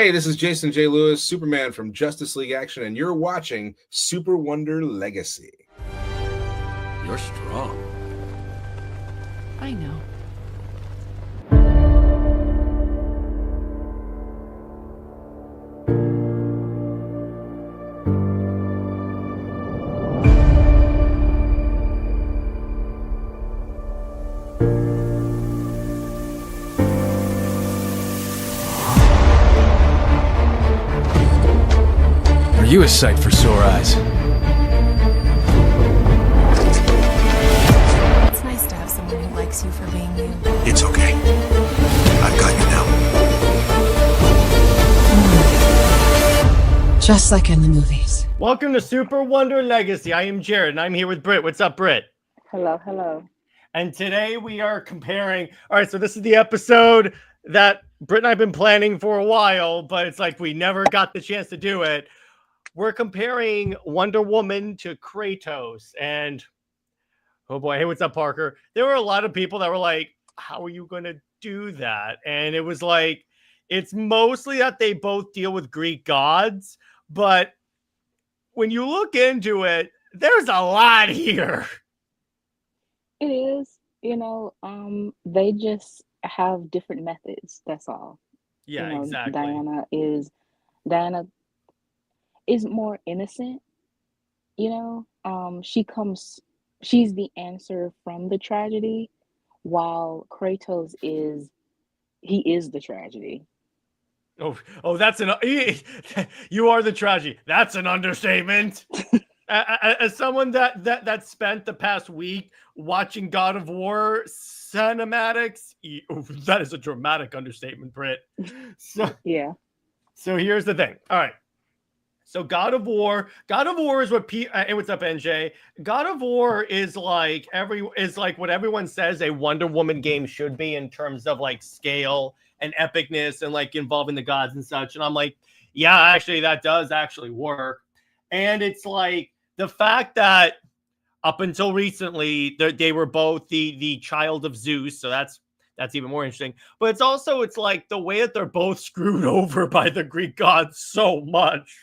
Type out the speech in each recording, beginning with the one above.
Hey, this is Jason J. Lewis, Superman from Justice League Action, and you're watching SuperWonder Legacy. You're strong. I know. Are you a sight for sore eyes? It's nice to have someone who likes you for being you. It's okay. I've got you now. Just like in the movies. Welcome to SuperWonder Legacy. I am Jared, and I'm here with Britt. What's up, Britt? Hello, hello. And today we are comparing. All right, so this is the episode that Britt and I have been planning for a while, but it's like we never got the chance to do it. We're comparing Wonder Woman to Kratos. And, oh boy, hey, what's up, Parker? There were a lot of people that were like, how are you going to do that? And it was like, it's mostly that they both deal with Greek gods. But when you look into it, there's a lot here. It is, they just have different methods. That's all. Yeah, exactly. Diana is more innocent, she's the answer from the tragedy, while Kratos is the tragedy. Oh, you are the tragedy. That's an understatement. As someone that spent the past week watching God of War cinematics, that is a dramatic understatement, Britt. Yeah. So here's the thing. All right. So God of War is what hey, what's up, NJ? God of War is like what everyone says a Wonder Woman game should be in terms of like scale and epicness and like involving the gods and such. And I'm like, yeah, actually that does actually work. And it's like the fact that up until recently they were both the child of Zeus, so that's even more interesting. But it's like the way that they're both screwed over by the Greek gods so much.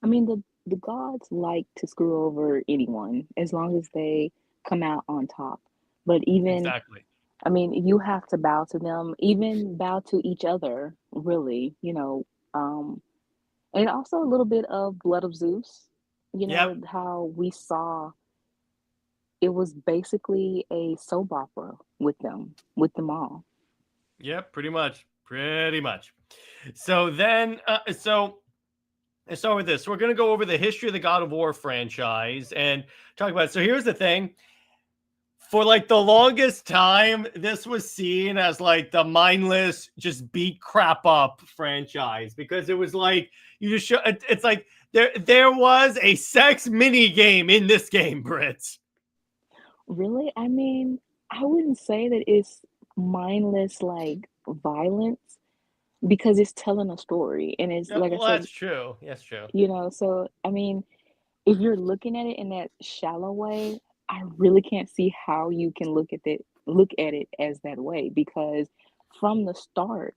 I mean, the gods like to screw over anyone as long as they come out on top. But Exactly. I mean, you have to bow to them, even bow to each other, really, and also a little bit of Blood of Zeus, Yep. how we saw it was basically a soap opera with them all. Yep, pretty much. So then, let's start with this. We're going to go over the history of the God of War franchise and talk about it. So here's the thing. For like the longest time, this was seen as like the mindless, just beat crap up franchise because it was like you just show. It's like there was a sex mini game in this game, Britt. Really? I mean, I wouldn't say that it's mindless like violence because it's telling a story and it's like I said, that's true. That's true. So I mean, if you're looking at it in that shallow way, I really can't see how you can look at it as that way because from the start,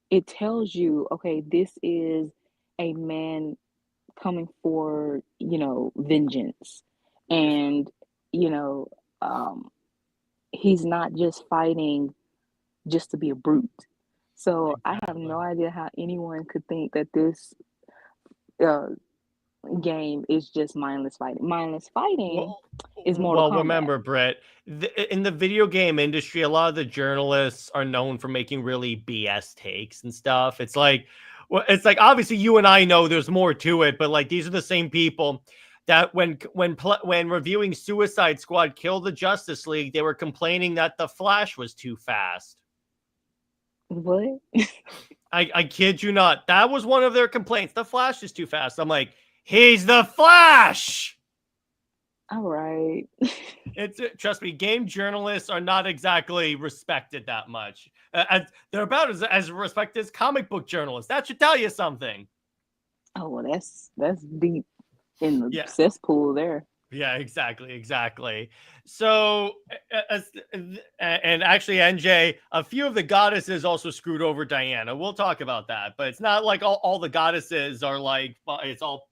it tells you, okay, this is a man coming for, vengeance. And, he's not just fighting just to be a brute. So I have no idea how anyone could think that this game is just mindless fighting. Mindless fighting is Mortal Kombat. Well, remember, Brett, in the video game industry, a lot of the journalists are known for making really BS takes and stuff. It's like obviously you and I know there's more to it, but like these are the same people that when reviewing Suicide Squad Kill the Justice League, they were complaining that the Flash was too fast. What? I kid you not. That was one of their complaints. The Flash is too fast. I'm like, he's the Flash. All right. Trust me, game journalists are not exactly respected that much. They're about as respected as comic book journalists. That should tell you something. Oh well, that's deep in the cesspool there. Yeah, exactly. So, and actually, NJ, a few of the goddesses also screwed over Diana. We'll talk about that, but it's not like all the goddesses are like, it's all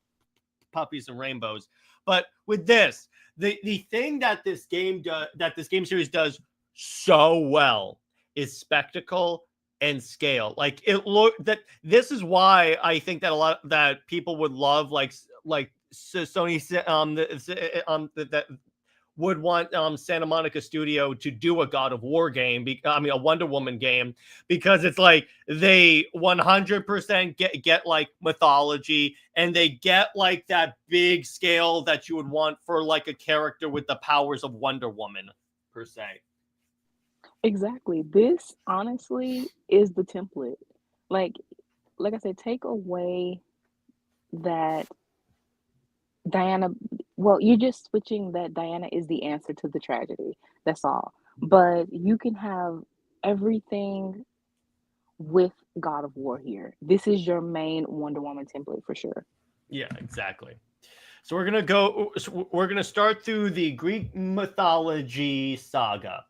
puppies and rainbows. But with this, the thing that this game series does so well is spectacle and scale. Like this is why I think that that people would love like Sony that would want Santa Monica Studio to do a God of War game, a Wonder Woman game, because it's like they 100% get like mythology, and they get like that big scale that you would want for like a character with the powers of Wonder Woman per se. Exactly. This honestly is the template. Like I said, take away that Diana, well, you're just switching that Diana is the answer to the tragedy. That's all. But you can have everything with God of War here. This is your main Wonder Woman template for sure. Yeah, exactly. So we're gonna start through the Greek mythology saga.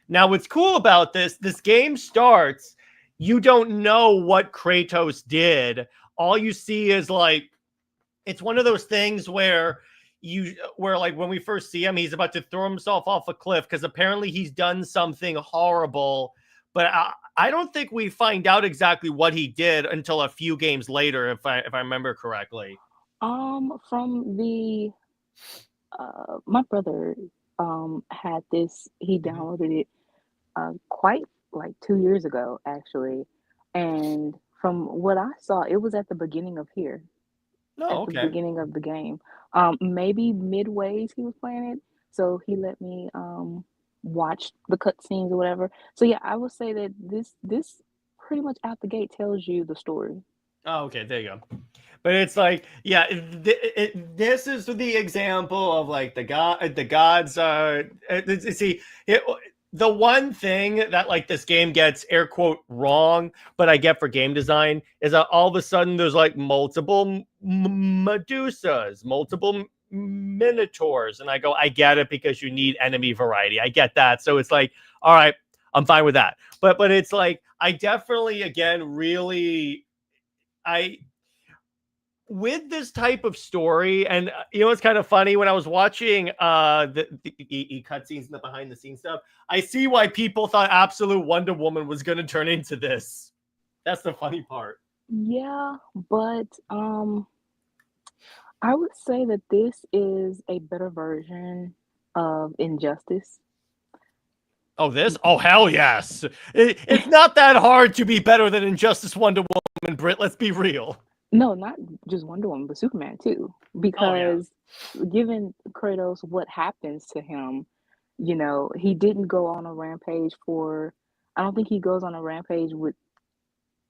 Now, what's cool about this game starts, you don't know what Kratos did. All you see is like, it's one of those things where like when we first see him, he's about to throw himself off a cliff because apparently he's done something horrible. But I don't think we find out exactly what he did until a few games later, if I remember correctly. From the my brother had this, he downloaded it quite like 2 years ago actually, and from what I saw, it was at the beginning of here. Oh, at the beginning of the game. Maybe midways he was playing it, so he let me watch the cutscenes or whatever. So yeah, I would say that this pretty much out the gate tells you the story. Oh, okay, there you go. But it's like, yeah, this is the example of like the gods are. See, the one thing that like this game gets air quote wrong, but I get for game design, is that all of a sudden there's like multiple Medusas, multiple Minotaurs, and I get it because you need enemy variety. I get that, so it's like, all right, I'm fine with that. But it's like, I definitely again really with this type of story, and it's kind of funny when I was watching the cutscenes and the behind the scenes stuff, I see why people thought Absolute Wonder Woman was going to turn into this. That's the funny part. Yeah, but I would say that this is a better version of Injustice. Oh, this? Oh, hell yes. It's not that hard to be better than Injustice Wonder Woman, Britt. Let's be real. No, not just Wonder Woman, but Superman too. Because given Kratos what happens to him, he didn't go on a rampage I don't think he goes on a rampage with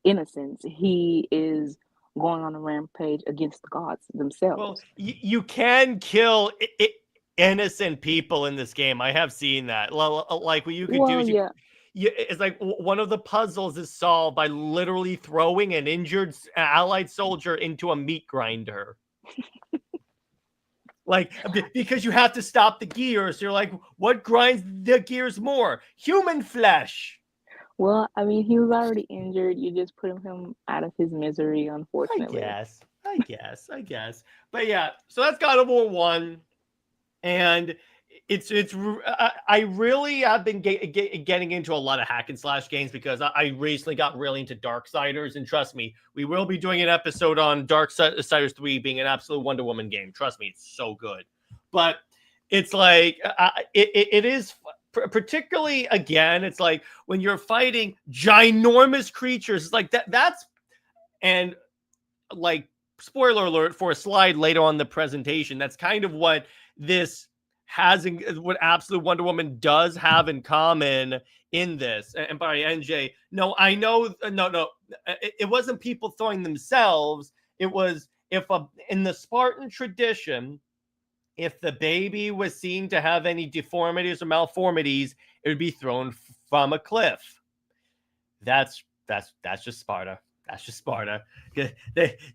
innocence. He is going on a rampage against the gods themselves. Well, you can kill innocent people in this game. I have seen that. Like what you could do is it's like one of the puzzles is solved by literally throwing an injured allied soldier into a meat grinder. Like, because you have to stop the gears. You're like, what grinds the gears more? Human flesh. Well, I mean, he was already injured. You just put him out of his misery, unfortunately. I guess. But yeah, so that's God of War 1. And I really have been getting into a lot of hack and slash games because I recently got really into Darksiders, and trust me, we will be doing an episode on Darksiders 3 being an absolute Wonder Woman game. Trust me, it's so good. But it's like it is particularly, again, it's like when you're fighting ginormous creatures, it's like that's, and like, spoiler alert for a slide later on in the presentation, that's kind of what this what Absolute Wonder Woman does have in common in this. And by NJ, no, I know, no, it wasn't people throwing themselves. It was in the Spartan tradition, if the baby was seen to have any deformities or malformities, it would be thrown from a cliff. That's just Sparta. That's just Sparta.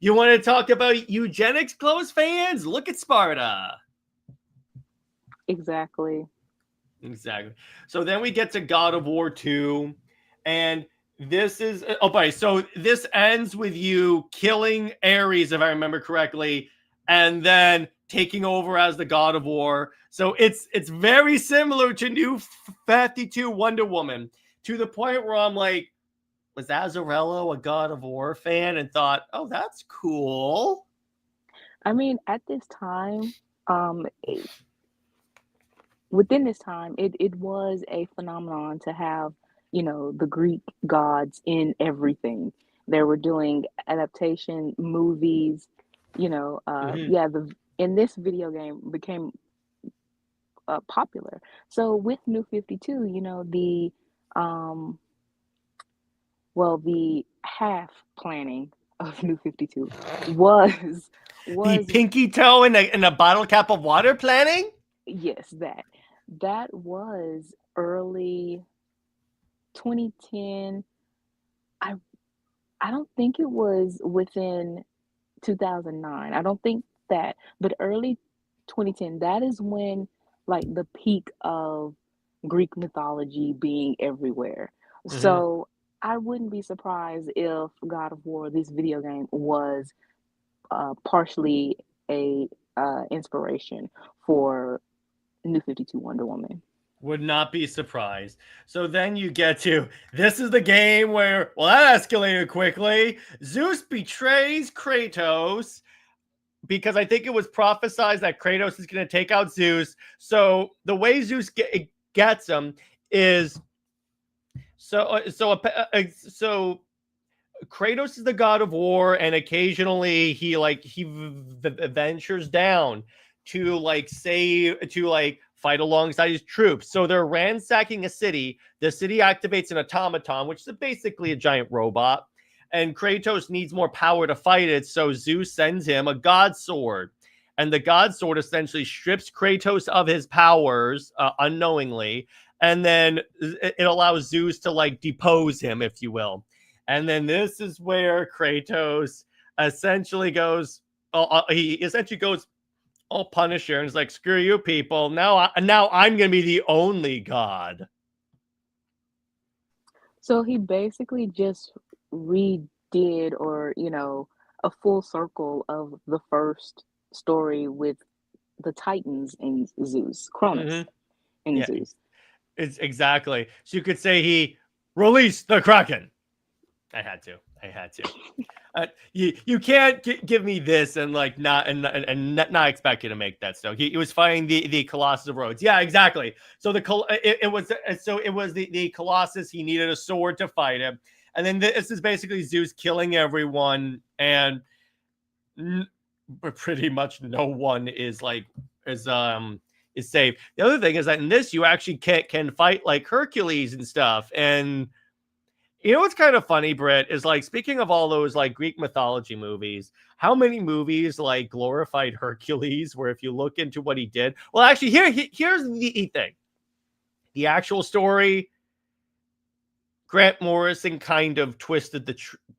You want to talk about eugenics, close fans? Look at Sparta. Exactly. Exactly. So then we get to God of War 2, and this is so this ends with you killing Ares, if I remember correctly, and then taking over as the God of War. So it's very similar to New 52 Wonder Woman, to the point where I'm like, was Azzarello a God of War fan and thought, oh, that's cool? I mean, at this time, um, within this time, it was a phenomenon to have, the Greek gods in everything. They were doing adaptation movies, Mhm. yeah, the in this video game became popular. So with New 52, um, the half planning of New 52 was The was pinky toe in a bottle cap of water planning? yes, that was early 2010. I I don't think it was within 2009. I don't think that, but early 2010, that is when like the peak of Greek mythology being everywhere. Mhm. So I wouldn't be surprised if God of War, this video game, was partially a inspiration for New 52 Wonder Woman. Would not be surprised. So then you get to, this is the game where, well, that escalated quickly. Zeus betrays Kratos because I think it was prophesized that Kratos is going to take out Zeus. So the way Zeus gets him is so Kratos is the god of war, and occasionally he ventures down to fight alongside his troops. So they're ransacking a city. The city activates an automaton, which is basically a giant robot, and Kratos needs more power to fight it. So Zeus sends him a god sword, and the god sword essentially strips Kratos of his powers unknowingly, and then it allows Zeus to depose him, if you will. And then this is where Kratos essentially goes, he essentially goes all Punisher and is like, screw you people. Now I'm going to be the only god. So he basically just redid, or, a full circle of the first story with the Titans and Zeus, Cronus Mm-hmm. and Yeah, Zeus. it's exactly. So you could say he released the Kraken. I had to. You can't give me this and not expect you to make that. So he was fighting the Colossus of Rhodes. Yeah, exactly. So it was the Colossus. He needed a sword to fight him, and then this is basically Zeus killing everyone, and pretty much no one is safe. The other thing is that in this you actually can fight like Hercules and stuff, and you know what's kind of funny, Britt, is speaking of all those Greek mythology movies, how many movies glorified Hercules, where if you look into what he did, well, actually, here's the thing. The actual story, Grant Morrison kind of twisted the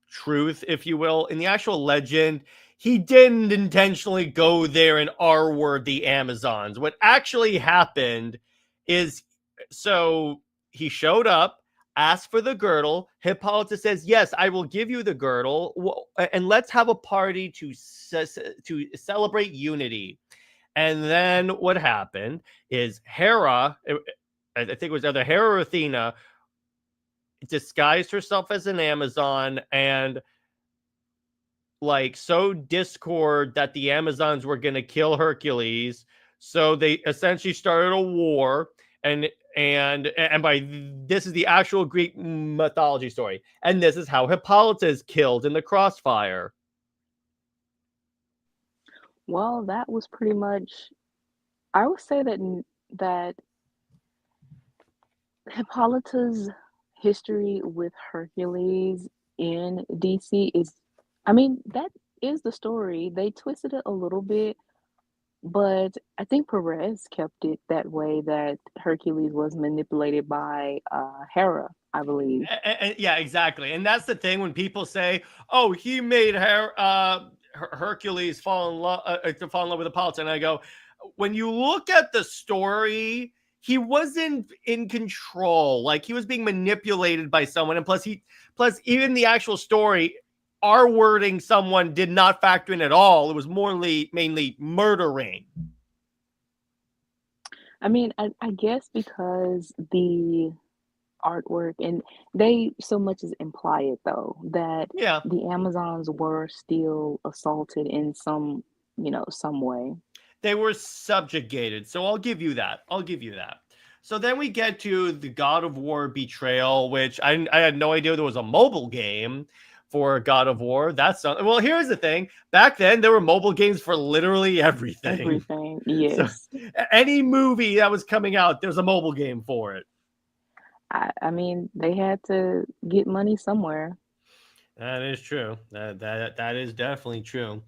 truth, if you will. In the actual legend, he didn't intentionally go there and R-word the Amazons. What actually happened is, so he showed up, asked for the girdle. Hippolytus says, yes, I will give you the girdle, and let's have a party to celebrate unity. And then what happened is Hera, I think it was either Hera or Athena, disguised herself as an Amazon and sowed discord that the Amazons were going to kill Hercules. So they essentially started a war, and by this is the actual Greek mythology story, and this is how Hippolytus killed in the crossfire. Well, that was pretty much, I would say that Hippolyta's history with Hercules in DC is, I mean, that is the story. They twisted it a little bit, but I think Perez kept it that way, that Hercules was manipulated by Hera, I believe. Yeah, exactly. And that's the thing when people say, "Oh, he made Hercules fall in love with Hippolyta," and I go, when you look at the story, he wasn't in control. Like, he was being manipulated by someone. And plus even the actual story, R-wording someone did not factor in at all. It was mainly murdering. I mean, I guess because the artwork and they so much as imply it though that Yeah. the Amazons were still assaulted in some way. They were subjugated. So I'll give you that. So then we get to the God of War Betrayal, which I had no idea there was a mobile game for God of War. Well, here's the thing. Back then, there were mobile games for literally everything. Everything, yes. So, any movie that was coming out, there's a mobile game for it. I mean, they had to get money somewhere. That is true. That is definitely true.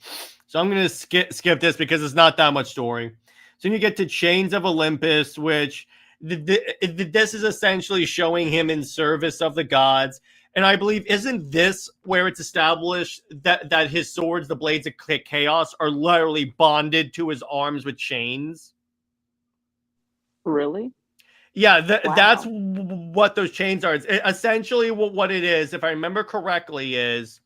So I'm going to skip this because it's not that much story. So you get to Chains of Olympus, which this is essentially showing him in service of the gods. And I believe, isn't this where it's established that his swords, the blades of chaos, are literally bonded to his arms with chains? Really? Yeah, Wow. That's what those chains are. Essentially, what it is, if I remember correctly, is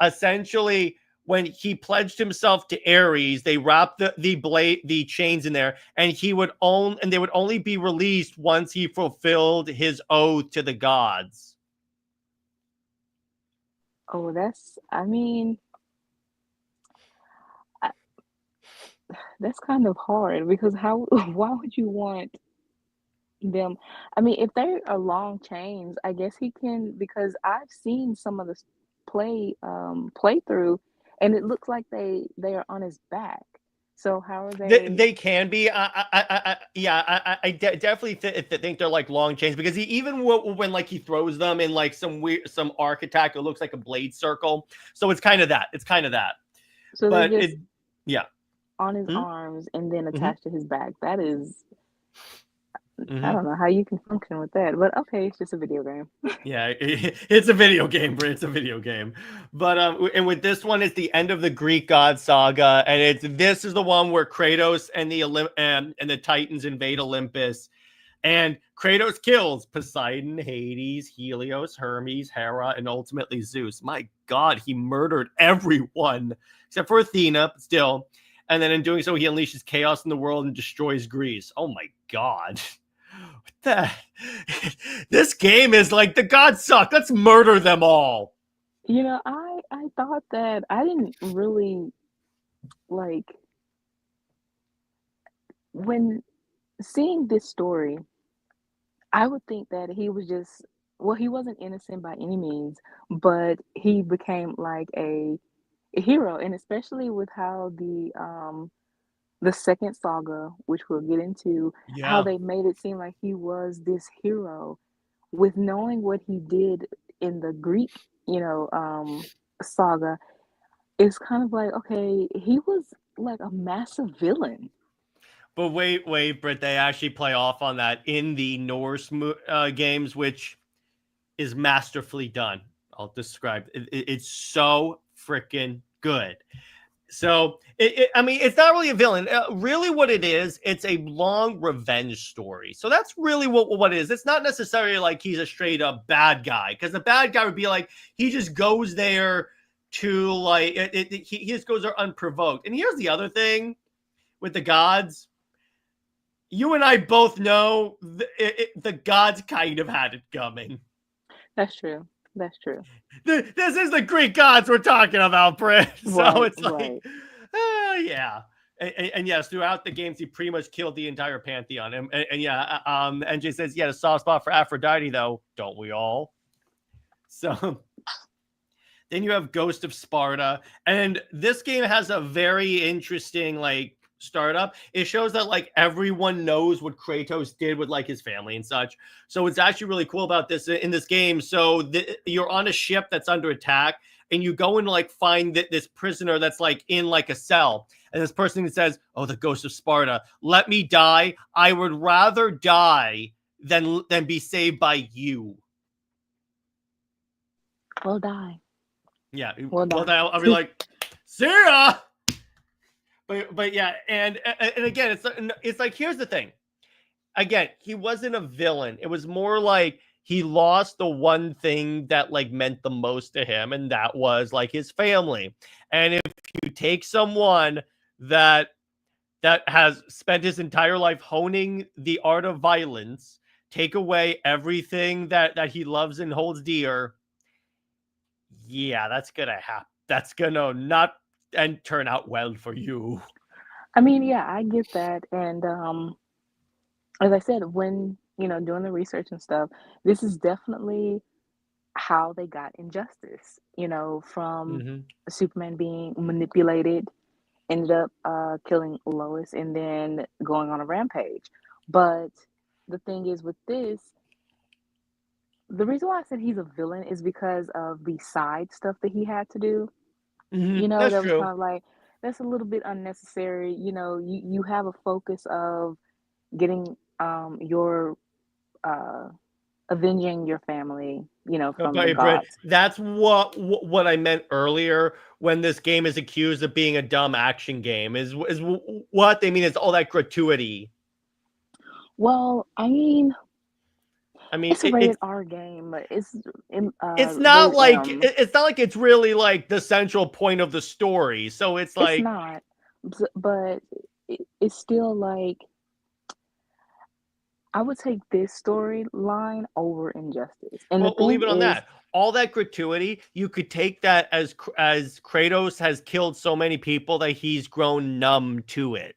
essentially when he pledged himself to Ares, they wrapped the chains in there, and they would only be released once he fulfilled his oath to the gods. Oh, I mean, that's kind of hard because why would you want them? I mean, if they are long chains, I guess he can, because I've seen some of the playthrough, and it looks like they are on his back. So how are they? They can be. I definitely think they're like long chains, because even when like he throws them in like some arc attack, it looks like a blade circle. So it's kind of that. So but they're just yeah, on his arms and then attached to his back. That is. Mm-hmm. I don't know how you can function with that, but okay, it's just a video game. Yeah, it's a video game, Britt. It's a video game. But and with this one, it's the end of the Greek god saga, and this is the one where Kratos and the Titans invade Olympus, and Kratos kills Poseidon, Hades, Helios, Hermes, Hera, and ultimately Zeus. My God, he murdered everyone except for Athena, still. And then in doing so, he unleashes chaos in the world and destroys Greece. Oh my God. This game is like, the gods suck. Let's murder them all. You know, I thought that I didn't really like when seeing this story, I would think that he was just, well, he wasn't innocent by any means, but he became like a hero, and especially with how the second saga, which we'll get into, how they made it seem like he was this hero, with knowing what he did in the Greek, saga. It's kind of like, okay, he was like a massive villain. But wait, Britt, they actually play off on that in the Norse games, which is masterfully done. I'll describe it. It's so freaking good. So, I mean, it's not really a villain. Really what it is, it's a long revenge story. So that's really what it is. It's not necessarily like he's a straight up bad guy, because the bad guy would be like, he just goes there to like, he just goes there unprovoked. And here's the other thing with the gods. You and I both know the gods kind of had it coming. That's true. This is the Greek gods we're talking about, Britt. So right, it's like, yeah. And yes, throughout the games, he pretty much killed the entire pantheon. And yeah, NJ says, yeah, a soft spot for Aphrodite, though. Don't we all? So then you have Ghost of Sparta. And this game has a very interesting, like, startup. It shows that like everyone knows what Kratos did with like his family and such. So it's actually really cool about this in this game. So you're on a ship that's under attack, and you go and like find this prisoner that's like in like a cell, and this person says, "Oh, the Ghost of Sparta, let me die. I would rather die than be saved by you." Well, die. Yeah. Well, die. I'll be like, see ya. but yeah, and again, it's like here's the thing. Again, he wasn't a villain. It was more like he lost the one thing that like meant the most to him, and that was like his family. And if you take someone that has spent his entire life honing the art of violence, take away everything that he loves and holds dear, yeah, that's gonna happen. That's gonna not and turn out well for you. I mean, yeah, I get that. And as I said, when, doing the research and stuff, this is definitely how they got injustice, from Mm-hmm. Superman being manipulated, ended up killing Lois and then going on a rampage. But the thing is with this, the reason why I said he's a villain is because of the side stuff that he had to do. That's That was true. kind of like, that's a little bit unnecessary. You have a focus of getting your avenging your family, from the Okay, Britt, gods. that's what I meant earlier when this game is accused of being a dumb action game. Is what they mean is all that gratuity. Well, I mean, I mean, it's a rated R game, but it's it's not rated like M. it's really like the central point of the story. So it's It's like, not, but it's still like, I would take this storyline over Injustice. And the well, leave thing it on is, that. All that gratuity, you could take that as Kratos has killed so many people that he's grown numb to it.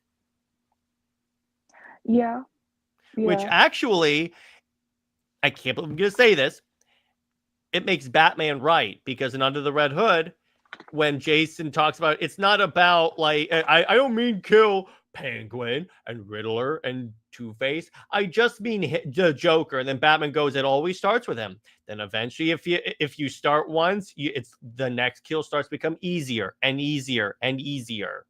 yeah, Which yeah, actually, I can't believe I'm going to say this. It makes Batman right, because in Under the Red Hood, when Jason talks about it's not about like I don't mean kill Penguin and Riddler and Two-Face. I just mean the Joker. And then Batman goes, it always starts with him. Then eventually, if you start once, it's the next kill starts to become easier and easier and easier.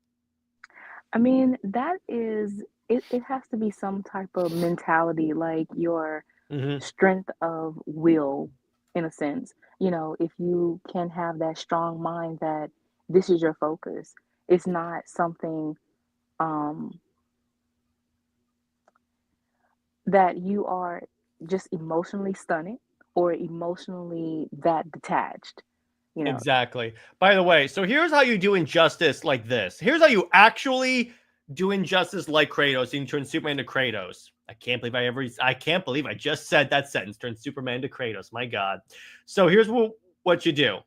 I mean, that is it. It has to be some type of mentality, like your Mm-hmm. strength of will, in a sense. If you can have that strong mind that this is your focus, it's not something um that you are just emotionally stunted or emotionally that detached. Exactly. By the way, so here's how you do injustice like this. Here's how you actually do injustice like Kratos. You turn Superman to Kratos. I can't believe I just said that sentence. Turn Superman to Kratos. My God. So here's what you do.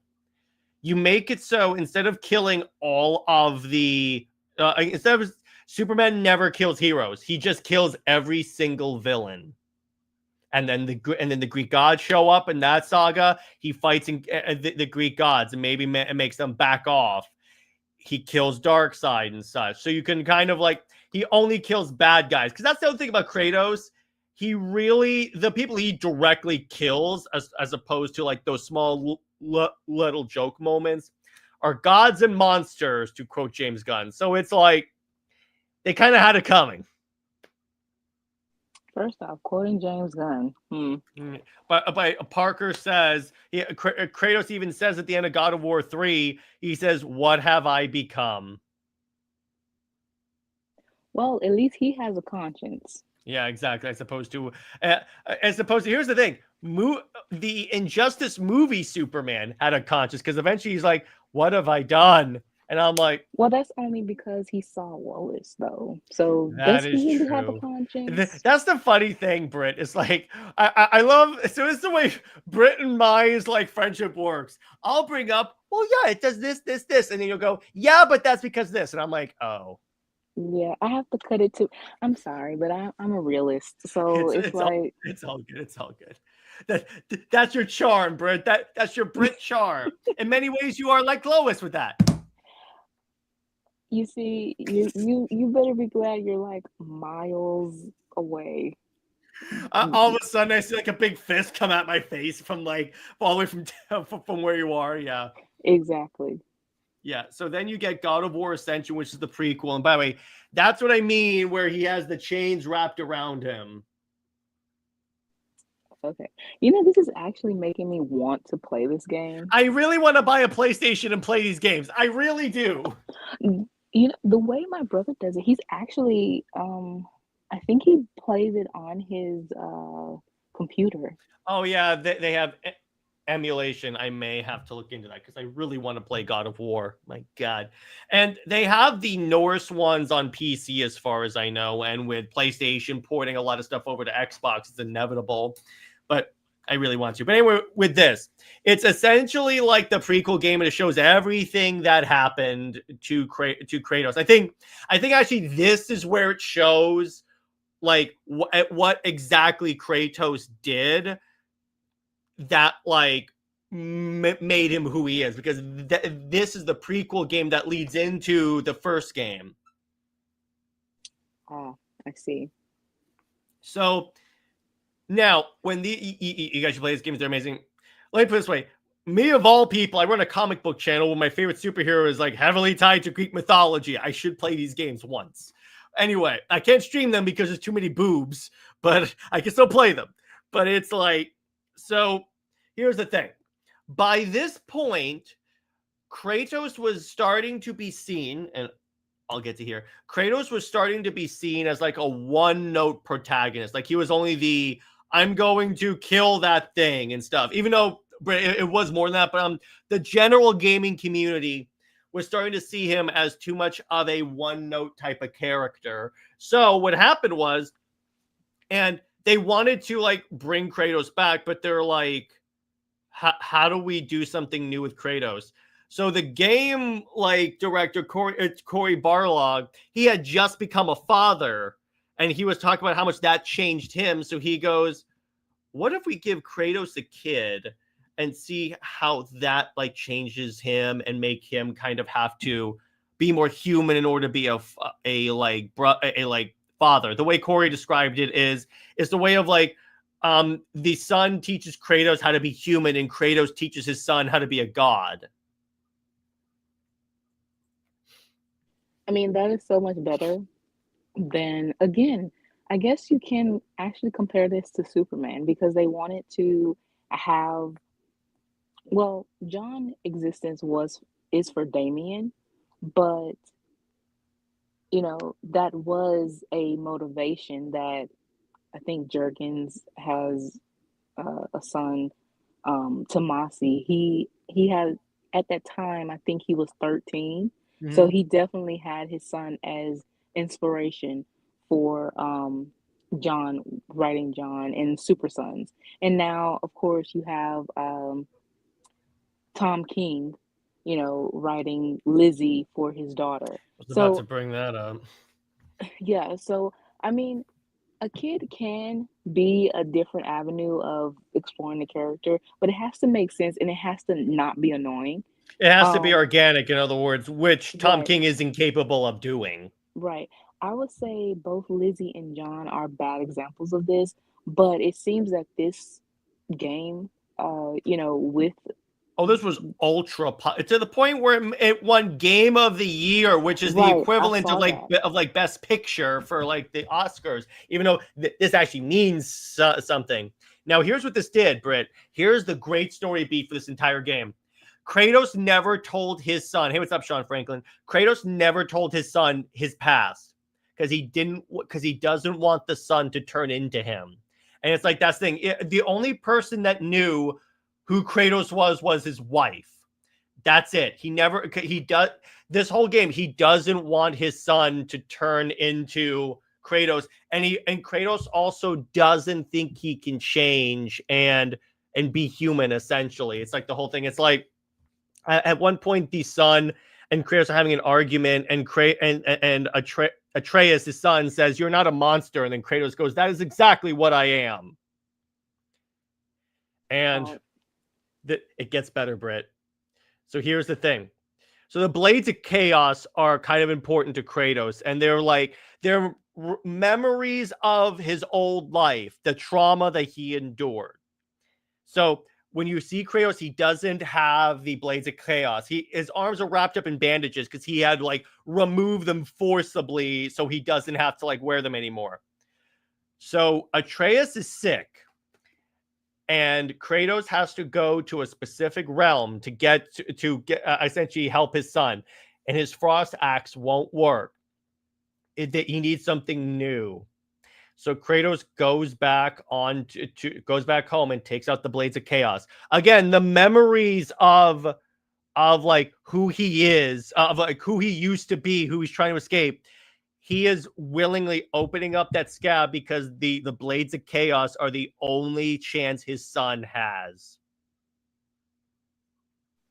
You make it so instead of killing all of the instead of Superman never kills heroes, he just kills every single villain. And then the Greek gods show up in that saga. He fights the Greek gods and maybe makes them back off. He kills Darkseid and such. So you can kind of like, he only kills bad guys. Because that's the other thing about Kratos. The people he directly kills, as opposed to like those small little joke moments, are gods and monsters, to quote James Gunn. So it's like, they kind of had it coming. First off, quoting James Gunn. But Parker says, Kratos even says at the end of God of War 3, he says, "What have I become?" Well, at least he has a conscience. Yeah, exactly. As opposed to, here's the thing: the Injustice movie Superman had a conscience, because eventually he's like, "What have I done?" And I'm like, well, that's only because he saw Lois, though. So that does is he really have a true. conscience? That's the funny thing, Britt. It's like I love, so it's the way Britt and my like friendship works. I'll bring up, well, yeah, it does this, and then you'll go, yeah, but that's because this, and I'm like, oh, Yeah, I have to cut it to. I'm sorry, but I'm a realist, so it's like it's all good. It's all good. That's your charm, Britt. That's your Britt charm. In many ways, you are like Lois with that. you see, you better be glad you're like miles away. All of a sudden, I see like a big fist come out my face from like all the way from where you are. Yeah. Exactly. Yeah. So then you get God of War Ascension, which is the prequel. And by the way, that's what I mean, where he has the chains wrapped around him. Okay. This is actually making me want to play this game. I really want to buy a PlayStation and play these games. I really do. You know, the way my brother does it, he's actually, I think he plays it on his computer. Oh yeah, they have emulation. I may have to look into that because I really want to play God of War. My God. And they have the Norse ones on PC as far as I know. And with PlayStation porting a lot of stuff over to Xbox, it's inevitable. But I really want to. But anyway, with this, it's essentially like the prequel game, and it shows everything that happened to Kratos. I think actually this is where it shows like what exactly Kratos did that like made him who he is, because this is the prequel game that leads into the first game. Oh, I see. So now, when you guys should play this game, they're amazing. Let me put it this way. Me, of all people, I run a comic book channel where my favorite superhero is like heavily tied to Greek mythology. I should play these games once. Anyway, I can't stream them because there's too many boobs, but I can still play them. But it's like, so here's the thing. By this point, Kratos was starting to be seen, and I'll get to here. Kratos was starting to be seen as like a one-note protagonist. Like he was only the I'm going to kill that thing and stuff. Even though it was more than that, but the general gaming community was starting to see him as too much of a one-note type of character. So what happened was, and they wanted to like bring Kratos back, but they're like, how do we do something new with Kratos? So the game like director Corey Barlog, he had just become a father, and he was talking about how much that changed him. So he goes, what if we give Kratos a kid and see how that like changes him and make him kind of have to be more human in order to be a father. The way Corey described it is the way of like the son teaches Kratos how to be human, and Kratos teaches his son how to be a god. I mean, that is so much better than, again, I guess you can actually compare this to Superman, because they wanted to have, well, John existence is for Damien, but you know, that was a motivation that I think Jerkins has a son, Tomasi. He had, at that time, I think he was 13. So he definitely had his son as inspiration for John, writing John and Super Sons. And now, of course, you have Tom King, you know, writing Lizzie for his daughter. I was So about to bring that up. yeah, so I mean, a kid can be a different avenue of exploring the character, but it has to make sense and it has to not be annoying. It has to be Um, organic, in other words, which Tom right, King is incapable of doing. right. I would say both Lizzie and John are bad examples of this, but it seems that this game, you know, with Oh, this was ultra to the point where it won Game of the Year, which is the right, I equivalent saw that. of like Best Picture for like the Oscars. Even though this actually means something. Now, here's what this did, Britt. Here's the great story beat for this entire game. Kratos never told his son. Hey, what's up, Sean Franklin? Kratos never told his son his past because he doesn't want the son to turn into him. And it's like that's the thing. The only person that knew who Kratos was his wife. That's it. He does this whole game. He doesn't want his son to turn into Kratos, and Kratos also doesn't think he can change and be human. Essentially, it's like the whole thing. It's like at one point the son and Kratos are having an argument, and Atreus, his son, says, "You're not a monster," and then Kratos goes, "That is exactly what I am." And Oh, it gets better, Britt. So here's the thing. So the Blades of Chaos are kind of important to Kratos, and they're memories of his old life, the trauma that he endured. So when you see Kratos, he doesn't have the Blades of Chaos. His arms are wrapped up in bandages because he had like removed them forcibly, so he doesn't have to like wear them anymore. So Atreus is sick, and Kratos has to go to a specific realm to get essentially help his son. and his frost axe won't work. He needs something new. So Kratos goes back goes back home and takes out the blades of chaos. Again, the memories of like who he is, of like who he used to be, who he's trying to escape. He is willingly opening up that scab because the blades of chaos are the only chance his son has.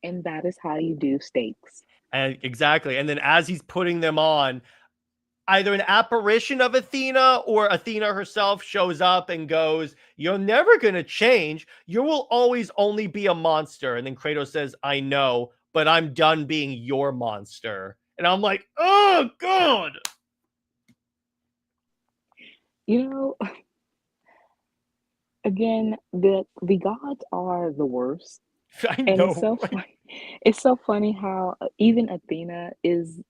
And that is how you do stakes. And exactly. And then as he's putting them on, either an apparition of Athena or Athena herself shows up and goes, "You're never going to change. You will always only be a monster." And then Kratos says, "I know, but I'm done being your monster." And I'm like, oh, God. You know, again, the gods are the worst. I And know. it's so funny how even Athena is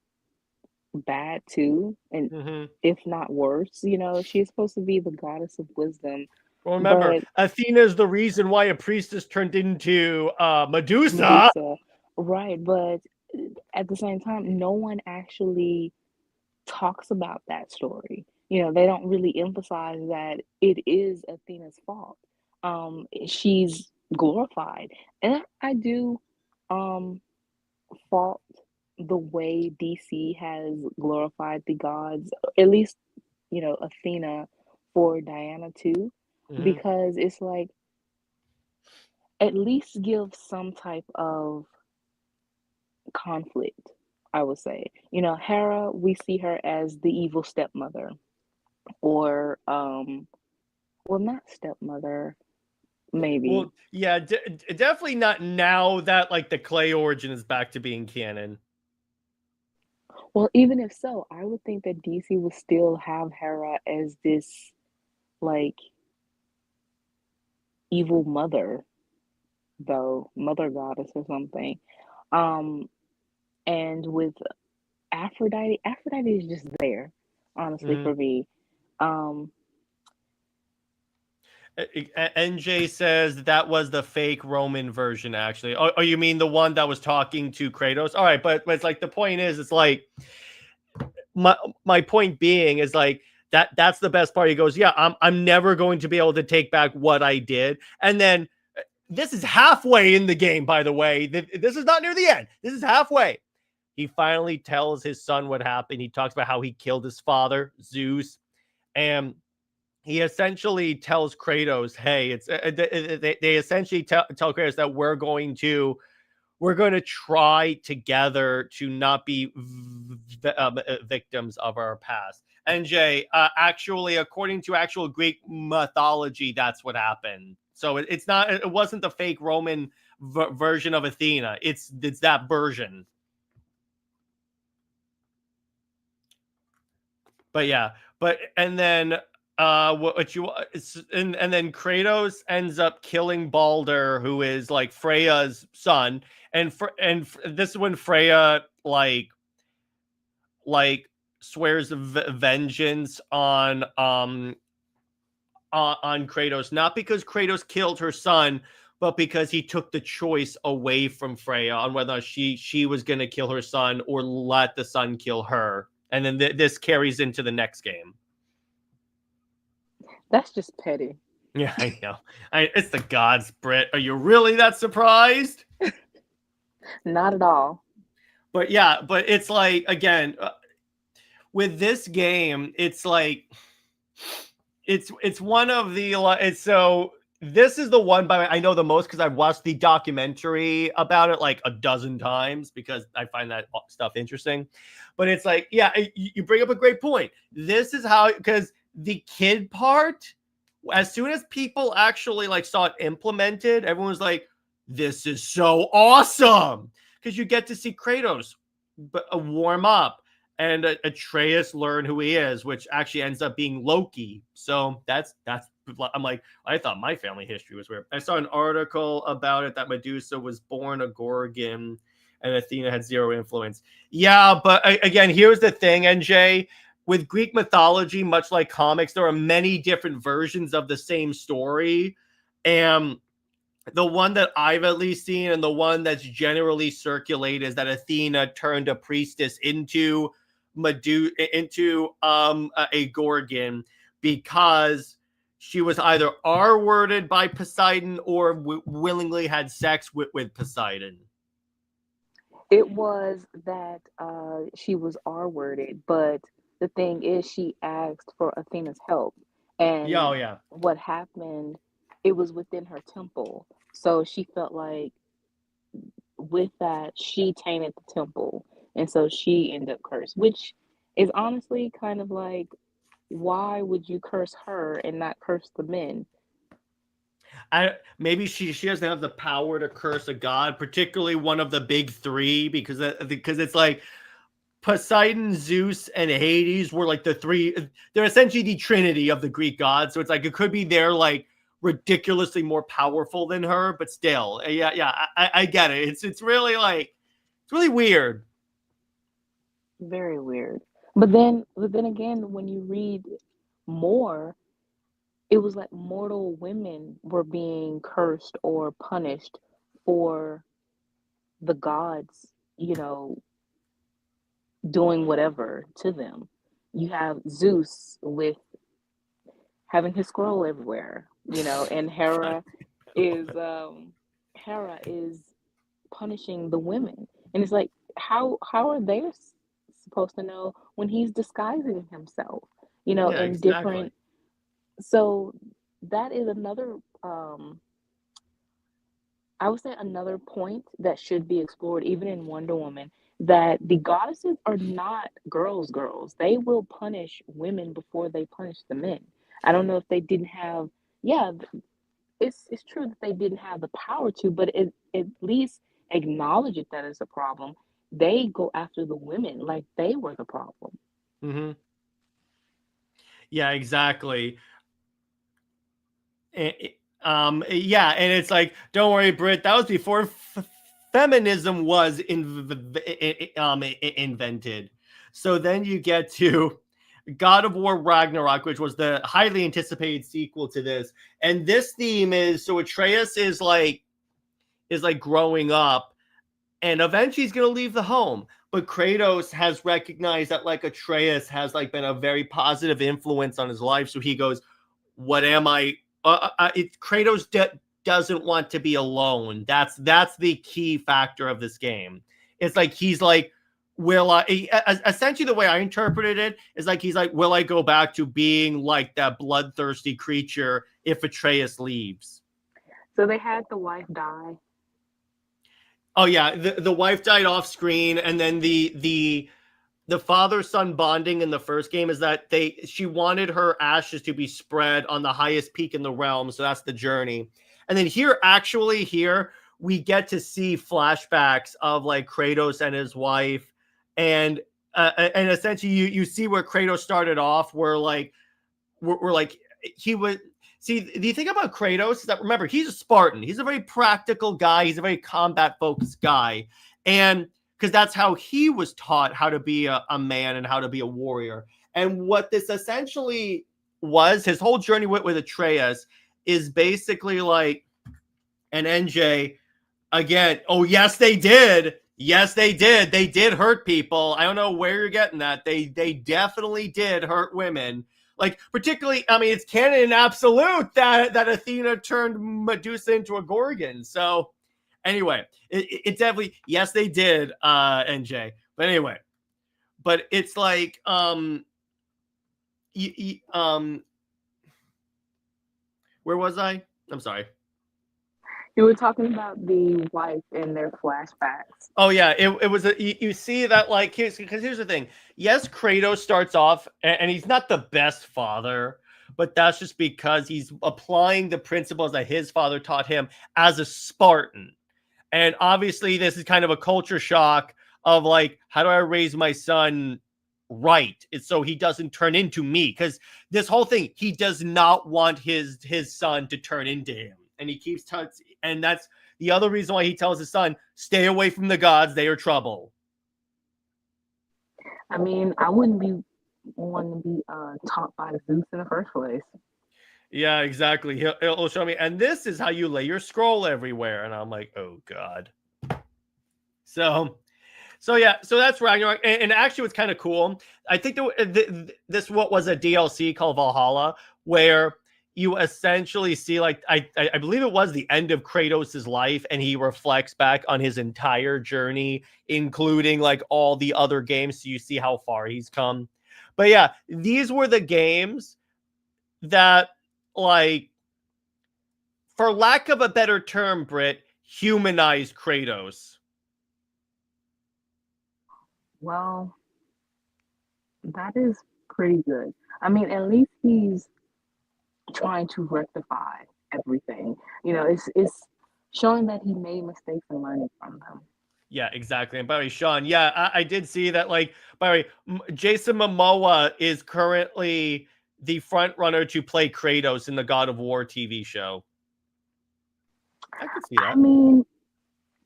bad too, and Mhm. if not worse. You know, she's supposed to be the goddess of wisdom, Well, remember, but Athena is the reason why a priestess turned into Medusa. Medusa, right? But at the same time, no one actually talks about that story. You know, they don't really emphasize that it is Athena's fault. She's glorified, and I do fault the way DC has glorified the gods, at least, you know, Athena for Diana too, Mhm. because it's like at least give some type of conflict, I would say. You know, Hera, we see her as the evil stepmother, or well, not stepmother, maybe. Well, yeah, definitely not now that like the clay origin is back to being canon. Well, even if so, I would think that DC would still have Hera as this like evil mother, though, mother goddess or something. And with Aphrodite, Aphrodite is just there, honestly, Mhm. for me. NJ says that was the fake Roman version, actually. Oh, you mean the one that was talking to Kratos? All right, but it's like the point is, it's like my point being is like that's the best part. He goes, "Yeah, I'm never going to be able to take back what I did," and then this is halfway in the game, by the way. This is not near the end. This is halfway. He finally tells his son what happened. He talks about how he killed his father, Zeus, and he essentially tells Kratos, "Hey, it's they essentially tell Kratos that we're going to try together to not be victims of our past." NJ, actually, according to actual Greek mythology, that's what happened. So it's not. It wasn't the fake Roman version of Athena. It's that version. But yeah, and then and then Kratos ends up killing Balder, who is like Freya's son, and this is when Freya like swears vengeance on Kratos, not because Kratos killed her son, but because he took the choice away from Freya on whether she was going to kill her son or let the son kill her. And then this carries into the next game. That's just petty. Yeah, I know. It's the gods, Britt. Are you really that surprised? Not at all. But yeah, but it's like, again, with this game, it's like, it's one of the, it's so, this is the one I know the most because I've watched the documentary about it like a dozen times because I find that stuff interesting. But it's like, yeah, you bring up a great point. This is how, because the kid part, as soon as people actually like saw it implemented, everyone was like, "This is so awesome," because you get to see Kratos warm up and Atreus learn who he is, which actually ends up being Loki. So that's I'm like, I thought my family history was weird. I saw an article about it that Medusa was born a Gorgon and Athena had zero influence. Yeah, but again, here's the thing, NJ. With Greek mythology, much like comics, there are many different versions of the same story. And the one that I've at least seen, and the one that's generally circulated, is that Athena turned a priestess into a Gorgon because she was either R-worded by Poseidon or willingly had sex with Poseidon. It was that she was R-worded, but the thing is, she asked for Athena's help, Yeah, oh and yeah. what happened? It was within her temple, so she felt like with that she tainted the temple, and so she ended up cursed, which is honestly kind of like, why would you curse her and not curse the men? Maybe she doesn't have the power to curse a god, particularly one of the big three, because it's like Poseidon, Zeus, and Hades were like the three. They're essentially the Trinity of the Greek gods. So it's like it could be they're like ridiculously more powerful than her, but still, yeah, I get it. It's really like it's really weird. Very weird. But then again, when you read more, it was like mortal women were being cursed or punished for the gods, doing whatever to them. You have Zeus with having his scroll everywhere, and is Hera is punishing the women. And it's like, how are they supposed to know when he's disguising himself, Yeah, in exactly. different. So that is another, I would say, another point that should be explored, even in Wonder Woman, that the goddesses are not girls. They will punish women before they punish the men. I don't know if they didn't have, yeah, it's true that they didn't have the power to, but it at least acknowledge it that it's a problem. They go after the women like they were the problem. Mm-hmm. Yeah, exactly. Yeah, and it's like, don't worry, Britt, that was before feminism was invented. So then you get to God of War Ragnarok, which was the highly anticipated sequel to this. And this theme is, so Atreus is like growing up, and eventually he's going to leave the home. But Kratos has recognized that like Atreus has like been a very positive influence on his life. So he goes, what am I? Kratos doesn't want to be alone. That's the key factor of this game. It's like he's like, will I? Essentially, the way I interpreted it is like he's like, will I go back to being like that bloodthirsty creature if Atreus leaves? So they had the wife die. Oh yeah, the wife died off screen, and then the father-son bonding in the first game is that she wanted her ashes to be spread on the highest peak in the realm, so that's the journey. And then here we get to see flashbacks of like Kratos and his wife, and essentially you see where Kratos started off, where like we're like he would. See, the thing about Kratos is that, remember, he's a Spartan. He's a very practical guy. He's a very combat-focused guy. And because that's how he was taught how to be a man and how to be a warrior. And what this essentially was, his whole journey with Atreus, is basically like an NJ, again, oh, yes, they did. Yes, they did. They did hurt people. I don't know where you're getting that. They definitely did hurt women. Like, particularly, I mean, it's canon and absolute that Athena turned Medusa into a Gorgon. So, anyway, it definitely, yes, they did, NJ. But anyway, but it's like, where was I? I'm sorry. You were talking about the wife and their flashbacks. Oh yeah, it was you see that, like, here's the thing. Yes, Kratos starts off and he's not the best father, but that's just because he's applying the principles that his father taught him as a Spartan. And obviously this is kind of a culture shock of like, how do I raise my son right? It's so he doesn't turn into me, because this whole thing, he does not want his son to turn into him. And he keeps and that's the other reason why he tells his son, stay away from the gods, they are trouble. I mean, I wouldn't be wanting to be taught by Zeus in the first place. Yeah, exactly. It'll show me, and this is how you lay your scroll everywhere. And I'm like, oh god. So yeah, so that's Ragnarok, and actually, what's kind of cool. I think this what was a DLC called Valhalla, where you essentially see like I believe it was the end of Kratos' life, and he reflects back on his entire journey, including like all the other games, so you see how far he's come. But yeah, these were the games that, like, for lack of a better term, Britt, humanized Kratos. Well, that is pretty good. I mean, at least he's trying to rectify everything. It's showing that he made mistakes and learning from them. Yeah, exactly. And by the way, Sean, yeah, I did see that. Like, by the way, Jason Momoa is currently the front runner to play Kratos in the God of War TV show. I can see that. I mean,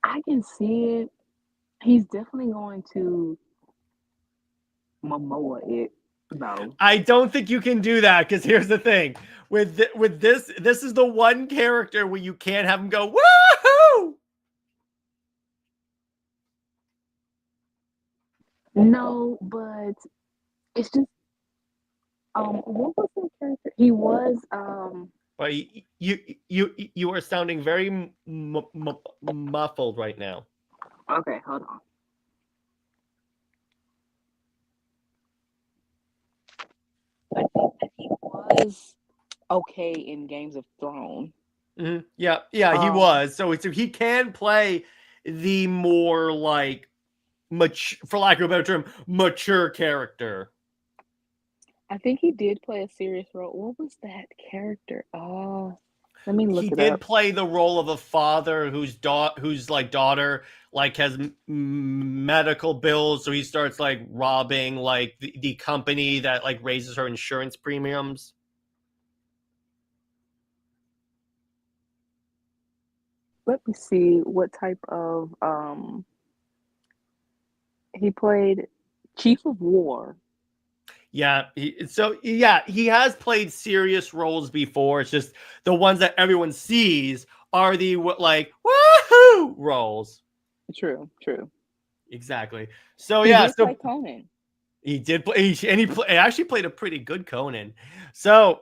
I can see it. He's definitely going to Momoa it, though. I don't think you can do that, because here's the thing with this is the one character where you can't have him go woohoo. No, but it's just what was the character? He was But you are sounding very muffled right now. okay, hold on. I think that he was okay in Games of Thrones. Mm-hmm. Yeah, he was. So he can play the more like for lack of a better term, mature character. I think he did play a serious role. What was that character? Let me look He it did up. play the role of a father whose daughter like has medical bills, so he starts like robbing like the company that like raises her insurance premiums. Let me see what type of he played Chief of War. Yeah, he has played serious roles before. It's just the ones that everyone sees are the like woohoo roles. True. Exactly. So He yeah, did play Conan. he did play, and he actually played a pretty good Conan. So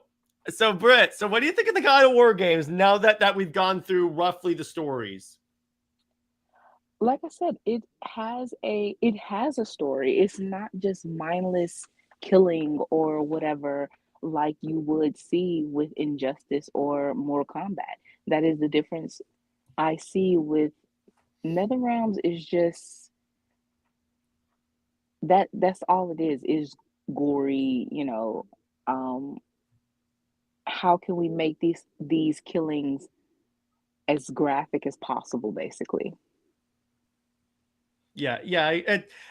Britt, so what do you think of the God of War games now that we've gone through roughly the stories? Like I said, it has a story. It's not just mindless killing or whatever like you would see with Injustice or Mortal Kombat. That is the difference I see with NetherRealms. Is just that's all it is gory, how can we make these killings as graphic as possible, basically. Yeah,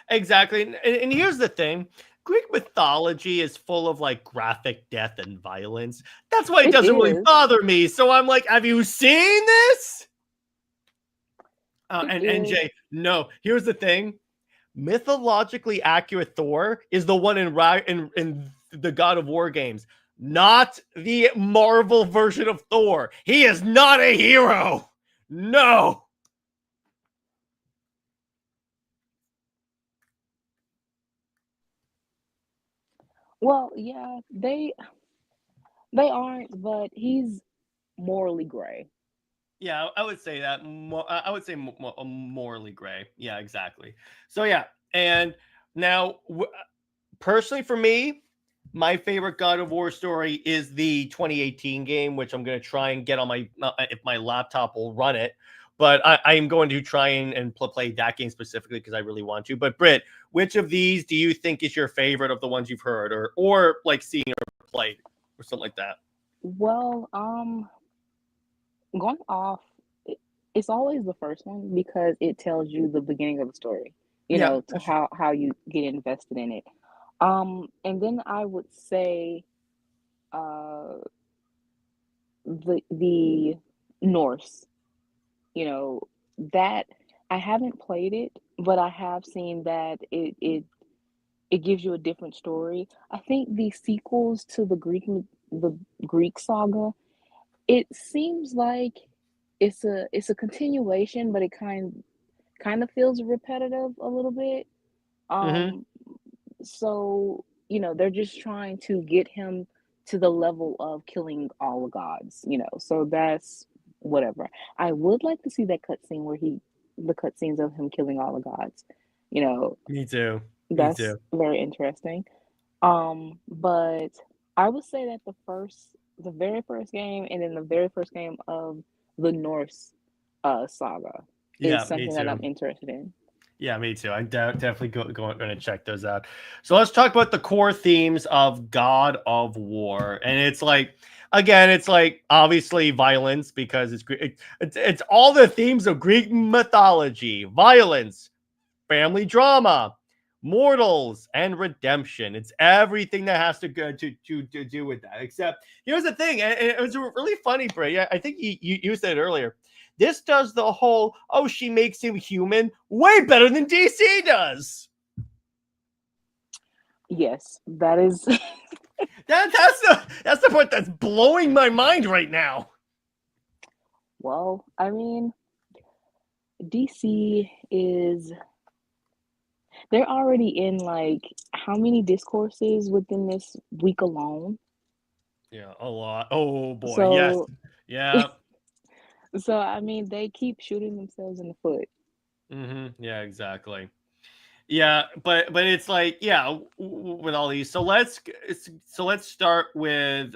exactly. And here's the thing. Greek mythology is full of like graphic death and violence. That's why it doesn't really bother me. So I'm like, have you seen this? And NJ, no. Here's the thing. Mythologically accurate Thor is the one in the God of War games, not the Marvel version of Thor. He is not a hero. No. Well, yeah, they aren't, but he's morally gray. Yeah, I would say that. I would say morally gray. Yeah, exactly. So yeah, and now personally for me, my favorite God of War story is the 2018 game, which I'm going to try and get on my if my laptop will run it. But I am going to try and play that game specifically because I really want to. But Britt, which of these do you think is your favorite of the ones you've heard or like seen or played or something like that? Well, going off, it's always the first one because it tells you the beginning of the story, Yeah, to how you get invested in it. And then I would say uh the Norse, that I haven't played it, but I have seen that it gives you a different story. I think the sequels to the the Greek saga, it seems like it's a continuation, but it kind of feels repetitive a little bit. Hmm. Um, so they're just trying to get him to the level of killing all the gods. So that's whatever. I would like to see that cutscene where the cutscenes of him killing all the gods. You know, Me too. Me that's too. very interesting. But I would say that the very first game, and then the very first game of the Norse saga is Yeah, me something that I'm too. interested in. Yeah, me too. I'm definitely going to check those out. So let's talk about the core themes of God of War, and it's like, again, it's like obviously violence because it's all the themes of Greek mythology: violence, family drama, mortals, and redemption. It's everything that has to go to do with that. Except here's the thing, and it was really funny, Bray. Yeah, I think you said it earlier. This does the whole, oh, she makes him human way better than DC does. Yes, that is. That's the part that's blowing my mind right now. Well, I mean, DC is they're already in like how many discourses within this week alone? Yeah, a lot. Oh boy, yes, So yeah. so I mean they keep shooting themselves in the foot. Yeah, exactly. Yeah, but it's like, yeah, with all these. So let's start with,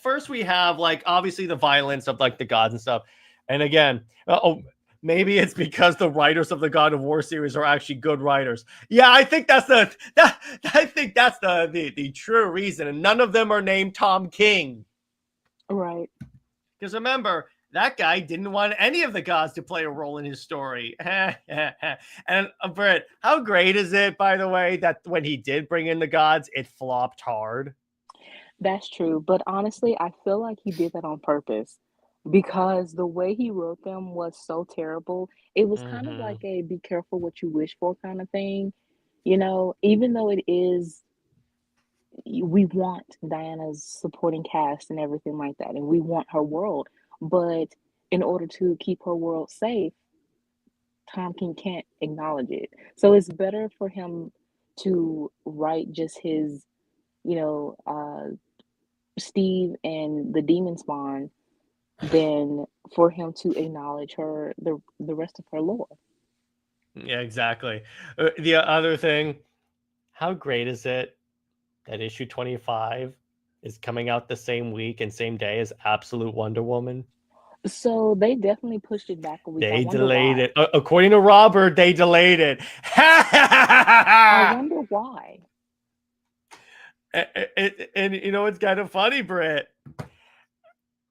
first we have like obviously the violence of like the gods and stuff. And again, maybe it's because the writers of the God of War series are actually good writers. Yeah, I think that's the true reason, and none of them are named Tom King. Right. Because remember, that guy didn't want any of the gods to play a role in his story. And Britt, how great is it, by the way, that when he did bring in the gods, it flopped hard? That's true. But honestly, I feel like he did that on purpose because the way he wrote them was so terrible. It was kind of Hmm. like a be careful what you wish for kind of thing. Even though it is, we want Diana's supporting cast and everything like that, and we want her world. But in order to keep her world safe, Tom King can't acknowledge it. So it's better for him to write just his, you know, uh, Steve and the demon spawn than for him to acknowledge the rest of her lore. Yeah, exactly. The other thing, how great is it that issue 25 is coming out the same week and same day as Absolute Wonder Woman? So they definitely pushed it back a week. I They wonder delayed why. it. According to Robert, they delayed it. I wonder why. And you know, it's kind of funny, Britt.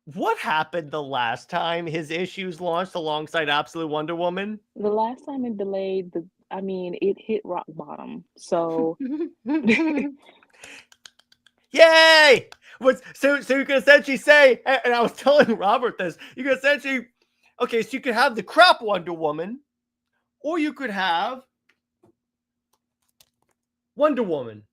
What happened the last time his issues launched alongside Absolute Wonder Woman? The last time it delayed, I mean, it hit rock bottom. So Yay! So you can essentially say, and I was telling Robert this, you can essentially, okay, so you could have the crap Wonder Woman, or you could have Wonder Woman.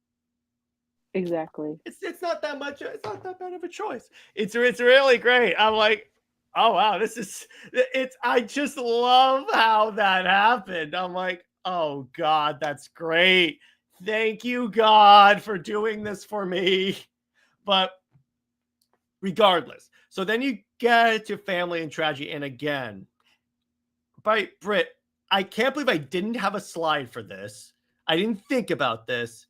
exactly. It's not that much. It's not that bad of a choice. It's really great. I'm like, oh wow, it's. I just love how that happened. I'm like, oh God, that's great. Thank you, God, for doing this for me. But regardless, so then you get to family and tragedy, and again, by Britt, I can't believe I didn't have a slide for this. I didn't think about this.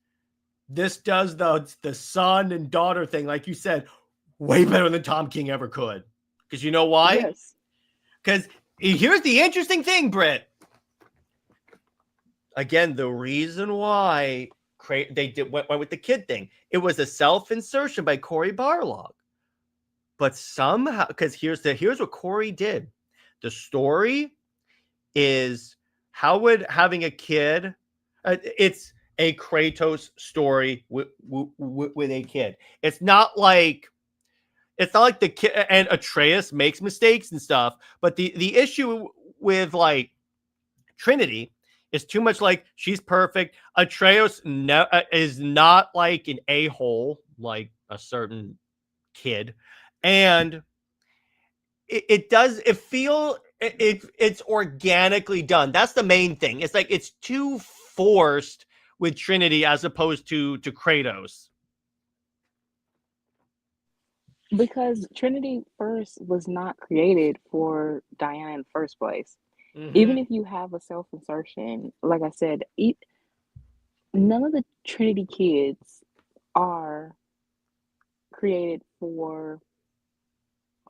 This does the son and daughter thing, like you said, way better than Tom King ever could. Because you know why? Yes. Because here's the interesting thing, Britt. Again, the reason why they went with the kid thing, it was a self-insertion by Cory Barlog. But somehow, because here's what Cory did. The story is how would having a kid, it's a Kratos story with a kid. It's not like the kid and Atreus makes mistakes and stuff, but the issue with like Trinity is too much like she's perfect. Atreus is not like an a-hole like a certain kid, and it's organically done. That's the main thing. It's like it's too forced with Trinity as opposed to Kratos. Because Trinity first was not created for Diana in the first place. Even if you have a self-insertion, like I said, none of the Trinity kids are created for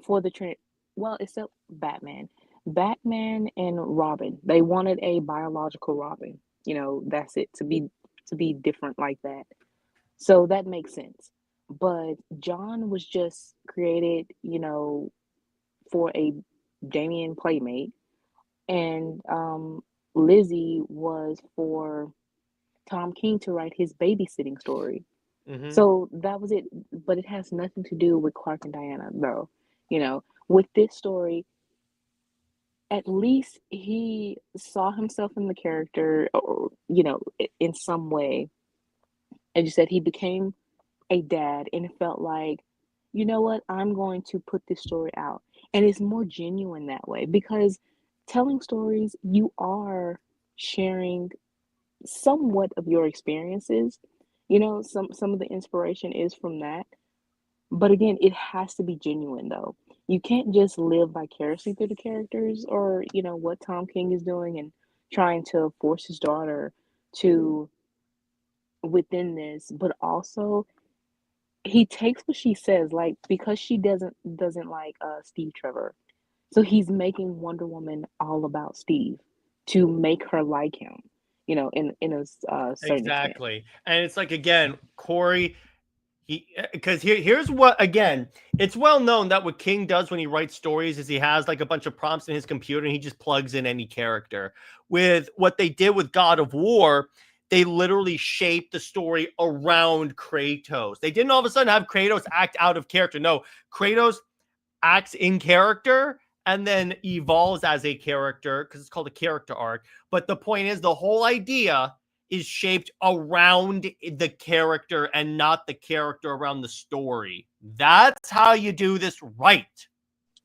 the Trinity. Well, except Batman. Batman and Robin. They wanted a biological Robin. You know, that's it, to be different like that. So that makes sense. But John was just created, you know, for a Damien playmate, and Lizzie was for Tom King to write his babysitting story. So that was it. But it has nothing to do with Clark and Diana, though. You know, with this story, at least he saw himself in the character, or, you know, in some way. As you said, he became a dad, and it felt like, you know what, I'm going to put this story out. And it's more genuine that way, because telling stories, you are sharing somewhat of your experiences. You know, some of the inspiration is from that. But again, it has to be genuine, though. You can't just live vicariously through the characters, or, you know, what Tom King is doing and trying to force his daughter to within this. But also, he takes what she says, like, because she doesn't like Steve Trevor, so he's making Wonder Woman all about Steve to make her like him, you know, in a certain Exactly. extent. And it's like, again, Corey, because here's what, again, it's well known that what King does when he writes stories is he has like a bunch of prompts in his computer and he just plugs in any character. With what they did with God of War, they literally shaped the story around Kratos. They didn't all of a sudden have Kratos act out of character. No, Kratos acts in character and then evolves as a character, because it's called a character arc. But the point is, the whole idea is shaped around the character and not the character around the story. That's how you do this right.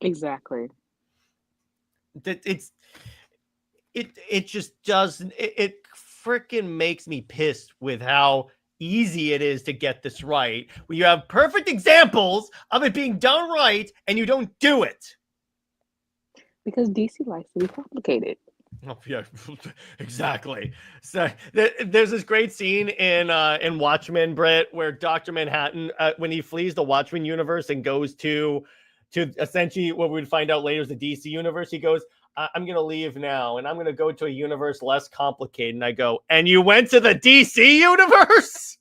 Exactly. It just doesn't. It freaking makes me pissed with how easy it is to get this right when you have perfect examples of it being done right and you don't do it. Because DC likes to be complicated. Oh yeah, exactly. So there's this great scene in Watchmen, Britt, where Dr. Manhattan, when he flees the Watchmen universe and goes to essentially what we would find out later is the DC universe, he goes, I'm going to leave now, and I'm going to go to a universe less complicated. And I go, and you went to the DC universe?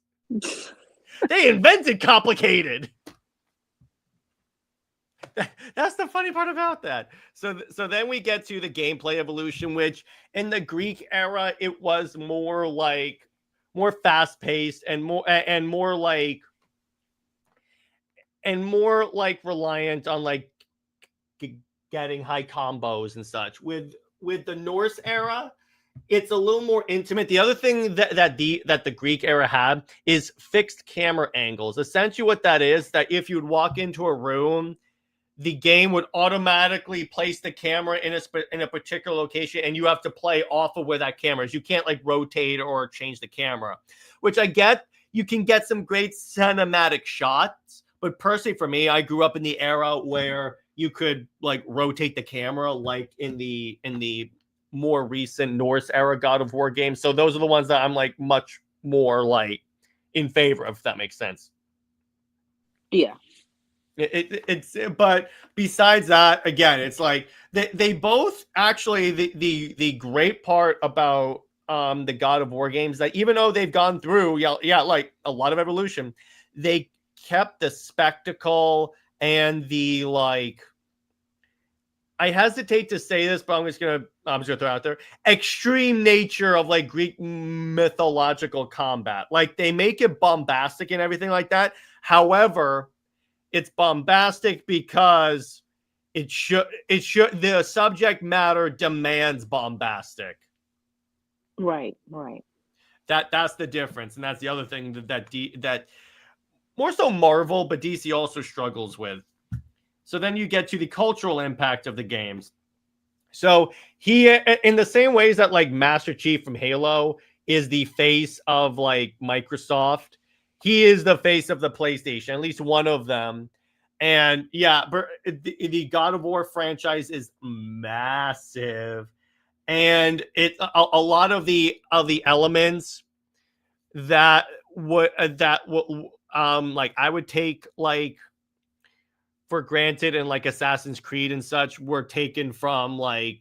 They invented complicated. That's the funny part about that. So then we get to the gameplay evolution, which in the Greek era, it was more fast paced and more like reliant on like getting high combos and such. With the Norse era, it's a little more intimate. The other thing that the Greek era had is fixed camera angles. Essentially what that is, that if you'd walk into a room, the game would automatically place the camera in a particular location, and you have to play off of where that camera is. You can't like rotate or change the camera, which I get. You can get some great cinematic shots, but personally for me, I grew up in the era where you could like rotate the camera, like in the more recent Norse era God of War games. So those are the ones that I'm like much more like in favor of, if that makes sense. Yeah. It's but besides that, again, it's like they both actually the great part about the God of War games, that even though they've gone through like a lot of evolution, they kept the spectacle and the like, I hesitate to say this, but I'm just gonna throw it out there, extreme nature of like Greek mythological combat. Like they make it bombastic and everything like that. However, it's bombastic because it should the subject matter demands bombastic. Right. That's the difference, and that's the other thing that more so Marvel, but DC also struggles with. So then you get to the cultural impact of the games. So he, in the same ways that like Master Chief from Halo is the face of like Microsoft, he is the face of the PlayStation, at least one of them. And yeah, the God of War franchise is massive, and it a lot of the elements that would like I would take like for granted in like Assassin's Creed and such were taken from God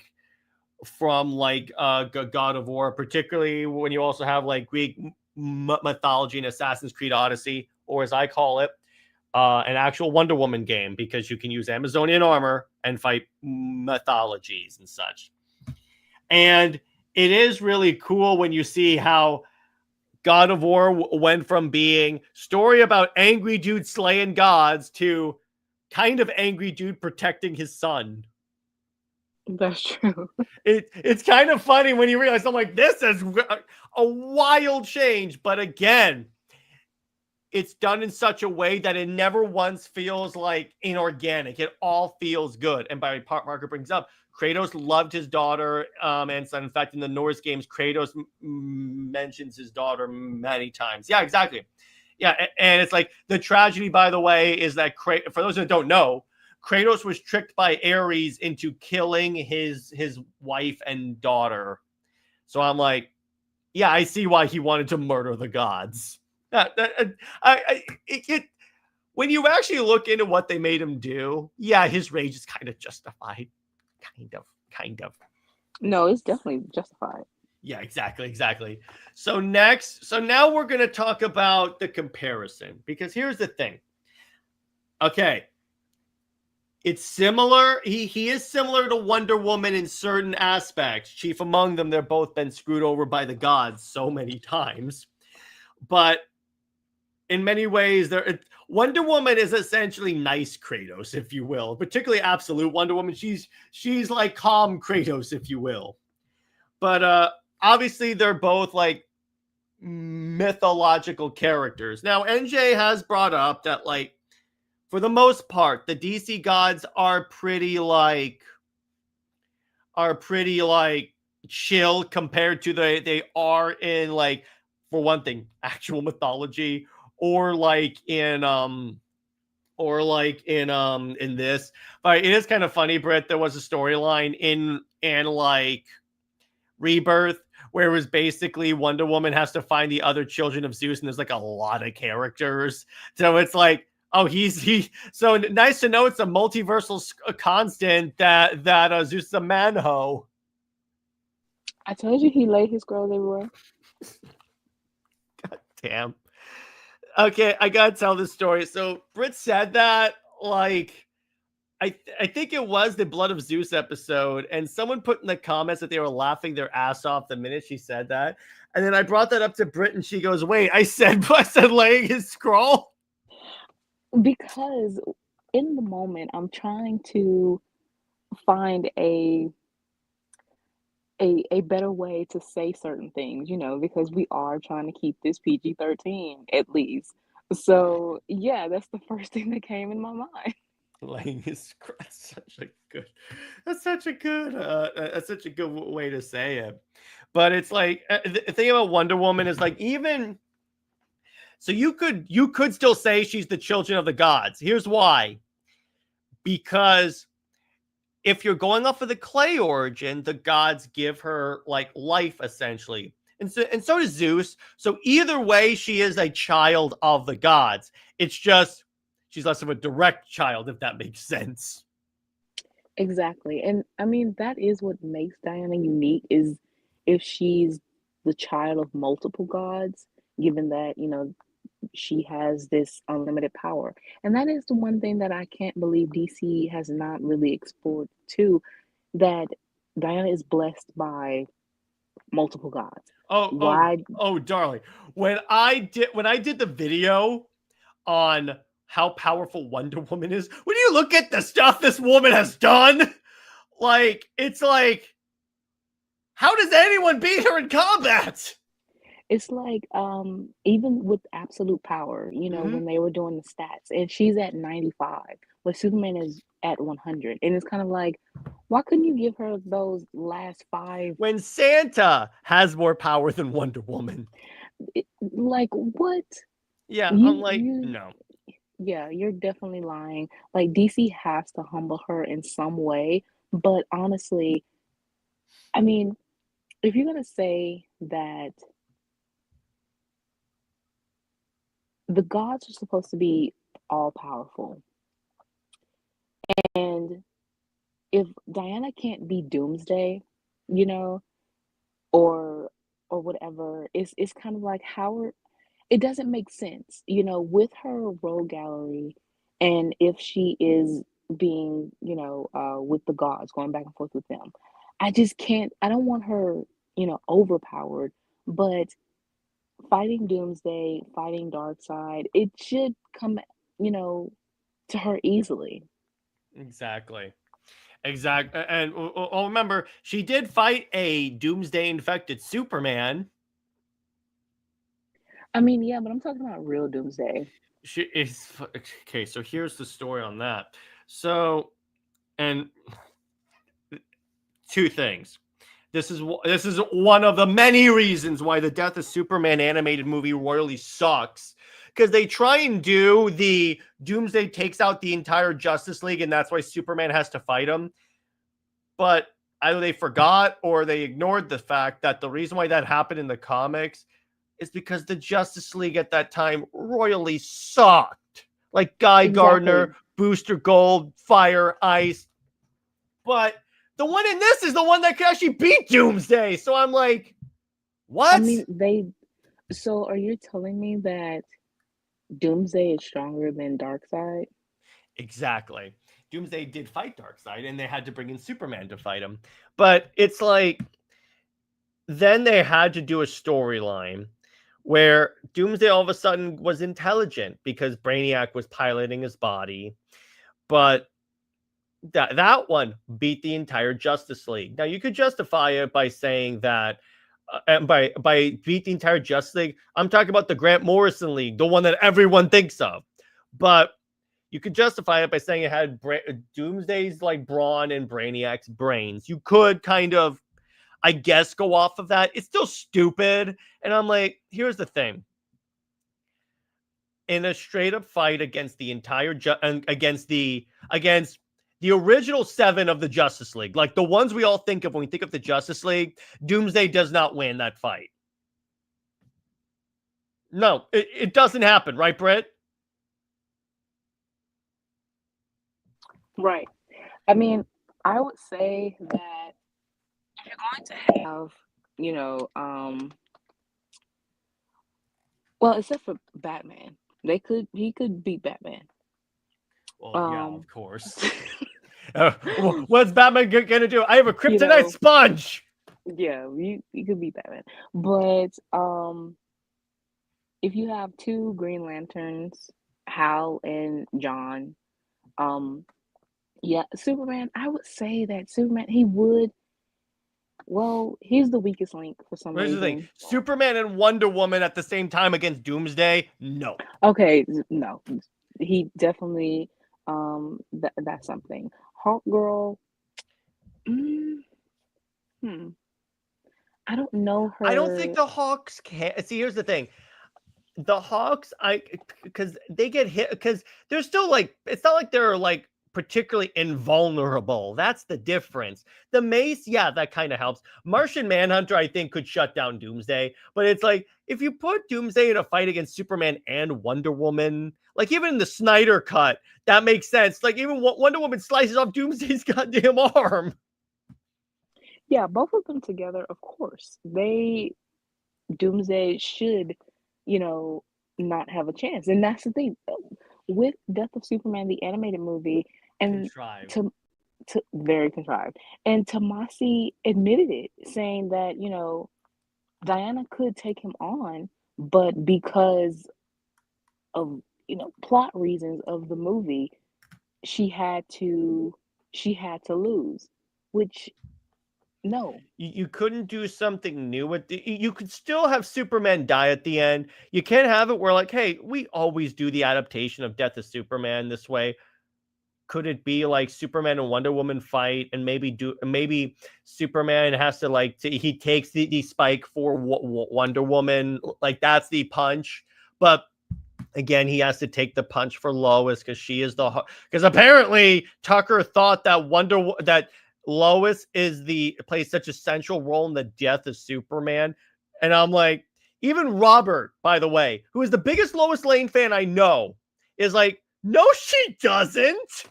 of War, particularly when you also have like Greek mythology in Assassin's Creed Odyssey, or as I call it, an actual Wonder Woman game, because you can use Amazonian armor and fight mythologies and such. And it is really cool when you see how God of War went from being story about angry dude slaying gods to kind of angry dude protecting his son. That's true. It's kind of funny when you realize, I'm like, this is a wild change. But again, it's done in such a way that it never once feels like inorganic. It all feels good. And by part Marker brings up, Kratos loved his daughter and son. In fact, in the Norse games, Kratos mentions his daughter many times. Yeah, exactly. Yeah, and it's like the tragedy, by the way, is that for those that don't know, Kratos was tricked by Ares into killing his wife and daughter. So I'm like, yeah, I see why he wanted to murder the gods. When you actually look into what they made him do, yeah, his rage is kind of justified. Kind of. No, it's definitely justified. Yeah, exactly. So now we're going to talk about the comparison, because here's the thing. Okay. It's similar. He is similar to Wonder Woman in certain aspects. Chief among them, they're both been screwed over by the gods so many times. But in many ways, Wonder Woman is essentially nice Kratos, if you will. Particularly absolute Wonder Woman. She's like calm Kratos, if you will. But obviously, they're both like mythological characters. Now, NJ has brought up that, like, for the most part, the DC gods are pretty chill compared to they are in, like, for one thing, actual mythology, or in this. But it is kind of funny, Britt. There was a storyline in like Rebirth where it was basically Wonder Woman has to find the other children of Zeus, and there's like a lot of characters. So it's like, oh, so nice to know it's a multiversal constant that Zeus is a manho. I told you he laid his girls everywhere. God damn. Okay, I gotta tell this story. So Britt said that, like, I think it was the Blood of Zeus episode, and someone put in the comments that they were laughing their ass off the minute she said that. And then I brought that up to Britt, and she goes, "Wait, I said laying his scroll?" Because in the moment, I'm trying to find a better way to say certain things, because we are trying to keep this PG-13 at least. So yeah, that's the first thing that came in my mind. Laying his scroll. That's such a good way to say it. But it's like, the thing about Wonder Woman is, like, even so you could still say she's the children of the gods. Here's why. Because if you're going off of the clay origin, the gods give her like life essentially. And so does Zeus. So either way, she is a child of the gods. It's just she's less of a direct child, if that makes sense. Exactly. And I mean, that is what makes Diana unique, is if she's the child of multiple gods, given that, she has this unlimited power. And that is the one thing that I can't believe DC has not really explored too, that Diana is blessed by multiple gods. Oh, darling. When I did the video on how powerful Wonder Woman is, when you look at the stuff this woman has done, like, it's like, how does anyone beat her in combat? It's like even with absolute power, Hmm. when they were doing the stats, and she's at 95, but Superman is at 100, and it's kind of like, why couldn't you give her those last five? When Santa has more power than Wonder Woman. Like what? Yeah, I'm You like, you no. Yeah, you're definitely lying. Like DC has to humble her in some way, but honestly, I mean, if you're gonna say that the gods are supposed to be all powerful, and if Diana can't be Doomsday, you know, or whatever, it's kind of like it doesn't make sense, with her role gallery, and if she is being, with the gods, going back and forth with them. I just can't, I don't want her, overpowered, but fighting Doomsday, fighting Darkseid, it should come, you know, to her easily. Exactly. Exactly. And remember, she did fight a Doomsday infected Superman. I mean, yeah, but I'm talking about real Doomsday. She is okay. So here's the story on that. So, and two things. This is one of the many reasons why the Death of Superman animated movie royally sucks. Because they try and do the Doomsday takes out the entire Justice League, and that's why Superman has to fight him. But either they forgot or they ignored the fact that the reason why that happened in the comics is because the Justice League at that time royally sucked. Like Guy Exactly. Gardner, Booster Gold, Fire, Ice. But the one in this is the one that could actually beat Doomsday. So I'm like, I what? mean, so are you telling me that Doomsday is stronger than Darkseid? Exactly. Doomsday did fight Darkseid, and they had to bring in Superman to fight him. But it's like, then they had to do a storyline where Doomsday all of a sudden was intelligent because Brainiac was piloting his body. But that one beat the entire Justice League. Now you could justify it by saying that by beat the entire Justice League. I'm talking about the Grant Morrison League, the one that everyone thinks of. But you could justify it by saying it had Doomsday's like brawn and Brainiac's brains. You could kind of, I guess, go off of that. It's still stupid. And I'm like, here's the thing. In a straight up fight against the entire against the original 7 of the Justice League, like the ones we all think of when we think of the Justice League, Doomsday does not win that fight. No, it doesn't happen, right, Britt? Right. I mean, I would say that if you're going to have, you know, well, except for Batman, he could beat Batman. Well, yeah, Um, of course. What's Batman gonna do? I have a you kryptonite know, sponge. yeah, you could beat Batman. But if you have two Green Lanterns, Hal and John, um, yeah, Superman, I would say that Superman, he's the weakest link for some Here's the thing: reason. Superman and Wonder Woman at the same time against Doomsday. No. Okay, no, he definitely, that's something. Hawk Girl, mm, hmm, I don't know I don't think her. the Hawks can. See, here's the thing: the Hawks, because they get hit because they're still like, it's not like they're like particularly invulnerable. That's the difference. The mace, yeah, that kind of helps. Martian Manhunter, I think, could shut down Doomsday, but it's like if you put Doomsday in a fight against Superman and Wonder Woman, like even in the Snyder cut, that makes sense. Like even Wonder Woman slices off Doomsday's goddamn arm. Yeah, both of them together, of course. Doomsday should, you know, not have a chance. And that's the thing. With Death of Superman, the animated movie, and Contrived. to very contrived. And Tomasi admitted it, saying that, Diana could take him on, but because of, plot reasons of the movie, she had to she had to lose, which No. You couldn't do something new with you could still have Superman die at the end. You can't have it where like, hey, we always do the adaptation of Death of Superman this way. Could it be like Superman and Wonder Woman fight, and maybe Superman has to he takes the spike for Wonder Woman, like that's the punch, but again he has to take the punch for Lois because she is because apparently Tucker thought that that Lois plays such a central role in the death of Superman, and I'm like, even Robert, by the way, who is the biggest Lois Lane fan I know, is like, no, she doesn't.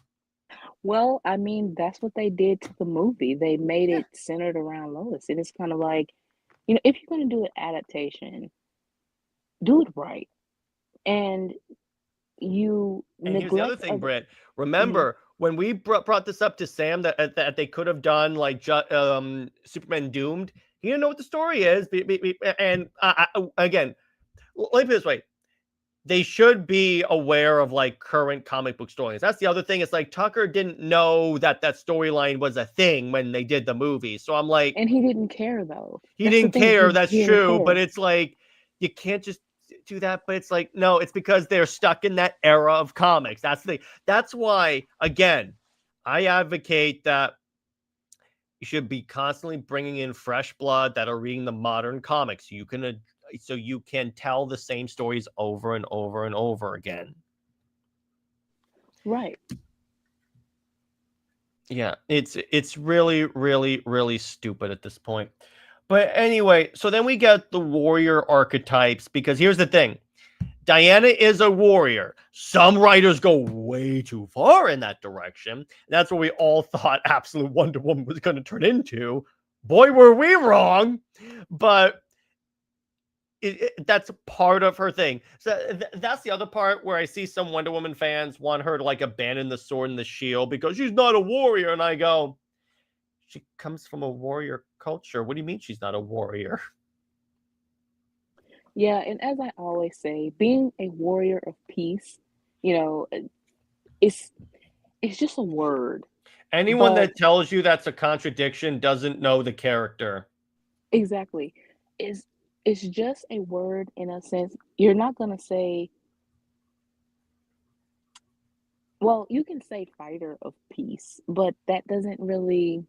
Well, I mean, that's what they did to the movie. They made it centered around Lois. It is kind of like, if you're going to do an adaptation, do it right. And you here's the other thing, Britt. Remember when we brought this up to Sam that they could have done like Superman Doomed? He didn't know what the story is. And again, let me put it this way. They should be aware of like current comic book stories. That's the other thing. It's like Tucker didn't know that storyline was a thing when they did the movie. So I'm like, and he didn't care though. He didn't care. That's true. But it's like, you can't just do that. But it's like, no, it's because they're stuck in that era of comics. That's why, again, I advocate that you should be constantly bringing in fresh blood that are reading the modern comics. So you can tell the same stories over and over and over again. Right. Yeah, it's really, really, really stupid at this point. But anyway, so then we get the warrior archetypes, because here's the thing. Diana is a warrior. Some writers go way too far in that direction. That's what we all thought Absolute Wonder Woman was going to turn into. Boy, were we wrong. But that's part of her thing. So that's the other part where I see some Wonder Woman fans want her to like abandon the sword and the shield because she's not a warrior. And I go, she comes from a warrior culture. What do you mean she's not a warrior? Yeah, and as I always say, being a warrior of peace, it's just a word. Anyone that tells you that's a contradiction doesn't know the character. Exactly. It's just a word in a sense. You're not going to say, well, you can say fighter of peace, but that doesn't really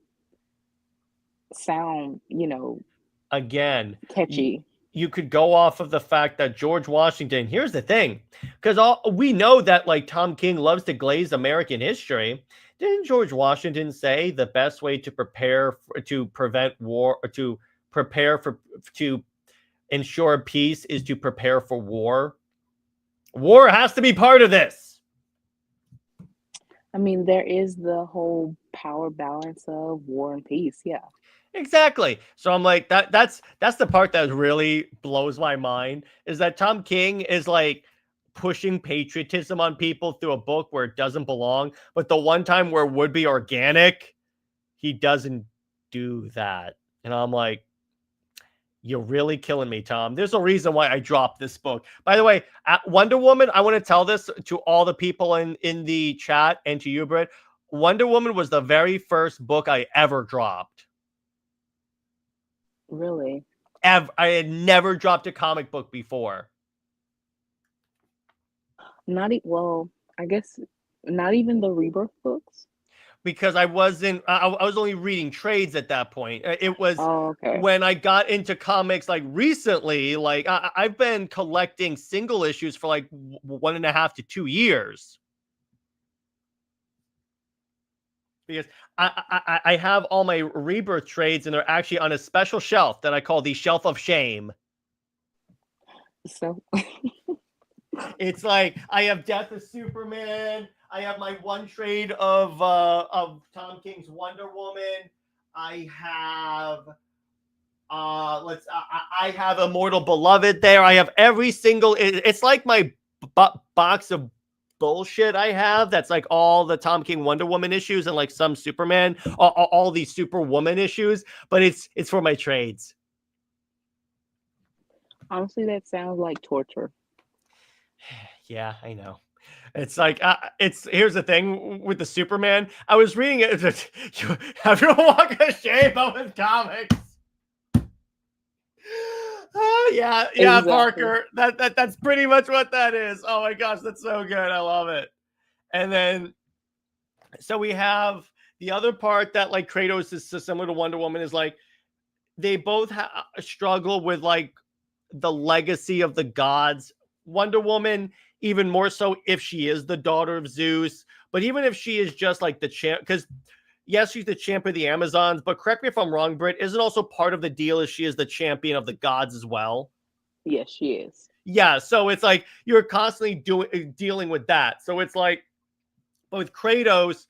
sound, again, catchy. You could go off of the fact that George Washington, here's the thing, because we know that like Tom King loves to glaze American history. Didn't George Washington say the best way to prevent war, or to ensure peace is to prepare for war? War has to be part of this. I mean, there is the whole power balance of war and peace. Yeah. Exactly. So I'm like, that's the part that really blows my mind, is that Tom King is like pushing patriotism on people through a book where it doesn't belong. But the one time where it would be organic, he doesn't do that. And I'm like, you're really killing me, Tom. There's a reason why I dropped this book. By the way, Wonder Woman, I want to tell this to all the people in the chat and to you, Britt. Wonder Woman was the very first book I ever dropped. Really? I had never dropped a comic book before. I guess not even the Rebirth books? Because I was only reading trades at that point. It was when I got into comics like recently. Like I've been collecting single issues for like 1.5 to 2 years. Because I have all my Rebirth trades, and they're actually on a special shelf that I call the Shelf of Shame. So it's like I have Death of Superman. I have my one trade of Tom King's Wonder Woman. I have I have Immortal Beloved there. I have every single. It's like my box of bullshit I have. That's like all the Tom King Wonder Woman issues and like some Superman, all these Superwoman issues. But it's for my trades. Honestly, that sounds like torture. Yeah, I know. It's like here's the thing with the Superman. I was reading it. Have you walk a shame with comics? Yeah, Exactly. Parker. That's pretty much what that is. Oh my gosh, that's so good. I love it. And then, so we have the other part that like Kratos is so similar to Wonder Woman is like they both struggle with like the legacy of the gods. Wonder Woman even more so if she is the daughter of Zeus, but even if she is just like the champ, because yes, she's the champion of the Amazons, but correct me if I'm wrong, Britt, isn't also part of the deal is she is the champion of the gods as well? Yes, she is. Yeah, so it's like you're constantly dealing with that. So it's like, but with Kratos,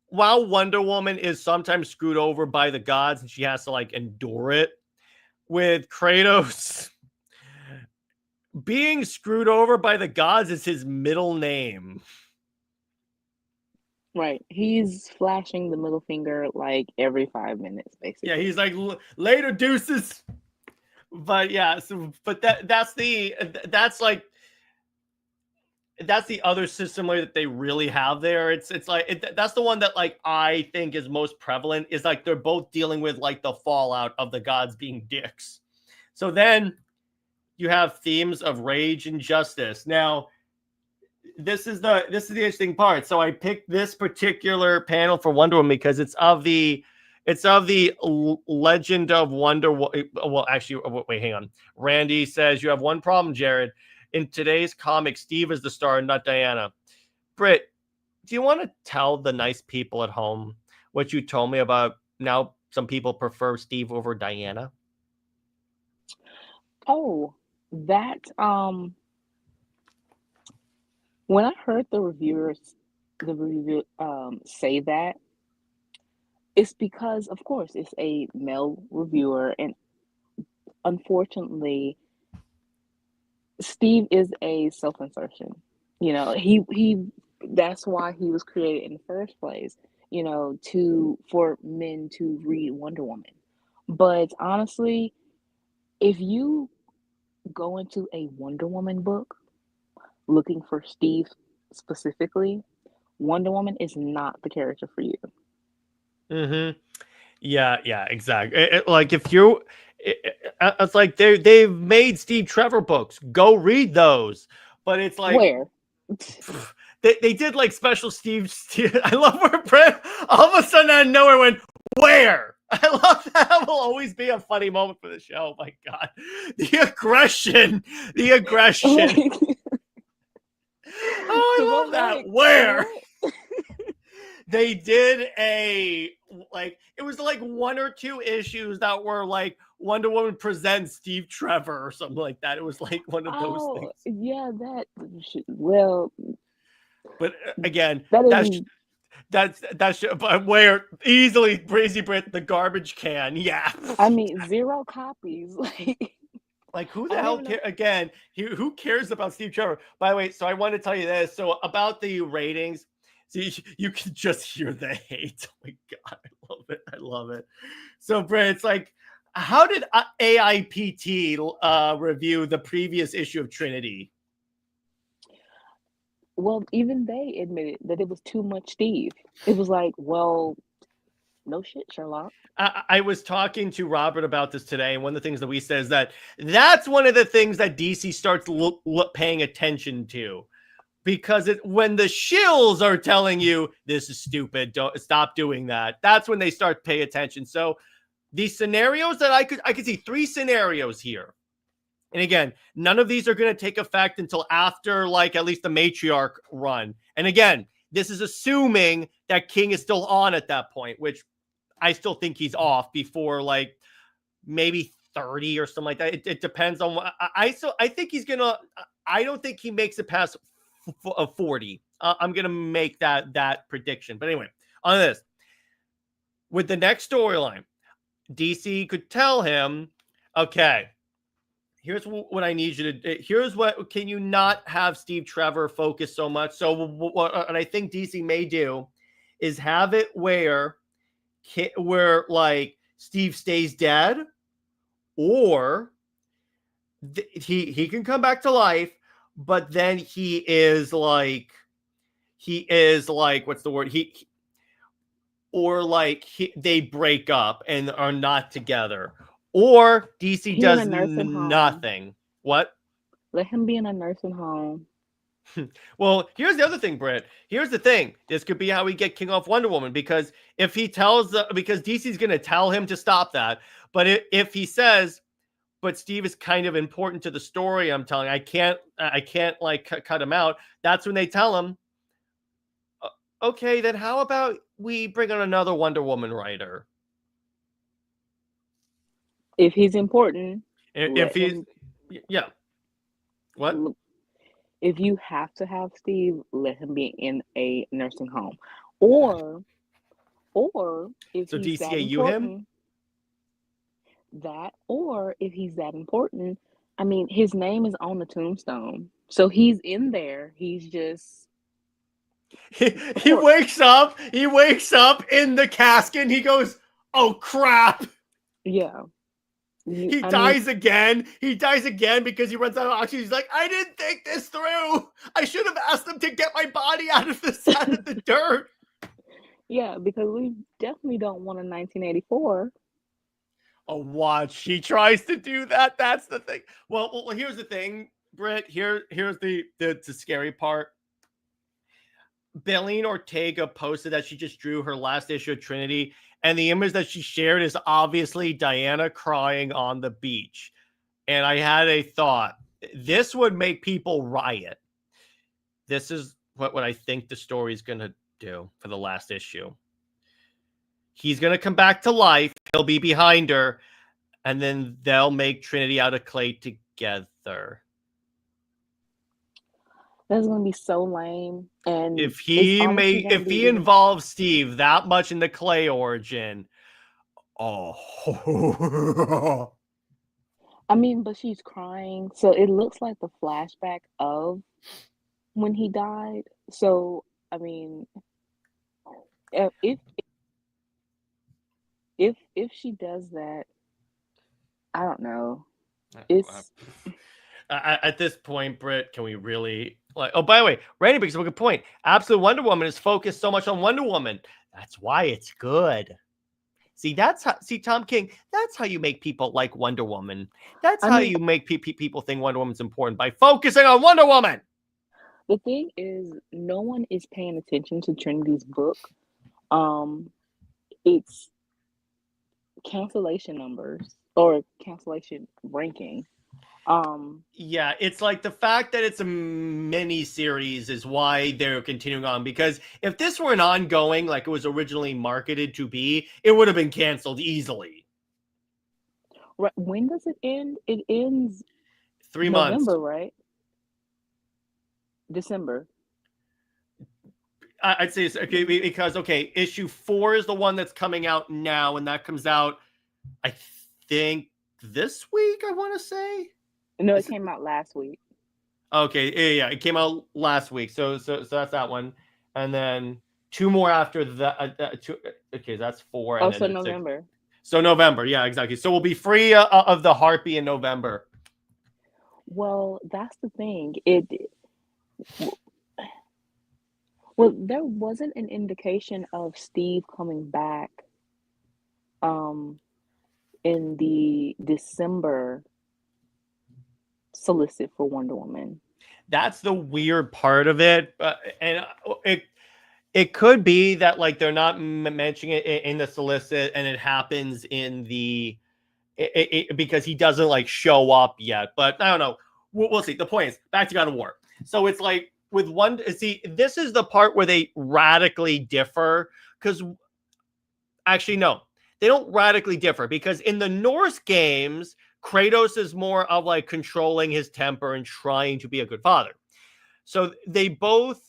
while Wonder Woman is sometimes screwed over by the gods and she has to like endure it, with Kratos, being screwed over by the gods is his middle name. Right. He's flashing the middle finger like every 5 minutes, basically. Yeah, he's like, later deuces. But yeah, so but that's the other system that they really have there. It's like that's the one that like I think is most prevalent, is like they're both dealing with like the fallout of the gods being dicks. So then you have themes of rage and justice. Now, this is the interesting part. So I picked this particular panel for Wonder Woman because it's of the Legend of Wonder Woman. Well, actually, wait, hang on. Randy says you have one problem, Jared. In today's comic, Steve is the star, not Diana. Britt, do you want to tell the nice people at home what you told me about now some people prefer Steve over Diana? Oh, that when I heard the reviewer say that, it's because of course it's a male reviewer, and unfortunately Steve is a self-insertion. You know, he that's why he was created in the first place, you know, for men to read Wonder Woman. But honestly, if you go into a Wonder Woman book looking for Steve specifically, Wonder Woman is not the character for you. Mm-hmm. Yeah, exactly. Like if you, it's like they've made Steve Trevor books. Go read those. But it's like Where? they did like special Steve. I love where Brett all of a sudden out of nowhere went, where? I love that. That will always be a funny moment for the show. Oh my God, the aggression. Oh, I love that. Where? They did it was like one or two issues that were like Wonder Woman presents Steve Trevor or something like that. It was like one of those things. Yeah, well, but again, that that's but where easily Crazy Brit the garbage can. Yeah. I mean, 0 copies. Like who the hell again, who cares about Steve Trevor? By the way, so I want to tell you this. So about the ratings, see, you can just hear the hate. Oh my God, I love it. So Britt, it's like, how did AIPT review the previous issue of Trinity? Well, even they admitted that it was too much Steve. It was like, well, no shit, Sherlock. I was talking to Robert about this today, and one of the things that we said is that's one of the things that DC starts paying attention to. Because when the shills are telling you this is stupid, don't stop doing that. That's when they start pay attention. So these scenarios that I could see 3 scenarios here. And again, none of these are going to take effect until after like at least the Matriarch run. And again, this is assuming that King is still on at that point, which I still think he's off before like maybe 30 or something like that. It depends on what I think he's going to, I don't think he makes it past 40. I'm gonna make that prediction. But anyway, on this, with the next storyline, DC could tell him, okay, here's what I need you to do. Here's what, can you not have Steve Trevor focus so much? So what I think DC may do is have it where like Steve stays dead, or he can come back to life, but then he is like he is like, what's the word? They break up and are not together, or DC He in does a nursing home. nothing. What? Let him be in a nursing home. Well, here's the other thing, Britt. Here's the thing. This could be how we get King off Wonder Woman, because if he tells, because DC's going to tell him to stop that. But if he says, but Steve is kind of important to the story, I'm telling, I can't like cut him out. That's when they tell him, okay, then how about we bring on another Wonder Woman writer? If he's important, If he's, yeah. What? If you have to have Steve, let him be in a nursing home, or if So he's that DCAU important, him? that, or if he's that important, I mean, his name is on the tombstone, so he's in there. He's just He wakes up in the casket and he goes, oh crap. yeah. He dies again. He dies again because he runs out of oxygen. He's like, I didn't think this through. I should have asked them to get my body out of the dirt. Yeah, because we definitely don't want a 1984. Oh, watch. He tries to do that. That's the thing. Well, here's the thing, Britt. Here's the scary part. Belleen Ortega posted that she just drew her last issue of Trinity, and the image that she shared is obviously Diana crying on the beach. And I had a thought. This would make people riot. This is what I think the story is going to do for the last issue. He's going to come back to life. He'll be behind her, and then they'll make Trinity out of clay together. That's gonna be so lame. And If he involves Steve that much in the clay origin, oh. I mean, but she's crying, so it looks like the flashback of when he died. So I mean, if she does that, I don't know. It's at this point, Britt, can we really like? Oh, by the way, Randy brings up a good point. Absolute Wonder Woman is focused so much on Wonder Woman. That's why it's good. See, Tom King. That's how you make people like Wonder Woman. That's how you make people think Wonder Woman's important, by focusing on Wonder Woman. The thing is, no one is paying attention to Trinity's book. It's cancellation numbers or cancellation ranking. Yeah, it's like the fact that it's a mini series is why they're continuing on, because if this were an ongoing, like it was originally marketed to be, it would have been canceled easily. Right. When does it end? It ends 3 November, months. right? December. I'd say it's okay because issue 4 is the one that's coming out now, and that comes out, I think, this week. I want to say. No, it came out last week. Okay, yeah, it came out last week. So that's that one, and then 2 more after that. Okay, that's 4. And so November. 6. So November, yeah, exactly. So we'll be free of the Harpy in November. Well, that's the thing. Well, there wasn't an indication of Steve coming back in the December solicit for Wonder Woman. That's the weird part of it. And it could be that like they're not mentioning it in the solicit, and it happens in the because he doesn't like show up yet. But I don't know. We'll see. The point is, back to God of War. So it's like with one. See, this is the part where they radically differ, because actually no, they don't radically differ, because in the Norse games, Kratos is more of like controlling his temper and trying to be a good father. So they both.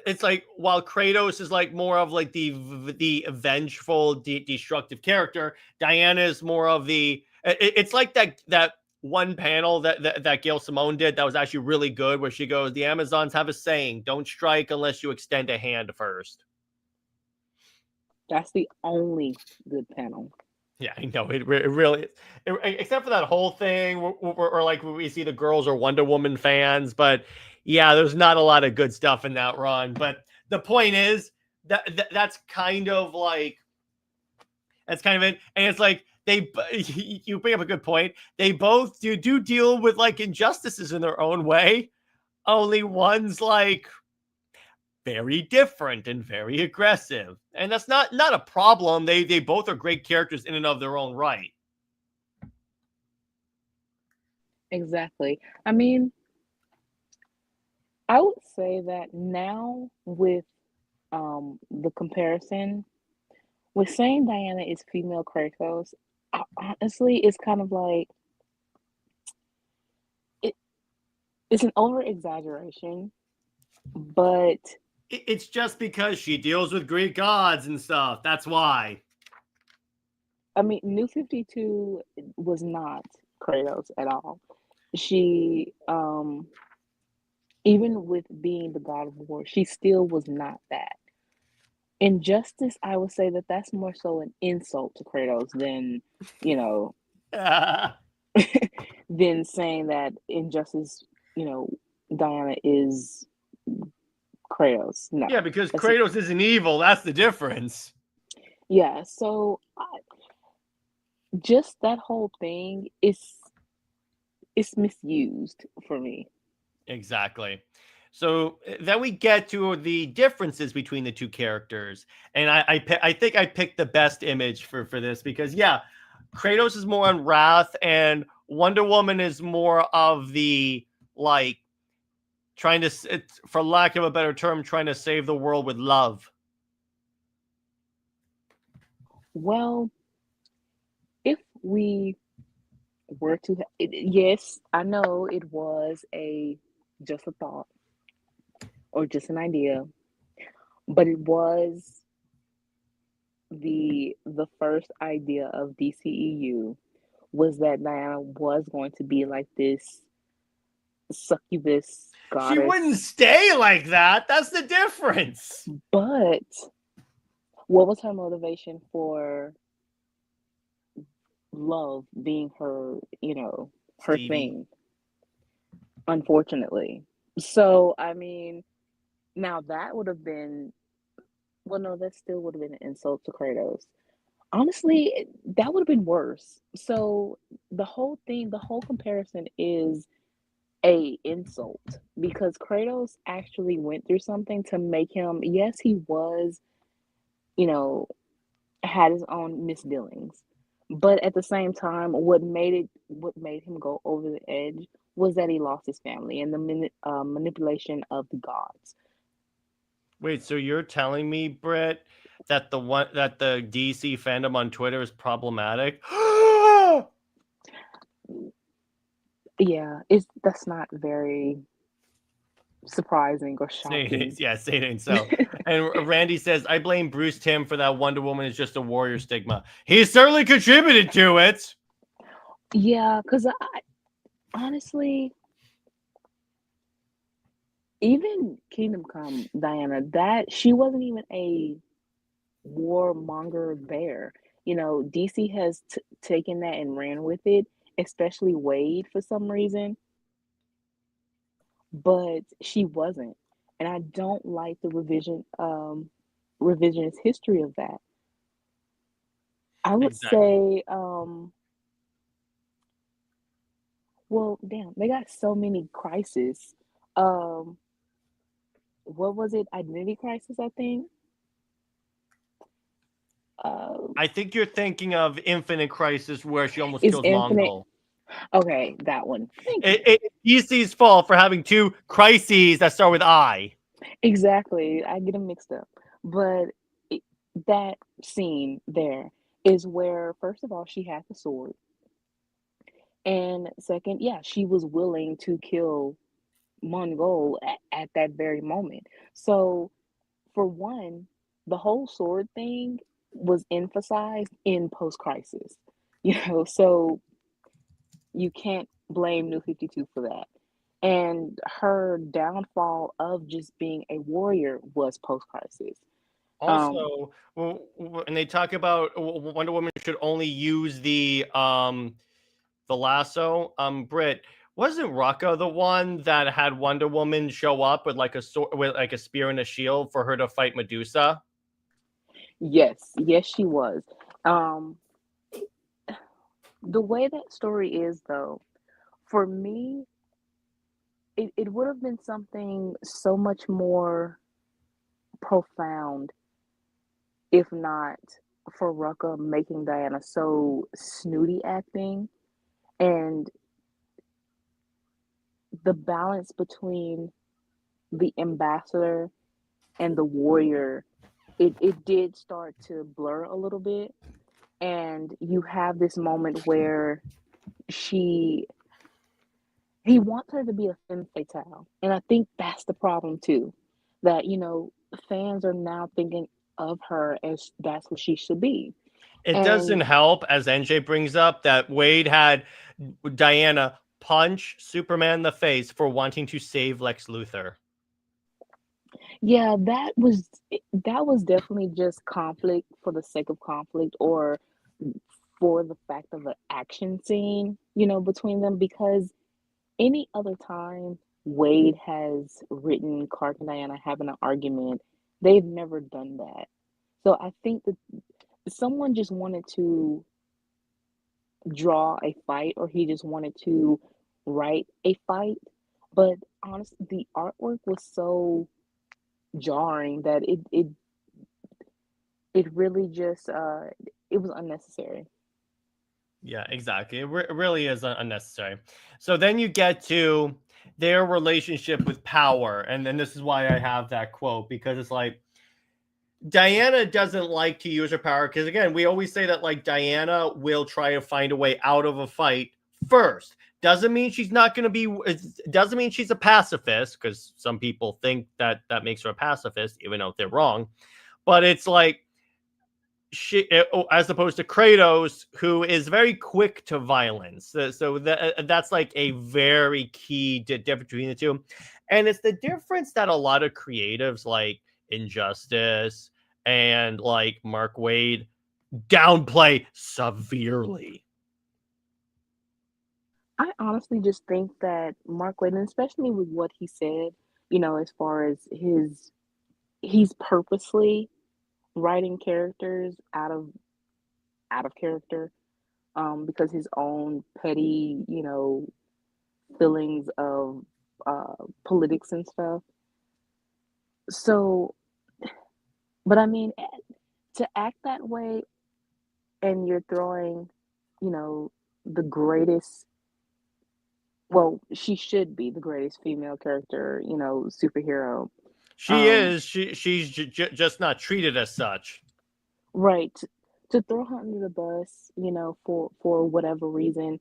It's like while Kratos is like more of like the vengeful, destructive character, Diana is more of the. It's like that one panel that Gail Simone did that was actually really good, where she goes, "The Amazons have a saying: don't strike unless you extend a hand first." That's the only good panel. Yeah, I know it really is. Except for that whole thing, or like we see the girls are Wonder Woman fans, but Yeah, there's not a lot of good stuff in that run, but the point is that's kind of like it, and it's like you bring up a good point. They both do deal with like injustices in their own way. Only one's like very different and very aggressive, and that's not a problem. They both are great characters in and of their own right. Exactly. I mean, I would say that now with the comparison with saying Diana is female Kratos, honestly, it's kind of like it, it's an over exaggeration, but It's just because she deals with Greek gods and stuff. That's why. I mean, New 52 was not Kratos at all. She, even with being the god of war, she still was not that. Injustice, I would say that that's more so an insult to Kratos than, you know, than saying that injustice, Diana is Kratos. No. Yeah, because Kratos isn't evil. That's the difference. Yeah, so just that whole thing is misused for me. Exactly. So then we get to the differences between the two characters, and I think I picked the best image for this because yeah, Kratos is more on wrath, and Wonder Woman is more of the like trying to, for lack of a better term, trying to save the world with love. Well, if we were to, yes, I know it was just a thought or just an idea, but it was the first idea of DCEU was that Diana was going to be like this succubus goddess. She wouldn't stay like that. That's the difference. But what was her motivation for love being her, her Stevie. thing? Unfortunately. So, I mean, now that would have been, well, no, that still would have been an insult to Kratos. Honestly, that would have been worse. So the whole comparison is a insult because Kratos actually went through something to make him, yes, he was, had his own misdealings. But at the same time, what made him go over the edge was that he lost his family and the manipulation of the gods. Wait, so you're telling me, Britt, that the DC fandom on Twitter is problematic? Yeah, that's not very surprising or shocking. Say it ain't so. And Randy says, I blame Bruce Timm for that Wonder Woman is just a warrior stigma. He certainly contributed to it. Yeah, because I honestly, even Kingdom Come, Diana, that she wasn't even a warmonger there. DC has taken that and ran with it, especially Wade for some reason. But she wasn't, and I don't like the revisionist history of that. I would say, well, damn, they got so many crises. What was it? Identity Crisis, I think. I think you're thinking of Infinite Crisis, where she almost kills Mongol. Okay, that one. It's DC's fault for having two crises that start with I. Exactly, I get them mixed up. But that scene there is where, first of all, she had the sword, and second, yeah, she was willing to kill Mongol at that very moment. So, for one, the whole sword thing was emphasized in post-crisis, so you can't blame New 52 for that. And her downfall of just being a warrior was post-crisis. Also, when they talk about Wonder Woman should only use the lasso, Britt, Wasn't Rucka the one that had Wonder Woman show up with like a sword, with like a spear and a shield for her to fight Medusa? Yes, yes, she was. Um, the way that story is, though, for me, it would have been something so much more profound if not for Rucka making Diana so snooty acting and the balance between the ambassador and the warrior. It did start to blur a little bit, and you have this moment where she he wants her to be a femme fatale, and I think that's the problem too, that fans are now thinking of her as that's what she should be. It doesn't And help, as NJ brings up, that Wade had Diana punch Superman in the face for wanting to save Lex Luthor. yeah, that was definitely just conflict for the sake of conflict, or for the fact of an action scene, between them, because any other time Wade has written Clark and Diana having an argument, they've never done that. So I think that someone just wanted to draw a fight, or he just wanted to write a fight. But honestly, the artwork was so jarring that it really just it was unnecessary. Yeah, exactly. It really is unnecessary. So then you get to their relationship with power. And then this is why I have that quote, because it's like Diana doesn't like to use her power. Because again, we always say that like Diana will try to find a way out of a fight first. Doesn't mean she's not going to be, doesn't mean she's a pacifist, because some people think that that makes her a pacifist, even though they're wrong. But it's like, as opposed to Kratos, who is very quick to violence. So that's like a very key difference between the two. And it's the difference that a lot of creatives like Injustice and like Mark Waid downplay severely. I honestly just think that Mark Waid, and especially with what he said, as far as he's purposely writing characters out of character, because his own petty, feelings of politics and stuff. So, but I mean, to act that way, and you're throwing, the greatest. Well, she should be the greatest female character, superhero. She Um, is. She's just not treated as such. right. To throw her under the bus, for whatever reason,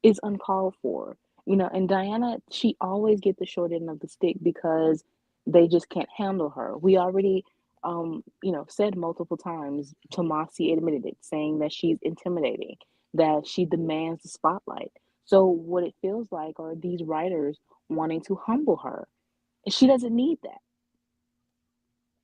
is uncalled for. And Diana, she always gets the short end of the stick because they just can't handle her. We already, said multiple times, Tomasi admitted it, saying that she's intimidating, that she demands the spotlight. So what it feels like are these writers wanting to humble her. And she doesn't need that.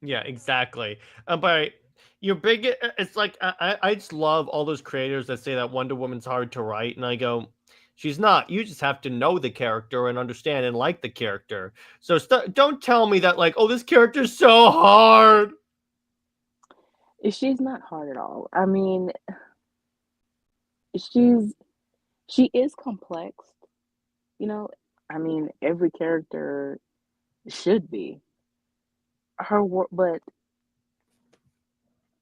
Yeah, exactly. But your big, it's like I just love all those creators that say that Wonder Woman's hard to write, and I go, she's not. You just have to know the character and understand and like the character. So don't tell me that like, oh, this character's so hard. She's not hard at all. I mean, she is complex, you know. I mean, every character should be her work, but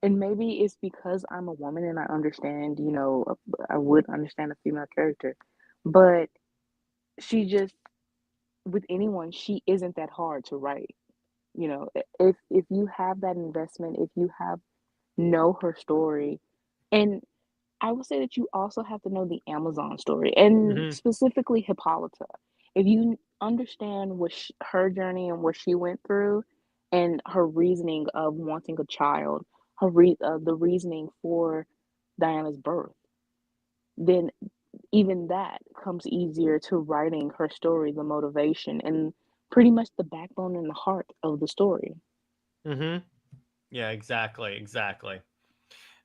and maybe it's because I'm a woman and I understand, I would understand a female character, but she just, with anyone, she isn't that hard to write. If you have that investment, if you have know her story, and I would say that you also have to know the Amazon story, and Hmm. specifically Hippolyta. If you understand what her journey and what she went through, and her reasoning of wanting a child, the reasoning for Diana's birth, then even that comes easier to writing her story, the motivation, and pretty much the backbone and the heart of the story. Hmm. Yeah, exactly.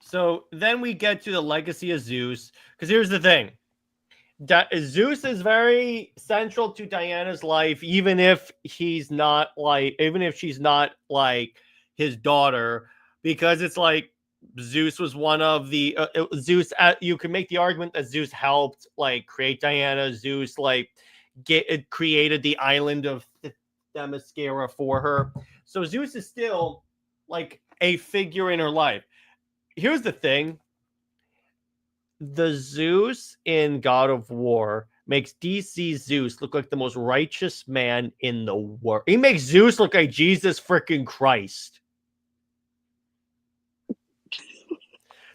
So then we get to the legacy of Zeus, because here's the thing. Zeus is very central to Diana's life, even if she's not like his daughter, because it's like Zeus was one of the Zeus. You can make the argument that Zeus helped like create Diana. Zeus like created the island of Themyscira for her. So Zeus is still like a figure in her life. Here's the thing. The Zeus in God of War makes DC Zeus look like the most righteous man in the world. He makes Zeus look like Jesus freaking Christ.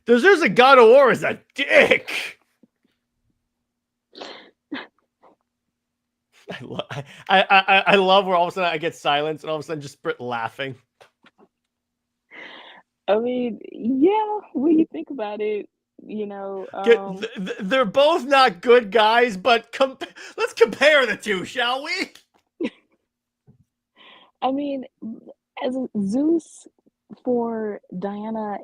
The Zeus in God of War is a dick. I love where all of a sudden I get silence and all of a sudden just Britt laughing. I mean, yeah, when you think about it, they're both not good guys, but let's compare the two, shall we? I mean, as a Zeus for Diana,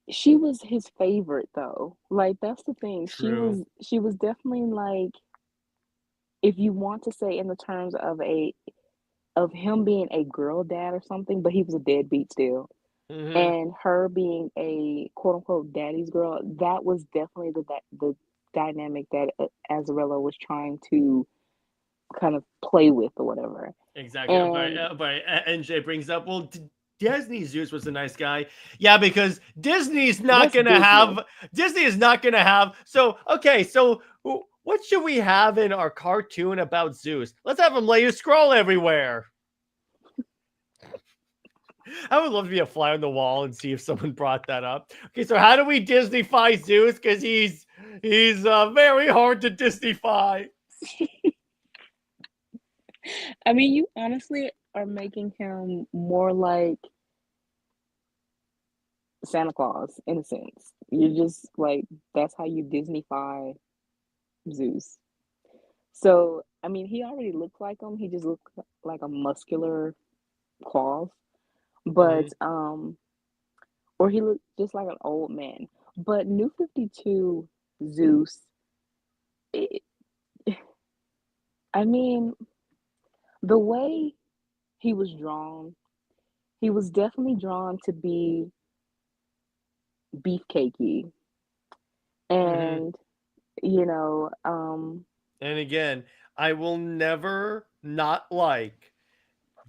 she was his favorite though. Like that's the thing. True. She was definitely like, if you want to say in the terms of him being a girl dad or something, but he was a deadbeat still. Mm-hmm. And her being a quote unquote daddy's girl, that was definitely the dynamic that Azarello was trying to kind of play with or whatever. Exactly. But NJ brings up, well, Disney Zeus was a nice guy. Yeah, because Disney is not going to have. So, okay, so what should we have in our cartoon about Zeus? Let's have him lay a scroll everywhere. I would love to be a fly on the wall and see if someone brought that up. Okay, so how do we Disney-fy Zeus? Because he's very hard to Disney-fy. I mean, you honestly are making him more like Santa Claus in a sense. You're just like, that's how you Disney-fy Zeus. So, I mean, he already looked like him. He just looked like a muscular Claus. But or he looked just like an old man. But New 52 Zeus, I mean, the way he was drawn, he was definitely drawn to be beefcakey. And and again, I will never not like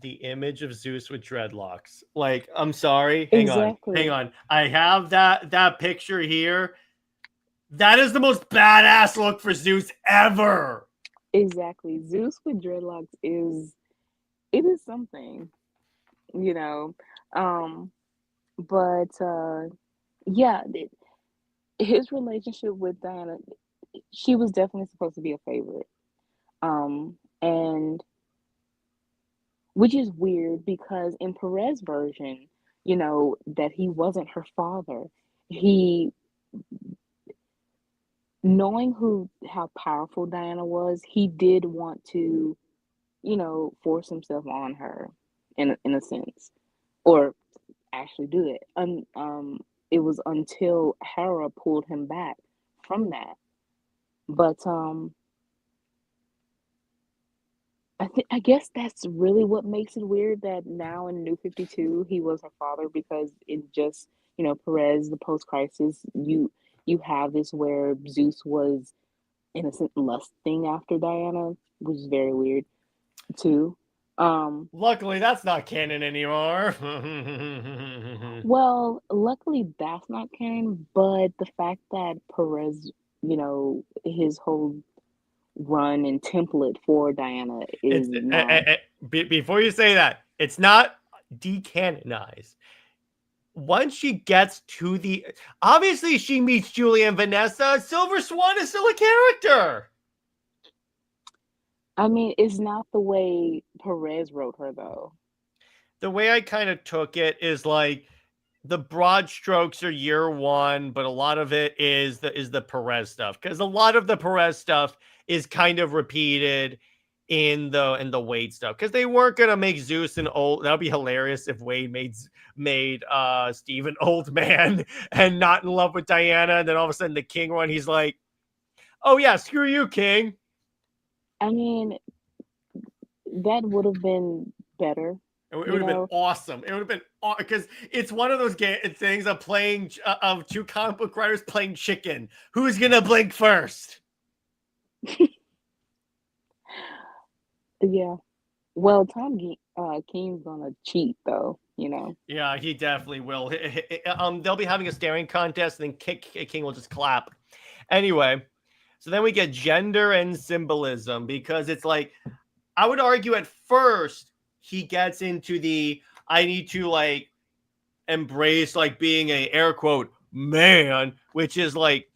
the image of Zeus with dreadlocks. Like, I'm sorry. Hang on. I have that picture here. That is the most badass look for Zeus ever. Exactly. Zeus with dreadlocks is something, but yeah, his relationship with Diana, she was definitely supposed to be a favorite. And which is weird because in Perez's version, that he wasn't her father. He, knowing how powerful Diana was, he did want to, force himself on her in a sense, or actually do it. And it was until Hera pulled him back from that. But I guess that's really what makes it weird that now in New 52 he was her father, because it just, Perez, the post-crisis, you have this where Zeus was innocent lusting after Diana, which is very weird too. Luckily that's not canon anymore. Well, luckily that's not canon, but the fact that Perez, his whole run and template for Diana is before you say that, it's not decanonized. Once she gets to obviously she meets Julia and Vanessa, Silver Swan is still a character. I mean, it's not the way Perez wrote her though. The way I kind of took it is like the broad strokes are year one, but a lot of it is the Perez stuff, because a lot of the Perez stuff is kind of repeated in the Wade stuff, because they weren't gonna make Zeus an old. That would be hilarious if Wade made Steve an old man and not in love with Diana, and then all of a sudden the king one, he's like, oh yeah, screw you, king. I mean, that would have been better. It would have been awesome. It would have been, because it's one of those things of playing of two comic book writers playing chicken. Who's gonna blink first? Yeah. Well, Tom King's gonna cheat though, Yeah, he definitely will. They'll be having a staring contest, and then King will just clap. Anyway, so then we get gender and symbolism, because it's like, I would argue at first he gets into the, I need to like embrace like being a air quote man, which is like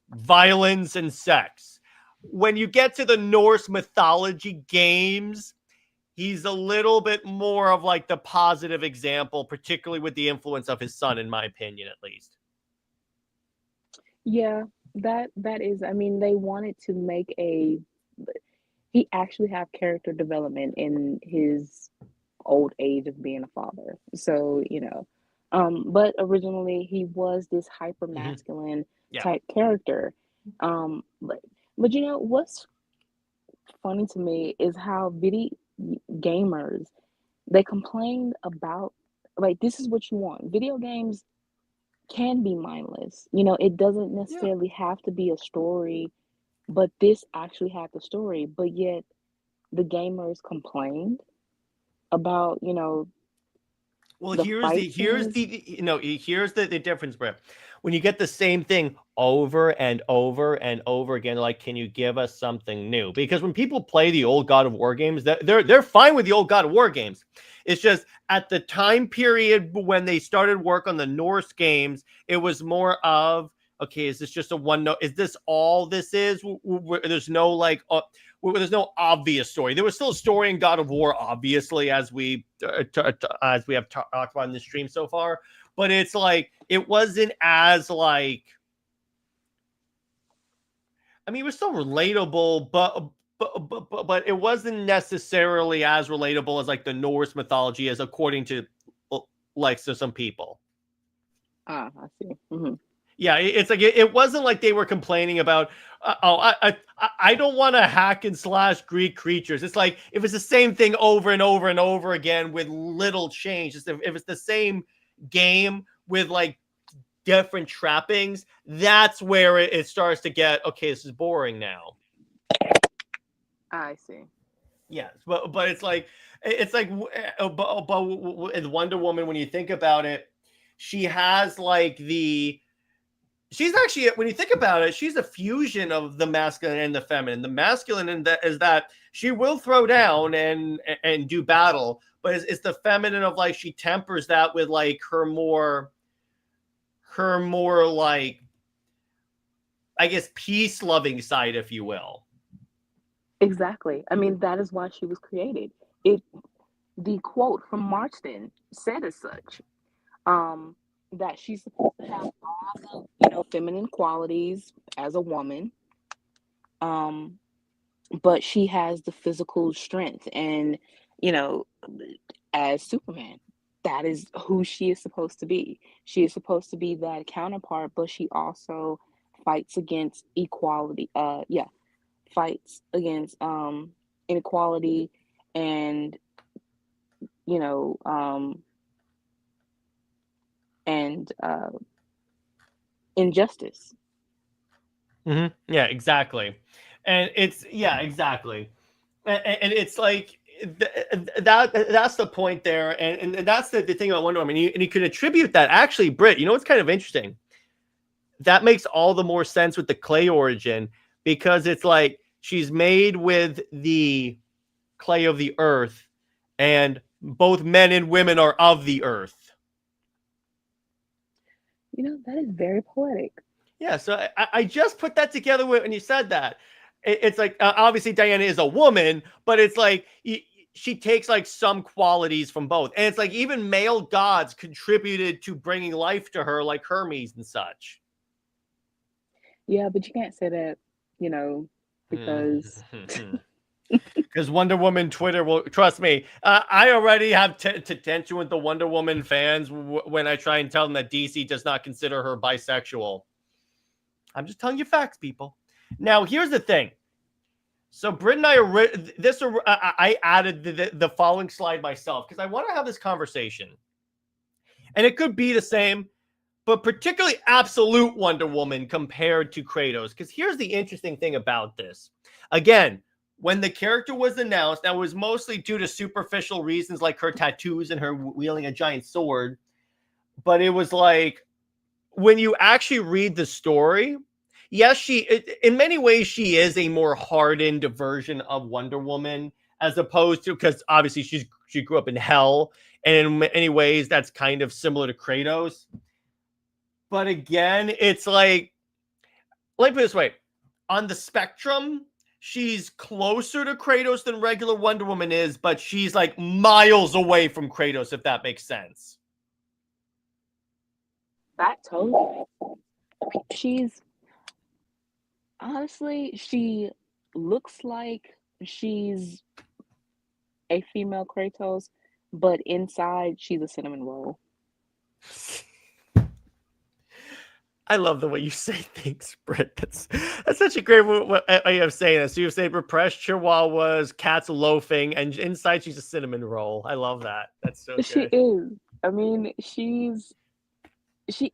violence and sex. When you get to the Norse mythology games, he's a little bit more of like the positive example, particularly with the influence of his son, in my opinion, at least. Yeah, that is, I mean, they wanted to make he actually have character development in his old age of being a father. So, but originally he was this hyper masculine type character. But what's funny to me is how video gamers, they complained about, like, this is what you want. Video games can be mindless. It doesn't necessarily have to be a story, but this actually had the story. But yet the gamers complained about, well, the here's the difference, Britt. When you get the same thing over and over and over again, like, can you give us something new? Because when people play the old God of War games, they're fine with the old God of War games. It's just at the time period when they started work on the Norse games, it was more of, okay, is this just a one note? Is this all this is? There's no like, there's no obvious story. There was still a story in God of War, obviously, as we have talked about in the stream so far. But it's like, it wasn't as like, I mean, it was still relatable, but it wasn't necessarily as relatable as like the Norse mythology is, according to like some people. I see. Mm-hmm. Yeah, it's like it wasn't like they were complaining about, I don't want to hack and slash Greek creatures. It's like, if it's the same thing over and over and over again with little change, if it's the same game with like different trappings, that's where it starts to get, okay, this is boring now. I see. Yes, but it's like but in Wonder Woman, when you think about it, she has like she's actually, when you think about it, she's a fusion of the masculine and the feminine. The masculine is that she will throw down and do battle, but it's the feminine of like, she tempers that with like her more like, I guess, peace loving side, if you will. Exactly. I mean, that is why she was created. The quote from Marston said as such, that she's supposed to have all the, feminine qualities as a woman, but she has the physical strength, and as Superman, that is who she is supposed to be. She is supposed to be that counterpart, but she also fights against equality. Fights against inequality and injustice. Mm-hmm. Yeah, exactly. And it's, yeah, exactly. And it's like that's the point there. And that's the thing about Wonder Woman. And you can attribute that, actually, Britt, what's kind of interesting? That makes all the more sense with the clay origin, because it's like, she's made with the clay of the earth, and both men and women are of the earth. That is very poetic. Yeah, so I just put that together when you said that. It's like, obviously Diana is a woman, but it's like she takes like some qualities from both. And it's like, even male gods contributed to bringing life to her, like Hermes and such. Yeah, but you can't say that, because Because Wonder Woman Twitter will trust me. I already have tension with the Wonder Woman fans when I try and tell them that DC does not consider her bisexual. I'm just telling you facts, people. Now, here's the thing. So Britt and I added the following slide myself because I want to have this conversation. And it could be the same, but particularly absolute Wonder Woman compared to Kratos. Because here's the interesting thing about this. Again, when the character was announced, that was mostly due to superficial reasons like her tattoos and her wielding a giant sword. But it was like, when you actually read the story, yes, in many ways, she is a more hardened version of Wonder Woman, as opposed to, because obviously she grew up in hell, and in many ways, that's kind of similar to Kratos. But again, it's like, let me put it this way. On the spectrum, she's closer to Kratos than regular Wonder Woman is, but she's like miles away from Kratos, if that makes sense. That totally. She's honestly, she looks like she's a female Kratos, but inside she's a cinnamon roll. I love the way you say things, Britt. That's such a great way of saying this. So you say repressed chihuahuas, cats loafing, and inside she's a cinnamon roll. I love that. That's so good. She is. I mean, she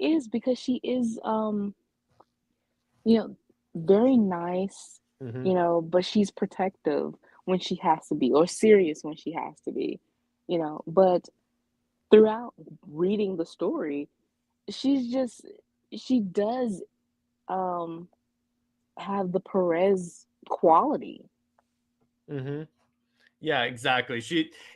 is because she is very nice, but she's protective when she has to be, or serious when she has to be, but throughout reading the story, she does have the Perez quality. Yeah, exactly.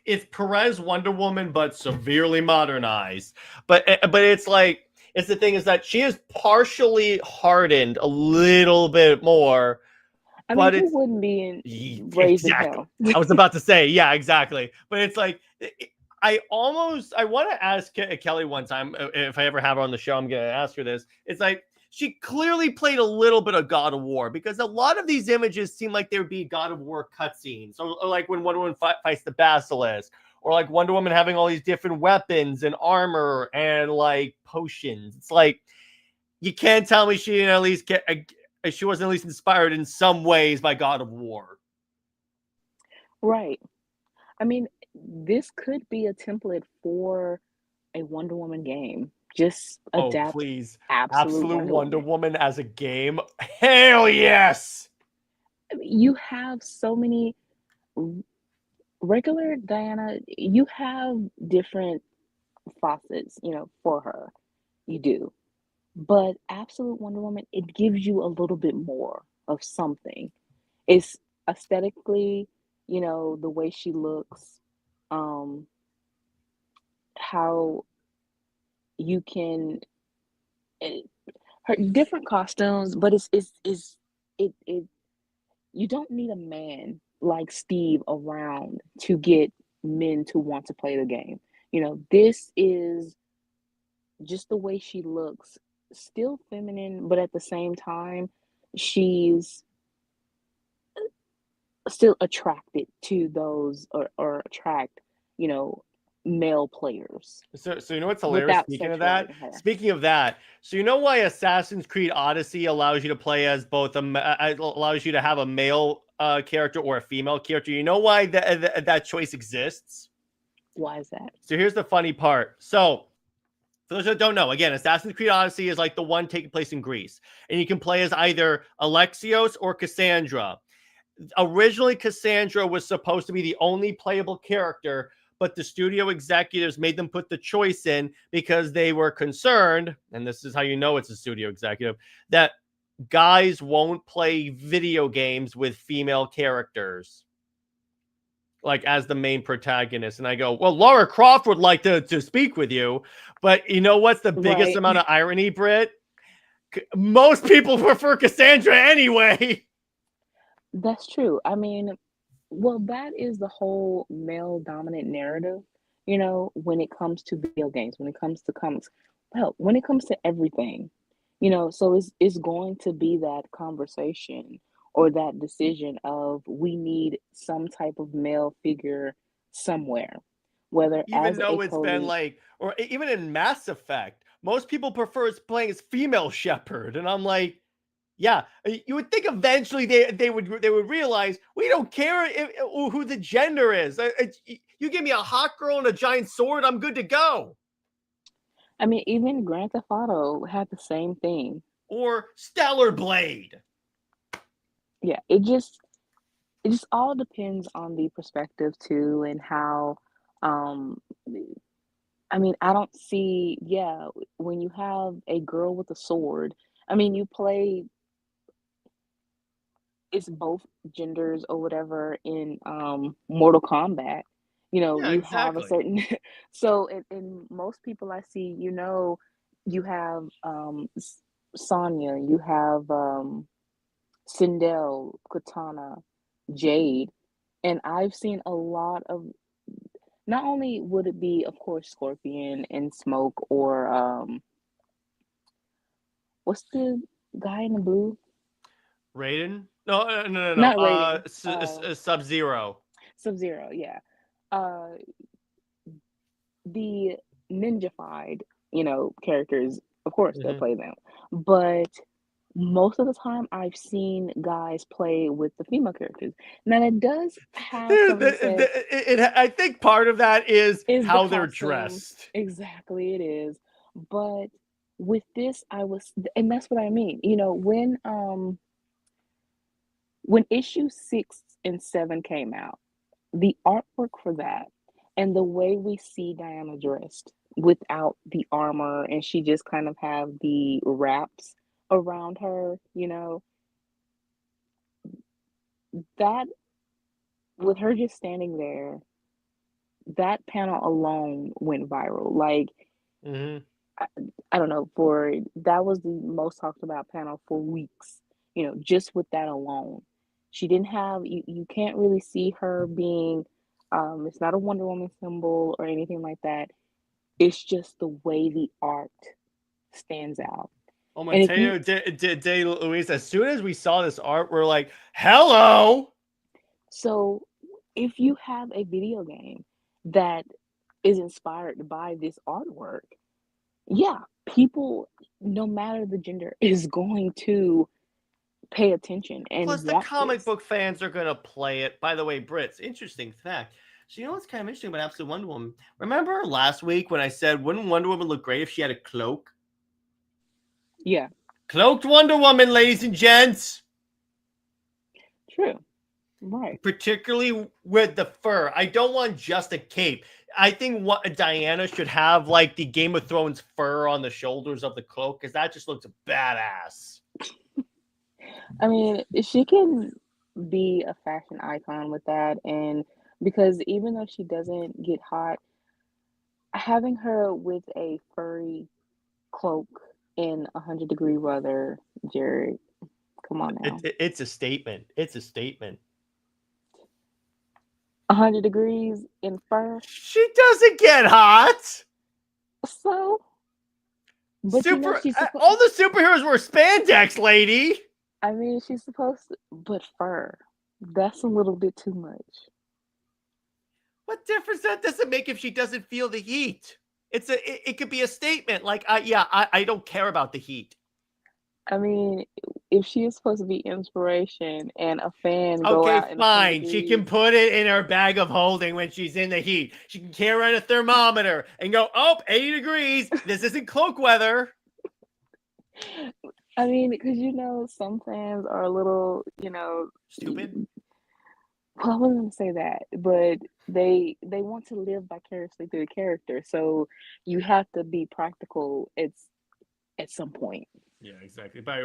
It's Perez Wonder Woman, but severely modernized. But it's like, it's the thing is that she is partially hardened a little bit more. I mean, who wouldn't be raised in hell? I was about to say, yeah, exactly. But it's like, I want to ask Kelly one time, if I ever have her on the show, I'm going to ask her this. It's like, she clearly played a little bit of God of War, because a lot of these images seem like there would be God of War cutscenes. Or like when Wonder Woman fights the Basilisk, or like Wonder Woman having all these different weapons and armor and like potions. It's like, you can't tell me she didn't at least she wasn't at least inspired in some ways by God of War. Right. I mean, this could be a template for a Wonder Woman game. Just adapt. Oh, please. Absolute Wonder Woman as a game. Hell yes. You have so many regular Diana, you have different facets, for her. You do. But absolute Wonder Woman, it gives you a little bit more of something. It's aesthetically, the way she looks, how you can her different costumes, but you don't need a man like Steve around to get men to want to play the game. This is just the way she looks, still feminine, but at the same time, she's still attracted to those or attract, male players. So you know what's hilarious? Speaking of that, so you know why Assassin's Creed Odyssey allows you to play as both allows you to have a male character or a female character? You know why that choice exists? Why is that? So here's the funny part. So for those that don't know, again, Assassin's Creed Odyssey is like the one taking place in Greece, and you can play as either Alexios or Cassandra. Originally, Cassandra was supposed to be the only playable character, but the studio executives made them put the choice in because they were concerned, and this is how you know it's a studio executive, that guys won't play video games with female characters, like as the main protagonist. And I go, well, Lara Croft would like to speak with you, but you know what's the biggest amount of irony, Britt? Most people prefer Cassandra anyway. That's true. I mean, well, that is the whole male dominant narrative, when it comes to video games, when it comes to comics, well, when it comes to everything, so it's going to be that conversation or that decision of we need some type of male figure somewhere, whether Even as a though it's been totally like, or even in Mass Effect, most people prefer playing as female Shepard, and I'm like, yeah, you would think eventually they would realize we don't care who the gender is. You give me a hot girl and a giant sword, I'm good to go. I mean, even Grand Theft Auto had the same thing. Or Stellar Blade. Yeah, it just all depends on the perspective too, and how um I mean, I don't see, yeah, when you have a girl with a sword, I mean, you play it's both genders or whatever in Mortal Kombat. Yeah, You have a exactly. certain so in most people I see, you have Sonya, you have Sindel, Katana, Jade, and I've seen a lot of not only would it be, of course, Scorpion and Smoke or what's the guy in the blue? Raiden? No, no, no, no. Not Raiden. Sub-Zero. Sub-Zero, yeah. Uh the ninja-fied, characters, of course they'll Mhm. play them. But most of the time I've seen guys play with the female characters. Now that does have something to say I think part of that is is the how they're costume. dressed. Exactly, it is. But with this, and that's what I mean. When issue 6 and 7 came out, the artwork for that and the way we see Diana dressed without the armor and she just kind of have the wraps around her, that with her just standing there, that panel alone went viral. Like, Mhm. I, I don't know, that was the most talked about panel for weeks, just with that alone. She didn't have, you can't really see her being, it's not a Wonder Woman symbol or anything like that. It's just the way the art stands out. Oh, And if you, Mateo de Luis, as soon as we saw this art, we're like, hello. so if you have a video game that is inspired by this artwork, yeah, people, no matter the gender, is going to pay attention and Plus, the want comic this. book fans are going to play it. By the way, Brits, interesting fact. So, what's kind of interesting about Absolute Wonder Woman? Remember last week when I said, wouldn't Wonder Woman look great if she had a cloak? Yeah, Cloaked Wonder Woman, ladies and gents. true. Right. Particularly with the fur. I don't want just a cape. I think what Diana should have like the Game of Thrones fur on the shoulders of the cloak, because that just looks badass. I mean, she can be a fashion icon with that. And because even though she doesn't get hot, having her with a furry cloak in 100-degree weather, Jared, come on now. It's a statement. It's a statement. 100 degrees in fur. She doesn't get hot. So, but she's All the superheroes were spandex, lady. I mean, she's supposed to, but fur. That's a little bit too much. What difference that does it make if she doesn't feel the heat? It could be a statement like, I don't care about the heat. I mean, if she is supposed to be inspiration and a fan go Okay, out and fine. She can put it in her bag of holding when she's in the heat. She can carry around a thermometer and go, 80 degrees. This isn't cloak weather. I mean, because some fans are a little, Stupid. well, I wasn't gonna say that, but they want to live vicariously through the character, so you have to be practical. It's at some point. Yeah, exactly. But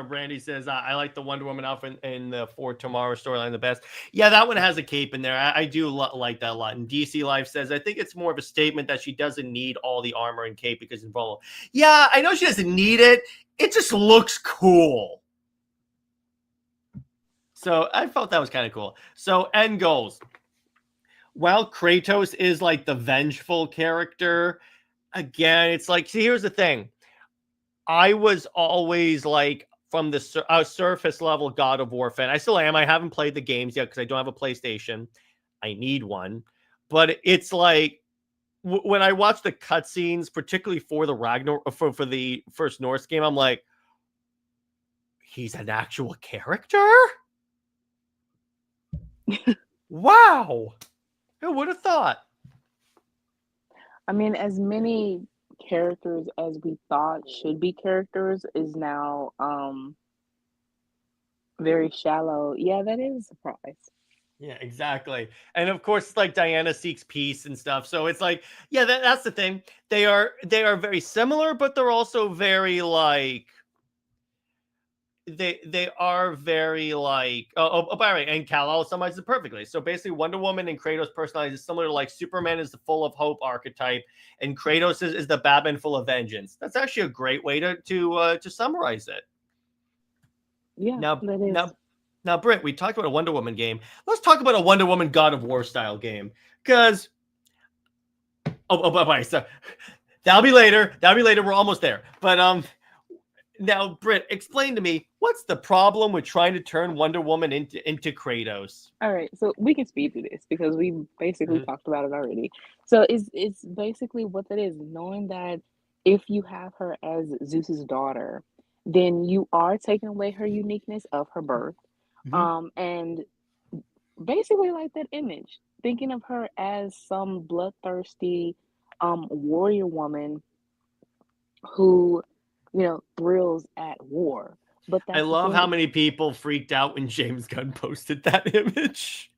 Randy says, I like the Wonder Woman outfit in the For Tomorrow storyline the best. Yeah, that one has a cape in there. I do like that a lot. And DC Life says, I think it's more of a statement that she doesn't need all the armor and cape because involved. Yeah, I know she doesn't need it. It just looks cool. So I felt that was kind of cool. So end goals. While Kratos is like the vengeful character, again, it's like, see, here's the thing. I was always like, from the surface level God of War fan. I still am. I haven't played the games yet because I don't have a PlayStation. I need one. But it's like when I watch the cutscenes, particularly for the for the first Norse game, I'm like, he's an actual character? Wow. Who would have thought? I mean, as many characters as we thought should be characters is now very shallow. Yeah, that is a surprise. Yeah, exactly. And of course, like Diana seeks peace and stuff. So it's like, yeah, that's the thing. They are very similar, but they're also very like they are very like by the way, and Kal-El summarizes it perfectly. So basically, Wonder Woman and Kratos' personality is similar to like Superman is the full of hope archetype, and Kratos is the Batman full of vengeance. That's actually a great way to summarize it. Yeah, Now, that is. now, Britt, we talked about a Wonder Woman game. Let's talk about a Wonder Woman God of War style game. Because, bye. So that'll be later. We're almost there. But now, Britt, explain to me what's the problem with trying to turn Wonder Woman into Kratos? All right, so we can speed through this because we basically talked about it already. So it's basically what that is, knowing that if you have her as Zeus's daughter, then you are taking away her uniqueness of her birth. And basically like that image, thinking of her as some bloodthirsty warrior woman who, thrills at war. But I that's the love how thing. many people freaked out when James Gunn posted that image.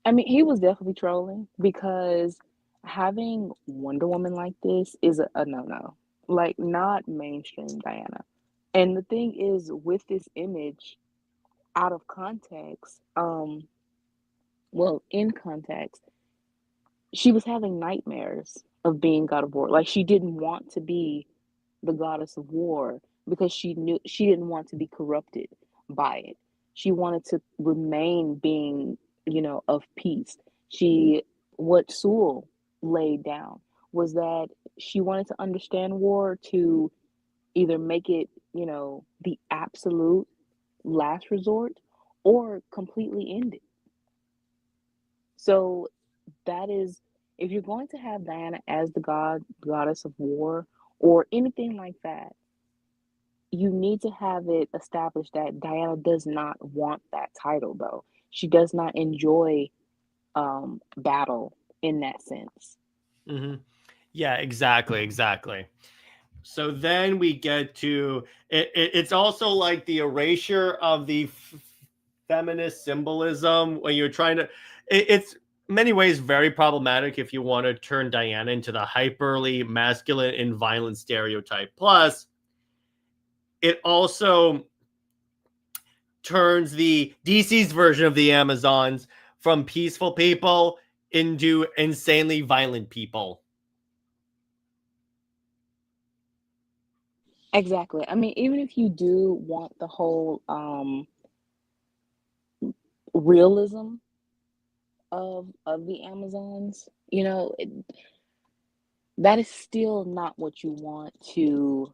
I mean, he was definitely trolling because having Wonder Woman like this is a no-no. Like, not mainstream Diana. And the thing is, with this image, out of context, well, in context, she was having nightmares of being God of War. Like, she didn't want to be the goddess of war because she knew she didn't want to be corrupted by it. She wanted to remain being, of peace. What Sewell laid down was that she wanted to understand war to either make it, the absolute last resort or completely end it. So that is, if you're going to have Diana as the goddess of war or anything like that, you need to have it established that Diana does not want that title, though. She does not enjoy battle in that sense. Yeah, exactly. So then we get to it's also like the erasure of the feminist symbolism when you're trying to. It's many ways very problematic if you want to turn Diana into the hyperly masculine and violent stereotype. Plus, it also turns the DC's version of the Amazons from peaceful people into insanely violent people. Exactly. I mean, even if you do want the whole realism of the Amazons, that is still not what you want to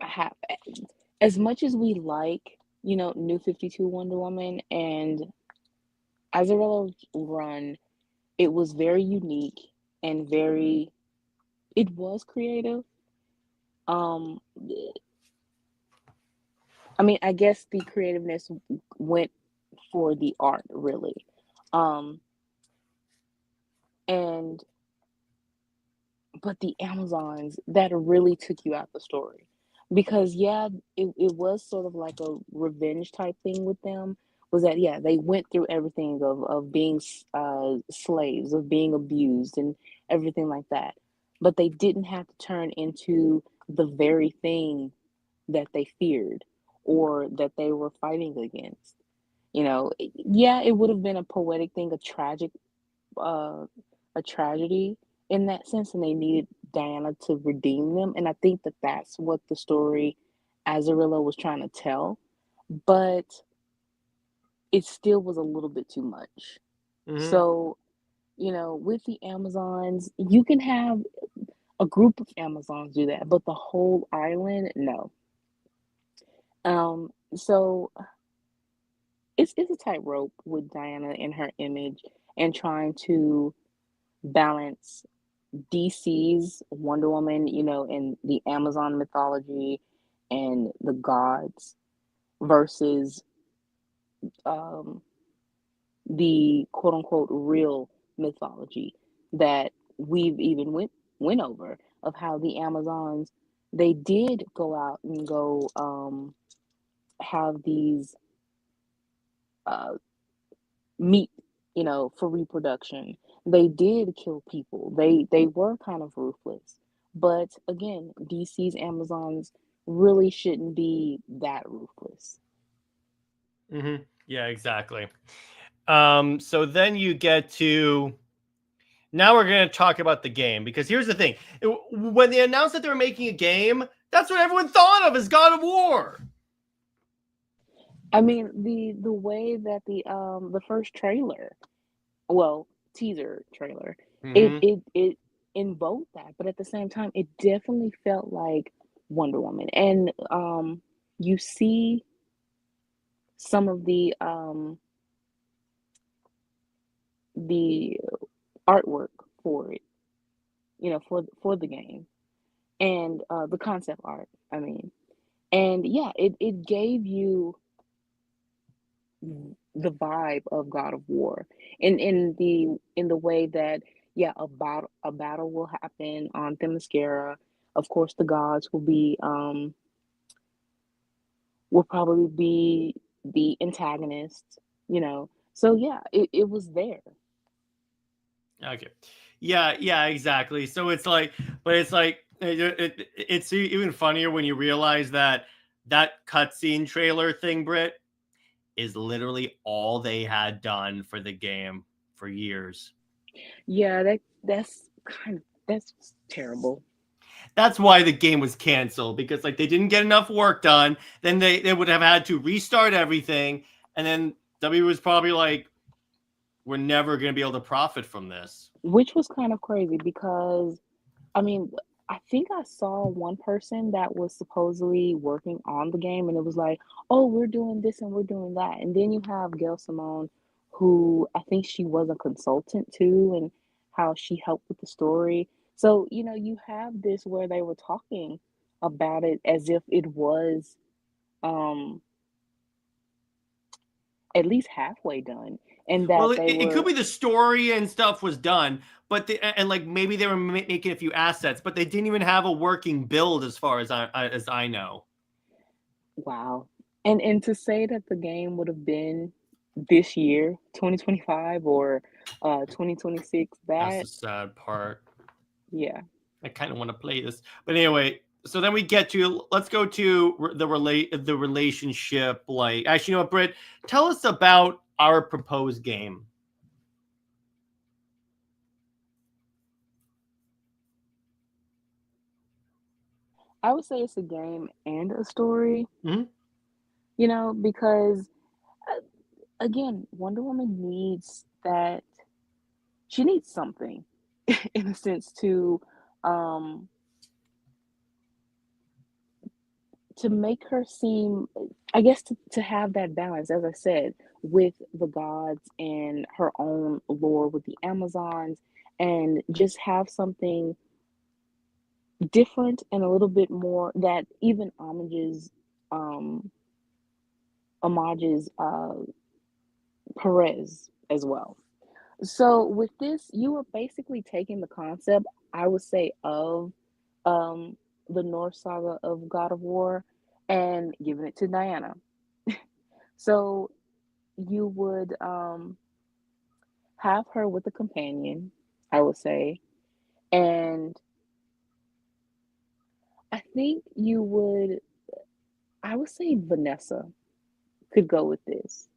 have. As much as we like, New 52 Wonder Woman and Azaralla's run, it was very unique and it was creative. I mean, I guess the creativeness went for the art, really. But the Amazons, that really took you out the story. Because, yeah, it was sort of like a revenge type thing with them. Was that, yeah, they went through everything of being slaves, of being abused, and everything like that. But they didn't have to turn into the very thing that they feared or that they were fighting against. Yeah, it would have been a poetic thing, a tragedy in that sense, and they needed Diana to redeem them. And I think that that's what the story Azarilla was trying to tell, but it still was a little bit too much. So, with the Amazons, you can have a group of Amazons do that, but the whole island, no. So it's a tightrope with Diana and her image and trying to balance DC's Wonder Woman, and the Amazon mythology and the gods versus um, the quote unquote real mythology that we've even went over of how the Amazons they did go out and go have these uh, meat, for reproduction. They did kill people. They were kind of ruthless. But again, DC's Amazons really shouldn't be that ruthless. Yeah, exactly. So then you get to now we're going to talk about the game because here's the thing: when they announced that they were making a game, that's what everyone thought of as God of War. I mean, the way that the first trailer, well, teaser trailer, it Mm-hmm. it it invoked that, but at the same time, it definitely felt like Wonder Woman. And you see some of the artwork for it, for the game and the concept art. I mean, and yeah, it gave you the vibe of God of War, in the way that yeah, a battle will happen on Themyscira. Of course, the gods will probably be the antagonists, So yeah, it was there. Okay. Yeah, exactly. So it's like, but it's like it's even funnier when you realize that that cutscene trailer thing, Britt, is literally all they had done for the game for years. Yeah, that's terrible. That's why the game was canceled because like they didn't get enough work done. Then they would have had to restart everything, and then W was probably like, "We're never going to be able to profit from this." Which was kind of crazy because I mean, I think I saw one person that was supposedly working on the game, and it was like, "Oh, we're doing this and we're doing that." And then you have Gail Simone, who I think she was a consultant too, and how she helped with the story. So, you have this where they were talking about it as if it was um at least halfway done, and Well, that they it could were be the story and stuff was done, but and like maybe they were making a few assets, but they didn't even have a working build as far as I know. wow. And to say that the game would have been this year, 2025 or 2026, That's that the sad part. yeah. I kind of want to play this, but anyway. So then we get to let's go to the relationship. Like, actually, you know what, Britt? Tell us about our proposed game. I would say it's a game and a story, Mm-hmm. because uh, again, Wonder Woman needs that she needs something in a sense um to make her seem, I guess, to have that balance, as I said, with the gods and her own lore with the Amazons, and just have something different and a little bit more that even um homages Perez as well. So with this, you are basically taking the concept, I would say, of um the Norse saga of God of War and giving it to Diana. So you would have her with a companion, I would say, and I think I would say Vanessa could go with this,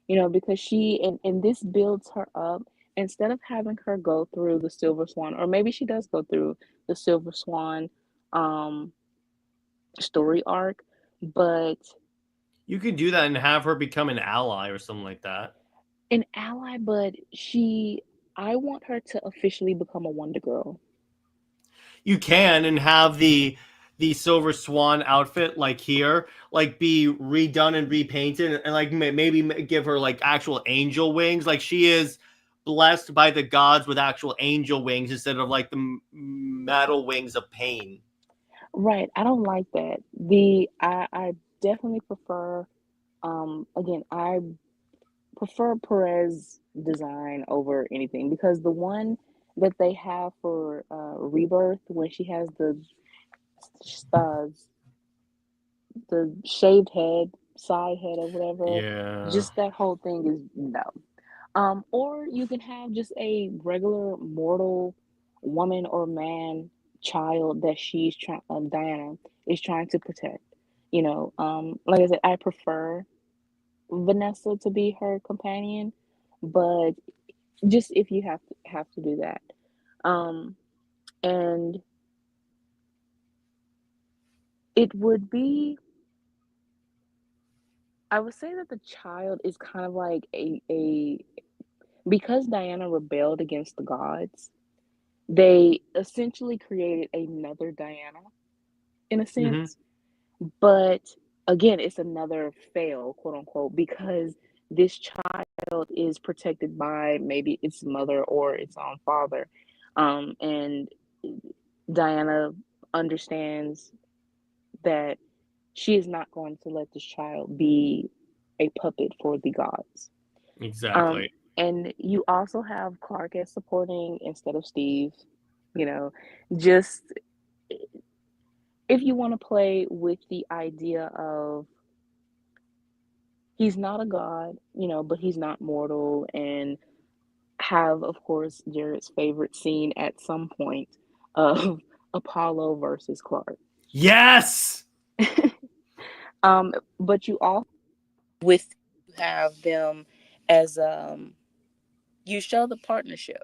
because and this builds her up instead of having her go through the Silver Swan, or maybe she does go through the Silver Swan um, story arc, but You could do that and have her become an ally or something like that. an ally, but I want her to officially become a Wonder Girl. You can and have the Silver Swan outfit, like here, like be redone and repainted, and like maybe give her like actual angel wings. Like she is blessed by the gods with actual angel wings instead of like the metal wings of pain. Right. I don't like that. I definitely prefer again, I prefer Perez design over anything because the one that they have for Rebirth when she has uh, the shaved head, side head or whatever, Yeah. just that whole thing is no. Or you can have just a regular mortal woman or man child that she's trying, Diana is trying to protect. Like I said, I prefer Vanessa to be her companion, but just if you have to do that. Um, and it would be, I would say that the child is kind of like a because Diana rebelled against the gods, they essentially created another Diana in a Mm-hmm. sense. But again, it's another fail, quote unquote, because this child is protected by maybe its mother or its own father. And Diana understands that she is not going to let this child be a puppet for the gods. Um, Exactly. and you also have Clark as supporting instead of Steve. You know, just if you want to play with the idea of he's not a god, but he's not mortal, and have, of course, Jared's favorite scene at some point of Apollo versus Clark. Yes. But you also with you have them as you show the partnership,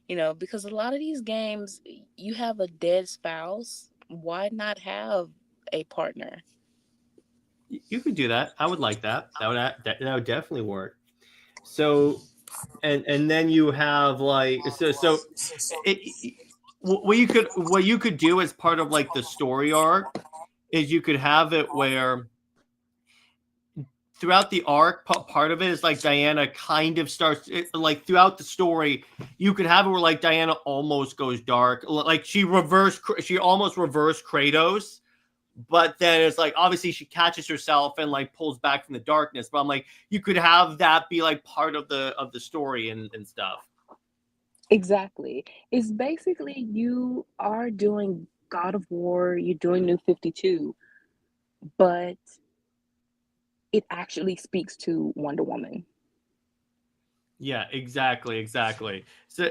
because a lot of these games you have a dead spouse. Why not have a partner? You could do that. I would like that. That would definitely work. So, and then you have like it, what you could do as part of like the story arc is you could have it where throughout the arc, part of it is like Diana kind of starts like throughout the story. You could have it where like Diana almost goes dark, like she almost reversed Kratos, but then it's like obviously she catches herself and like pulls back from the darkness. But I'm like, you could have that be like part of the story and stuff. Exactly. It's basically you are doing God of War, you're doing New 52, but it actually speaks to Wonder Woman. Yeah, exactly. So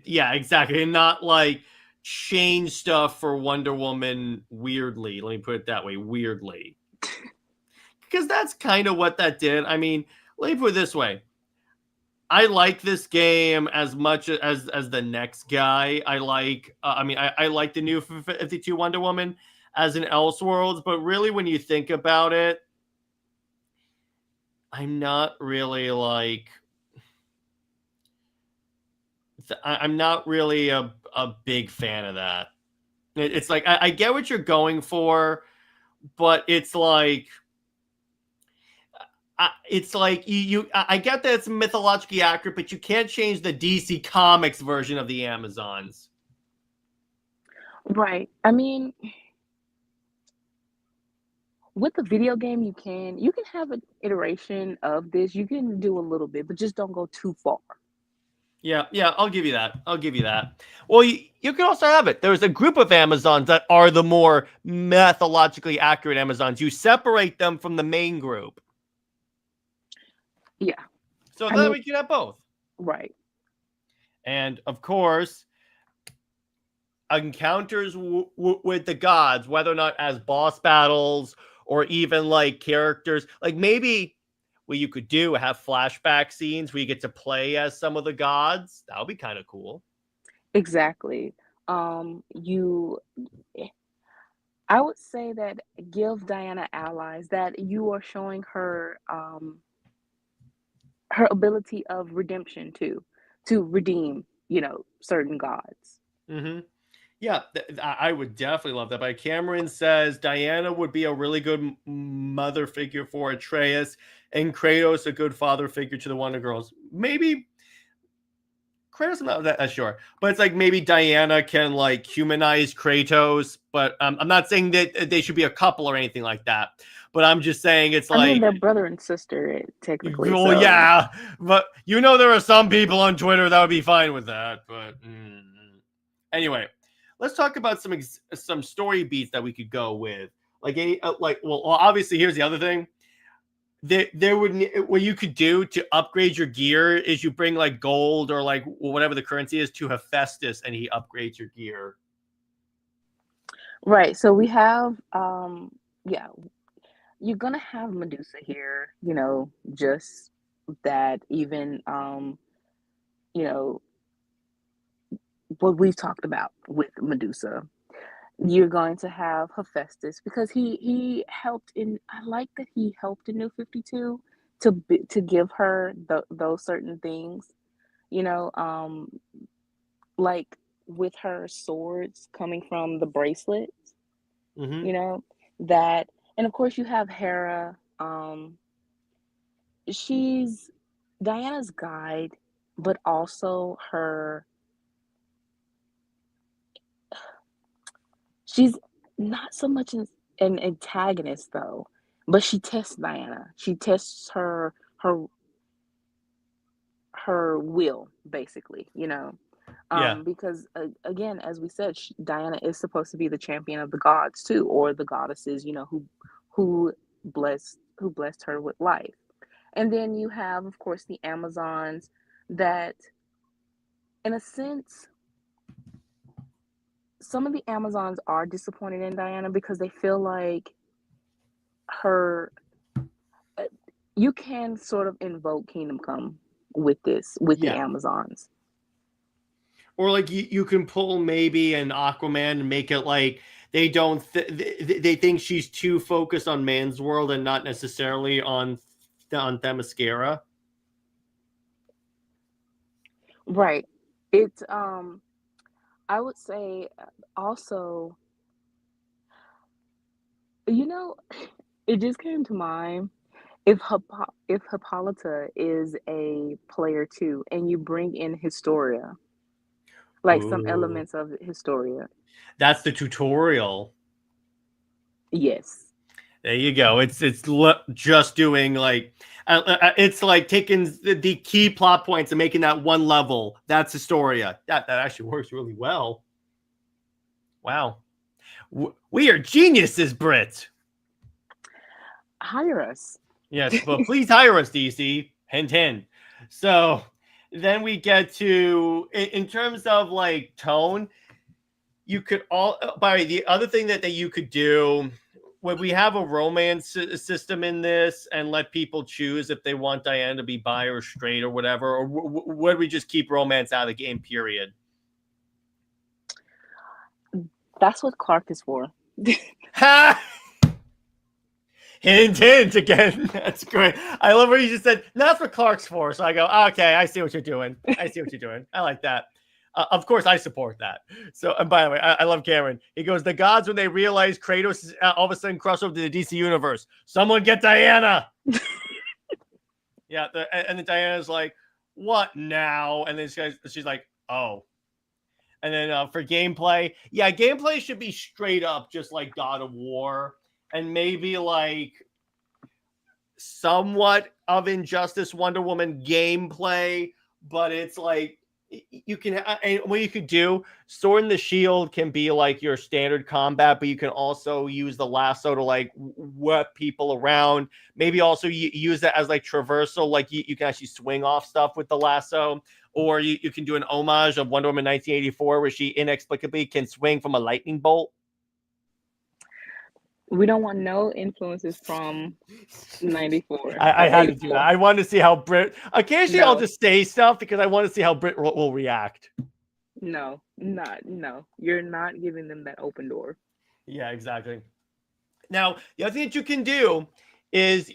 yeah, exactly, and not like change stuff for Wonder Woman weirdly. Let me put it that way, weirdly, because that's kind of what that did. I mean, let me put it this way: I like this game as much as the next guy. I like, I like the new 52 Wonder Woman as an Elseworlds, but really, when you think about it, I'm not really like. I'm not really a big fan of that. It's like I get what you're going for, but it's like I get that it's mythologically accurate, but you can't change the DC Comics version of the Amazons. Right. I mean, with the video game you can have an iteration of this. You can do a little bit, but just don't go too far. Yeah, I'll give you that. Well, you can also have it. There's a group of Amazons that are the more mythologically accurate Amazons. You separate them from the main group. Yeah. So I then mean, we can have both. right. And of course, encounters with the gods, whether or not as boss battles or even like characters, like maybe what you could do have flashback scenes where you get to play as some of the gods. That would be kind of cool. Exactly. You I would say that give Diana allies that you are showing her her ability of redemption too, to redeem, certain gods. Mm-hmm. Yeah, I would definitely love that. But Cameron says Diana would be a really good mother figure for Atreus, and Kratos a good father figure to the Wonder Girls. Maybe Kratos, I'm not that sure, but it's like maybe Diana can like humanize Kratos. But I'm not saying that they should be a couple or anything like that. But I'm just saying it's I mean, like, they're brother and sister, technically. well, So yeah, but there are some people on Twitter that would be fine with that. But anyway, let's talk about some story beats that we could go with. Like well, obviously, here's the other thing. There would what you could do to upgrade your gear is you bring like gold or like whatever the currency is to Hephaestus, and he upgrades your gear. right. So we have yeah, you're gonna have Medusa here, just that even you know, what we've talked about with Medusa. You're going to have Hephaestus because he helped in. I like that he helped in New 52 to give her those certain things, you know, like with her swords coming from the bracelets, Mm-hmm. that, and of course you have Hera. She's Diana's guide, but also she's not so much an antagonist though, but she tests Diana. She tests her her will basically, Yeah. because again, as we said, Diana is supposed to be the champion of the gods too, or the goddesses, who blessed her with life. And then you have, of course, the Amazons that, in a sense, some of the Amazons are disappointed in Diana because they feel like you can sort of invoke Kingdom Come with the Yeah. Amazons. Or like you can pull maybe an Aquaman and make it like they don't they think she's too focused on man's world and not necessarily on Themyscira. Right. It's I would say also, it just came to mind if Hippolyta is a player too, and you bring in Historia, like some Ooh. elements of Historia. That's the tutorial. Yes. There you go. It's just doing like it's like taking the key plot points and making that one level. That's Historia. That actually works really well. Wow. We are geniuses, Britt. Hire us. Yes, but please hire us, DC. Hint, hint. So then we get to, in terms of like tone, you could by the other thing that you could do when we have a romance system in this and let people choose if they want Diana to be bi or straight or whatever, or would we just keep romance out of the game, period? That's what Clark is for. Ha! Hint, hint again. That's great. I love where you just said, that's what Clark's for. So I go, okay, I see what you're doing. I see what you're doing. I like that. Of course, I support that. So, and by the way, I love Cameron. He goes, the gods, when they realize Kratos is all of a sudden crossed over to the DC universe, someone get Diana. Yeah, and then Diana's like, what now? And then she's like, oh. And then for gameplay, yeah, gameplay should be straight up just like God of War. And maybe like somewhat of Injustice Wonder Woman gameplay, but it's like you can, and what you could do, Sword and the Shield can be like your standard combat, but you can also use the lasso to like whip people around. Maybe also use that as like traversal, like you can actually swing off stuff with the lasso, or you can do an homage of Wonder Woman 1984 where she inexplicably can swing from a lightning bolt. We don't want no influences from 94. I had to do that. I wanted to see how Britt. Occasionally, I'll just say stuff because I want to see how Britt will react. No. You're not giving them that open door. Yeah, exactly. Now, the other thing that you can do is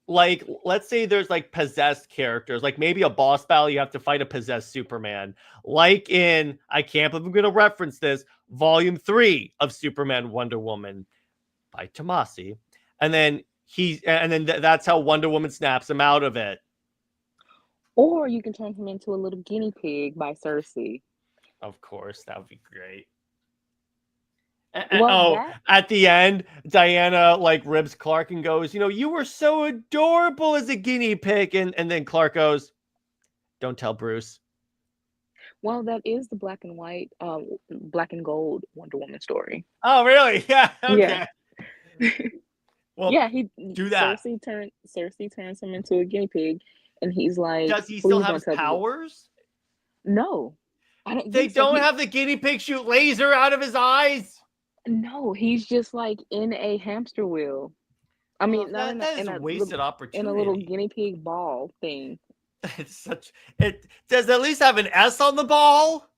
like, let's say there's like possessed characters, like maybe a boss battle, you have to fight a possessed Superman. Like in, I can't believe I'm going to reference this, Volume 3 of Superman Wonder Woman by Tomasi. And then that's how Wonder Woman snaps him out of it. Or you can turn him into a little guinea pig by Cersei. Of course, that would be great. Well, At the end, Diana like ribs Clark and goes, you were so adorable as a guinea pig. And then Clark goes, don't tell Bruce. well, that is the black and gold Wonder Woman story. Oh, really? Yeah. Okay. Yeah. Well, Yeah, do that. Cersei turns him into a guinea pig, and he's like, does he still "Please have don't tell me." powers? No, I don't They think so. don't have the guinea pig shoot laser out of his eyes. No, he's just like in a hamster wheel. I mean, not that is in a a wasted little, opportunity. in a little guinea pig ball thing. It does at least have an S on the ball.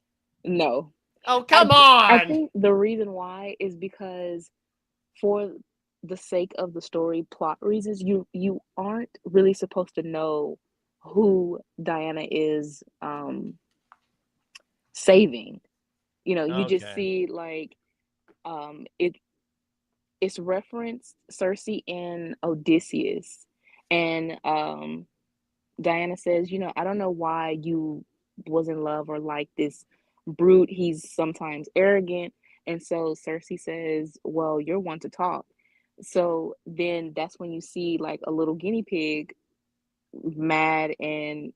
No. Oh, come on. I think the reason why is because for the sake of the story plot reasons, you aren't really supposed to know who Diana is saving. You just see like it's referenced Cersei and Odysseus, and Diana says, I don't know why you was in love or like this brute. He's sometimes arrogant. And so Cersei says, well, you're one to talk. So then that's when you see like a little guinea pig mad and,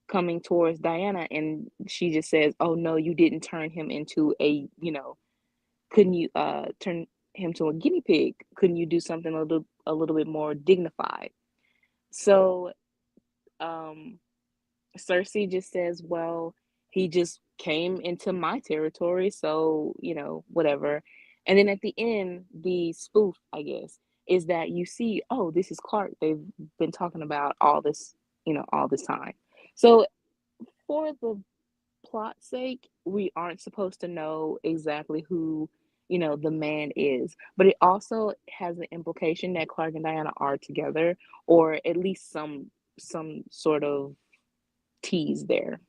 coming towards Diana. And she just says, oh, no, you didn't turn him into couldn't you turn him to a guinea pig? Couldn't you do something a little bit more dignified? So Cersei just says, well, he just came into my territory, so, whatever. And then at the end, the spoof, I guess, is that you see, oh, this is Clark. They've been talking about all this, all this time. So for the plot's sake, we aren't supposed to know exactly who, the man is. But it also has the implication that Clark and Diana are together, or at least some sort of tease there.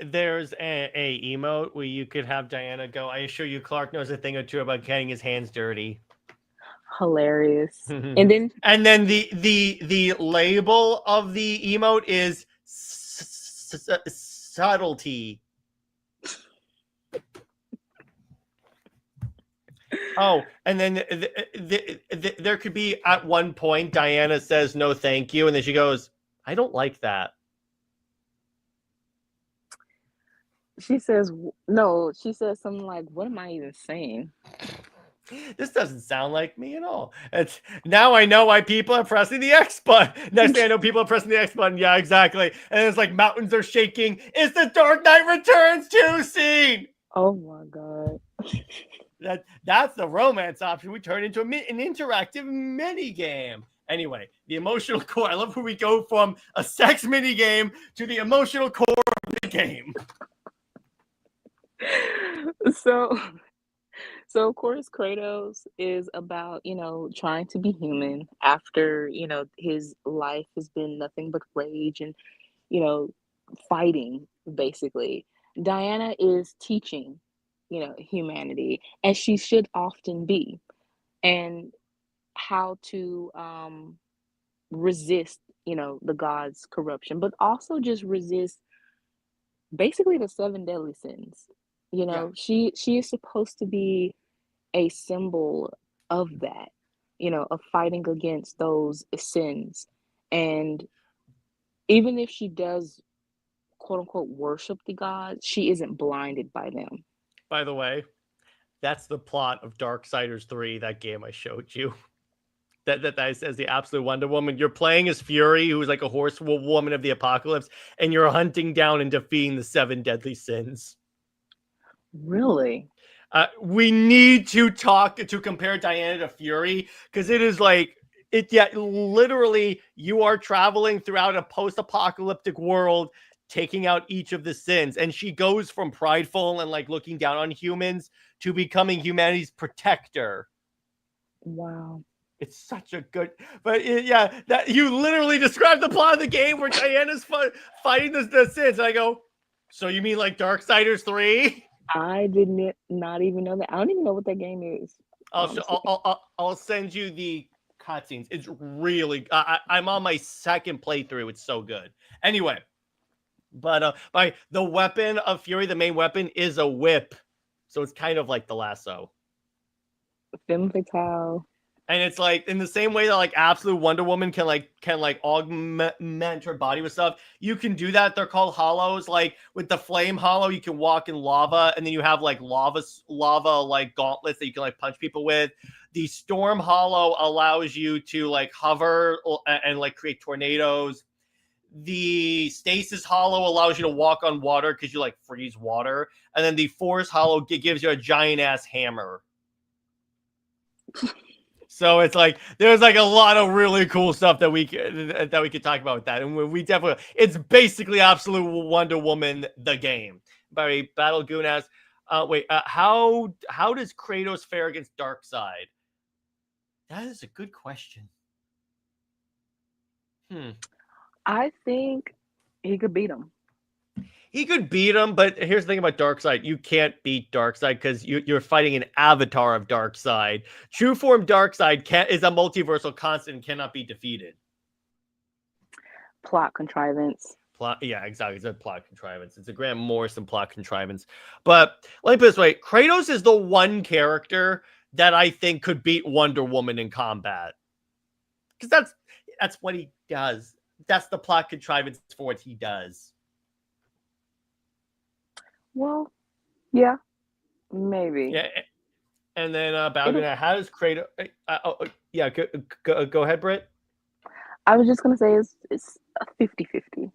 There's a emote where you could have Diana go, I assure you Clark knows a thing or two about getting his hands dirty. Hilarious. And then the label of the emote is subtlety. Oh, and then there could be at one point Diana says no thank you, and then she goes, I don't like that. She says no. She says something like, what am I even saying? This doesn't sound like me at all. Now I know why people are pressing the X button. Next thing I know, people are pressing the X button. Yeah, exactly. And it's like mountains are shaking. It's the Dark Knight Returns 2 scene. Oh my God. That's the romance option. We turn into an interactive mini game. Anyway, the emotional core. I love where we go from a sex mini game to the emotional core of the game. So of course Kratos is about, trying to be human after, his life has been nothing but rage and, fighting basically. Diana is teaching, humanity, as she should often be, and how to resist, the gods' corruption, but also just resist basically the 7 deadly sins. She is supposed to be a symbol of that, of fighting against those sins. And even if she does, quote unquote, worship the gods, she isn't blinded by them. By the way, that's the plot of Darksiders 3, that game I showed you. That says the absolute Wonder Woman. You're playing as Fury, who's like a horsewoman of the apocalypse, and you're hunting down and defeating the 7 deadly sins. Really? We need to compare Diana to Fury, because it is like literally you are traveling throughout a post-apocalyptic world, taking out each of the sins, and she goes from prideful and like looking down on humans to becoming humanity's protector. Wow. It's such a good, but yeah, that you literally described the plot of the game where Diana's fighting the Sins. And I go, so you mean like Darksiders 3? I didn't not even know that. I don't even know what that game is. I'll send you the cutscenes. It's really, I'm on my second playthrough. It's so good. Anyway, but by the weapon of Fury, the main weapon is a whip, so it's kind of like the lasso. Femme fatale. And it's like in the same way that like Absolute Wonder Woman can augment her body with stuff. You can do that. They're called hollows. Like with the flame hollow, you can walk in lava, and then you have like lava like gauntlets that you can like punch people with. The storm hollow allows you to like hover and like create tornadoes. The stasis hollow allows you to walk on water because you like freeze water. And then the force hollow gives you a giant ass hammer. So it's like there's like a lot of really cool stuff that we could talk about with that, and we definitely it's basically Absolute Wonder Woman the game. By Battle Goon asks, how does Kratos fare against Darkseid? That is a good question. I think he could beat him. He could beat him, but here's the thing about Darkseid. You can't beat Darkseid because you're fighting an avatar of Darkseid. True form Darkseid is a multiversal constant and cannot be defeated. Plot contrivance. Yeah, exactly. It's a plot contrivance. It's a Grant Morrison plot contrivance. But let me put it this way. Kratos is the one character that I think could beat Wonder Woman in combat. Because that's what he does. That's the plot contrivance for what he does. Well, yeah, maybe. Yeah, and then how does Kratos? Yeah, go ahead, Britt. I was just gonna say it's a 50-50.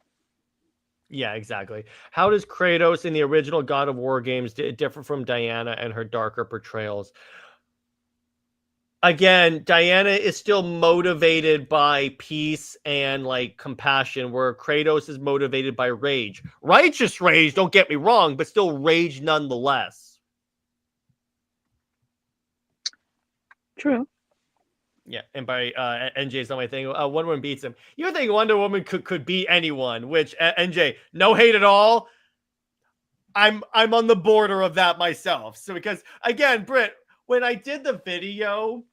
Yeah, exactly. How does Kratos in the original God of War games differ from Diana and her darker portrayals? Again, Diana is still motivated by peace and like compassion, where Kratos is motivated by rage. Righteous rage, don't get me wrong, but still rage nonetheless. True. Yeah, and by NJ's not my thing. Wonder Woman beats him. You think Wonder Woman could beat anyone? Which NJ, no hate at all. I'm on the border of that myself. So because again, Britt, when I did the video,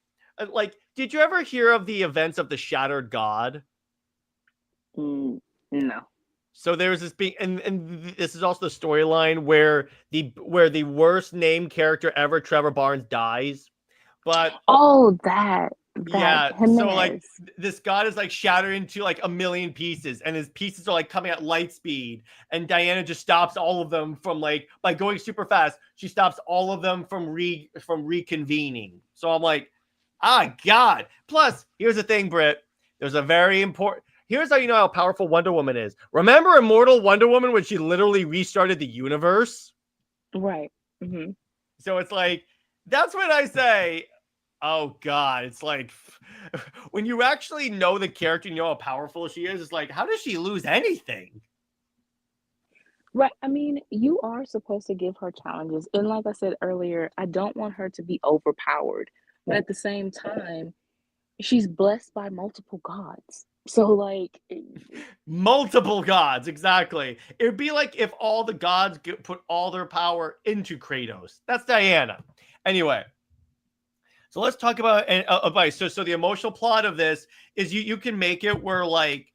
like, did you ever hear of the events of the Shattered God? No. So there's this being, and this is also the storyline where the worst named character ever, Trevor Barnes, dies. But that yeah, Jimenez. so like this god is like shattered into like a million pieces, and his pieces are like coming at light speed, and Diana just stops all of them from like by going super fast. She stops all of them from reconvening. So I'm like, God. Plus, here's the thing, Britt. There's a very important. Here's how you know how powerful Wonder Woman is. Remember Immortal Wonder Woman when she literally restarted the universe? Right. Mm-hmm. So it's like that's when I say, oh God, it's like when you actually know the character, you know how powerful she is. It's like, how does she lose anything? Right. I mean, you are supposed to give her challenges. And like I said earlier, I don't want her to be overpowered. But at the same time, she's blessed by multiple gods. So like multiple gods, exactly. It would be like if all the gods put all their power into Kratos. That's Diana. Anyway. So let's talk about advice. So the emotional plot of this is you can make it where like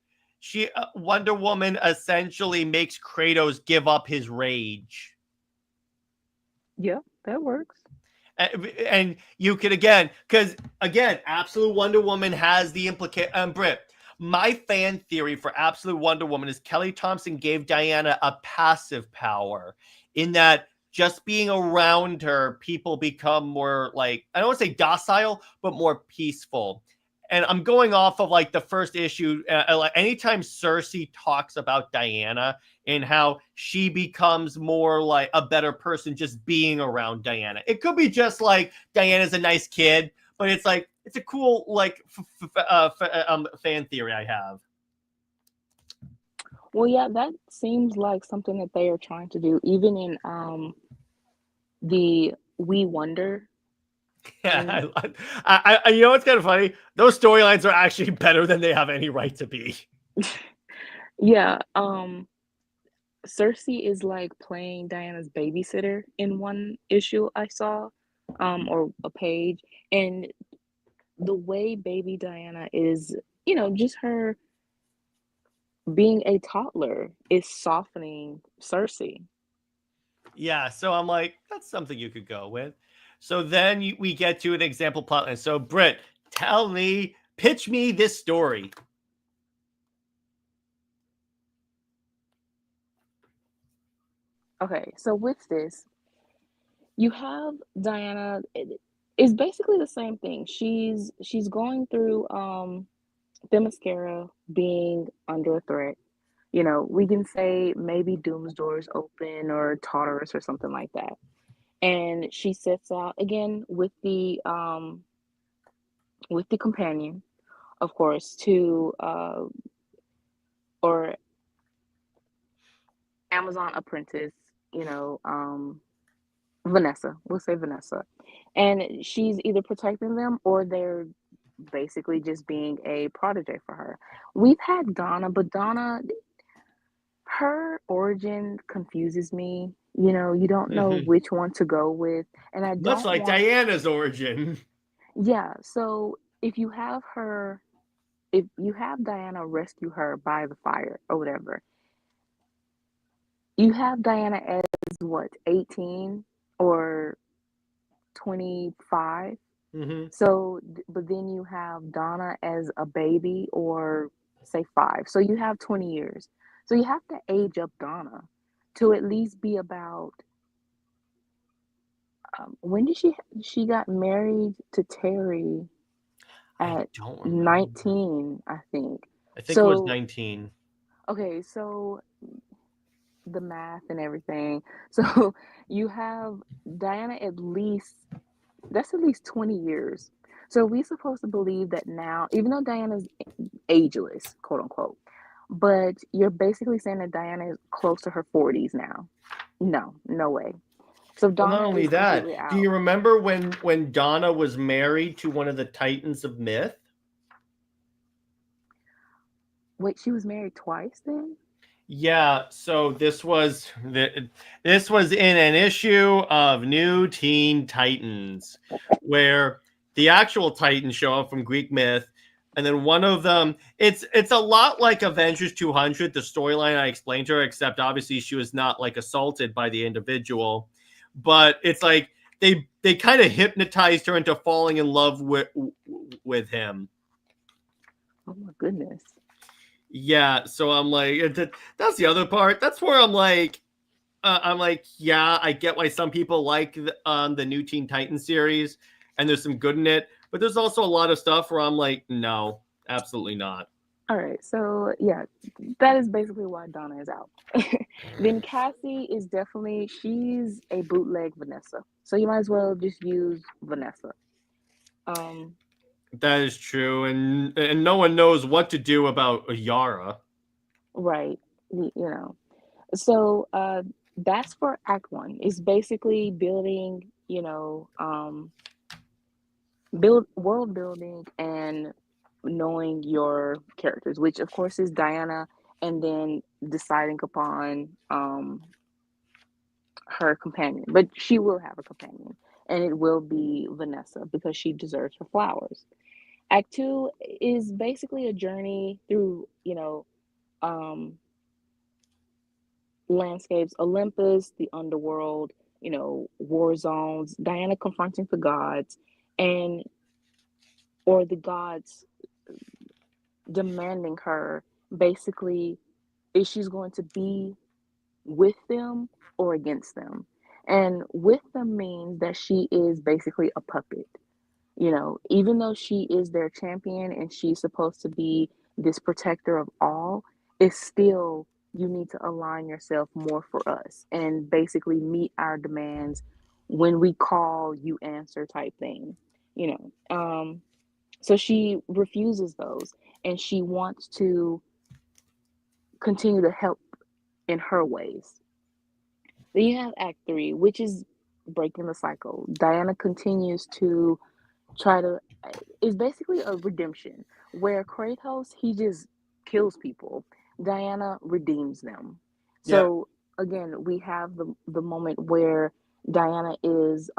Wonder Woman essentially makes Kratos give up his rage. Yeah, that works. And you could because Absolute Wonder Woman has the implication. Britt, my fan theory for Absolute Wonder Woman is Kelly Thompson gave Diana a passive power in that. Just being around her, people become more like, I don't want to say docile, but more peaceful. And I'm going off of like the first issue. Like anytime Cersei talks about Diana and how she becomes more like a better person just being around Diana. It could be just like Diana's a nice kid, but it's like, it's a cool like fan theory I have. Well, yeah, that seems like something that they are trying to do, even in the We Wonder Yeah, you know what's kind of funny? Those storylines are actually better than they have any right to be. Yeah, Cersei is like playing Diana's babysitter in one issue I saw, or a page, and the way baby Diana is, just her being a toddler is softening Cersei. Yeah, so I'm like, that's something you could go with. So then we get to an example plotline. So Britt, pitch me this story. Okay, so with this, you have Diana. It's basically the same thing. She's going through Themyscira being under a threat. We can say maybe Doom's Doors open or Tartarus or something like that. And she sets out again with the companion, of course, to or Amazon apprentice, Vanessa. We'll say Vanessa. And she's either protecting them or they're basically just being a protege for her. We've had Donna, but Donna, her origin confuses me. You don't know which one to go with. And I Much don't like want, Diana's origin. yeah. So if you have Diana rescue her by the fire or whatever, you have Diana as what, 18 or 25? Mm-hmm. So, but then you have Donna as a baby or say 5. So you have 20 years. So you have to age up Donna to at least be about, when did she got married to Terry I at don't remember. 19, I think. I think it was So, 19. okay, so the math and everything. So you have Diana that's at least 20 years. So we supposed to believe that now, even though Diana's ageless, quote unquote, but you're basically saying that Diana is close to her 40s now. No, no way. So Well, not Donna only is that, completely do out. you remember when Donna was married to one of the Titans of Myth? Wait, she was married twice then? Yeah, so this was in an issue of New Teen Titans, where the actual Titans show up from Greek myth, and then one of them, it's a lot like Avengers 200, the storyline I explained to her, except obviously she was not like assaulted by the individual, but it's like they kind of hypnotized her into falling in love with him. Oh my goodness. Yeah, so I'm like, that's the other part. That's where I'm like, yeah, I get why some people like the new Teen Titans series, and there's some good in it, but there's also a lot of stuff where I'm like, no, absolutely not. All right, so yeah, that is basically why Donna is out. Then Cassie is she's a bootleg Vanessa. So you might as well just use Vanessa. That is true, and no one knows what to do about Yara. Right. So that's for Act 1. It's basically building, build world building and knowing your characters, which of course is Diana, and then deciding upon her companion. But she will have a companion, and it will be Vanessa because she deserves her flowers. Act 2 is basically a journey through, um, landscapes, Olympus, the underworld, war zones, Diana confronting the gods, and or the gods demanding her basically if she's going to be with them or against them. And with them means that she is basically a puppet. Even though she is their champion and she's supposed to be this protector of all, it's still you need to align yourself more for us and basically meet our demands when we call you answer type thing. You know, so she refuses those and she wants to continue to help in her ways. Then you have Act 3, which is breaking the cycle. Diana continues to try to. It's basically a redemption where Kratos he just kills people. Diana redeems them. Yeah. So again, we have the moment where Diana is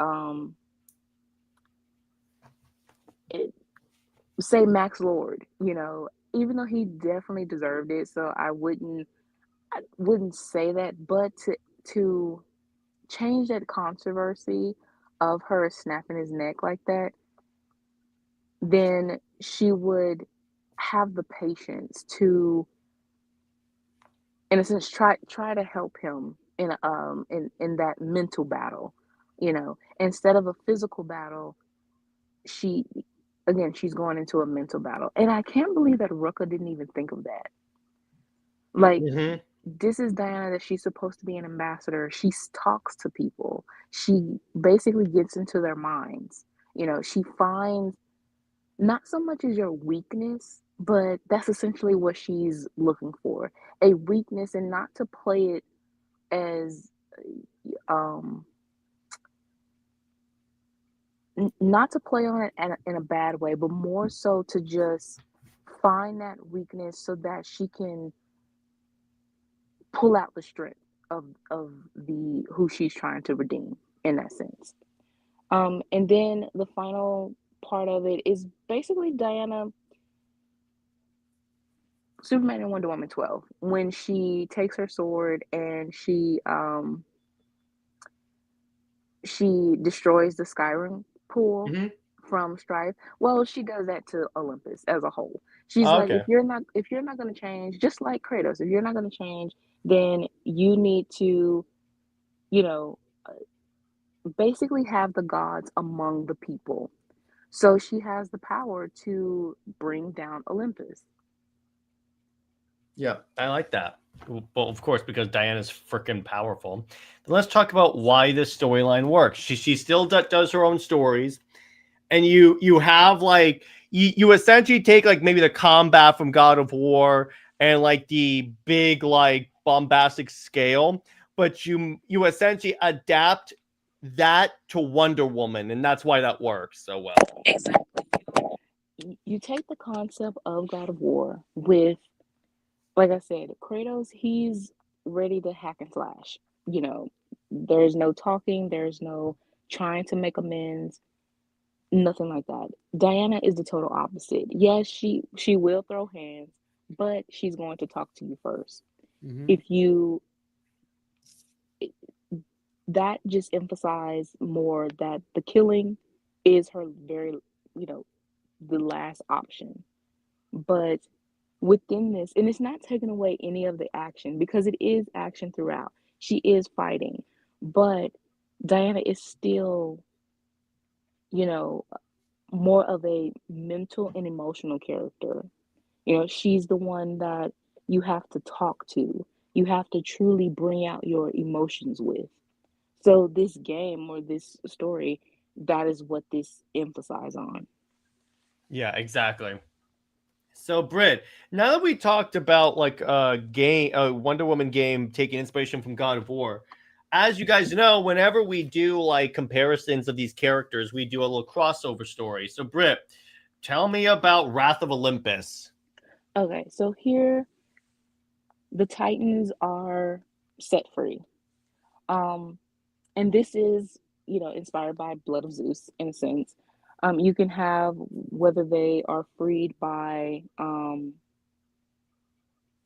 it, say Max Lord, even though he definitely deserved it. So I wouldn't say that, but to change that controversy of her snapping his neck like that, then she would have the patience to, in a sense, try to help him in that mental battle, instead of a physical battle. She again she's going into a mental battle, and I can't believe that Ruka didn't even think of that. Like, Hmm. this is Diana that she's supposed to be an ambassador. She talks to people. She basically gets into their minds. She finds not so much as your weakness, but that's essentially what she's looking for. A weakness, and not to play it as um not to play on it in a bad way, but more so to just find that weakness so that she can pull out the strength of the who she's trying to redeem in that sense. And then the final part of it is basically Diana, Superman and Wonder Woman 12, when she takes her sword and she destroys the Skyrim pool Hmm. from Strife. Well, she does that to Olympus as a whole. She's like, Okay. if you're not going to change, just like Kratos, if you're not going to change, then you need to, you know, basically have the gods among the people. So she has the power to bring down Olympus. Yeah, I like that. Well, of course, because Diana's freaking powerful. But let's talk about why this storyline works. She still does her own stories, and you have like you essentially take like maybe the combat from God of War and like the big like bombastic scale, but you essentially adapt that to Wonder Woman, and that's why that works so well. Exactly. You take the concept of God of War with, like I said, Kratos, he's ready to hack and slash. You know, there's no talking, there's no trying to make amends, nothing like that. Diana is the total opposite. Yes, she will throw hands, but she's going to talk to you first. Hmm. If you That just emphasized more that the killing is her very, you know, the last option. But within this, and it's not taking away any of the action because it is action throughout. She is fighting, but Diana is still, you know, more of a mental and emotional character. She's the one that you have to talk to. You have to truly bring out your emotions with. So this game or this story, that is what this emphasize on. Yeah, exactly. So, Britt, now that we talked about like a Wonder Woman game taking inspiration from God of War, as you guys know, whenever we do like comparisons of these characters, we do a little crossover story. So, Britt, tell me about Wrath of Olympus. Okay, so here the Titans are set free. Um, and this is, inspired by Blood of Zeus in a sense. You can have whether they are freed by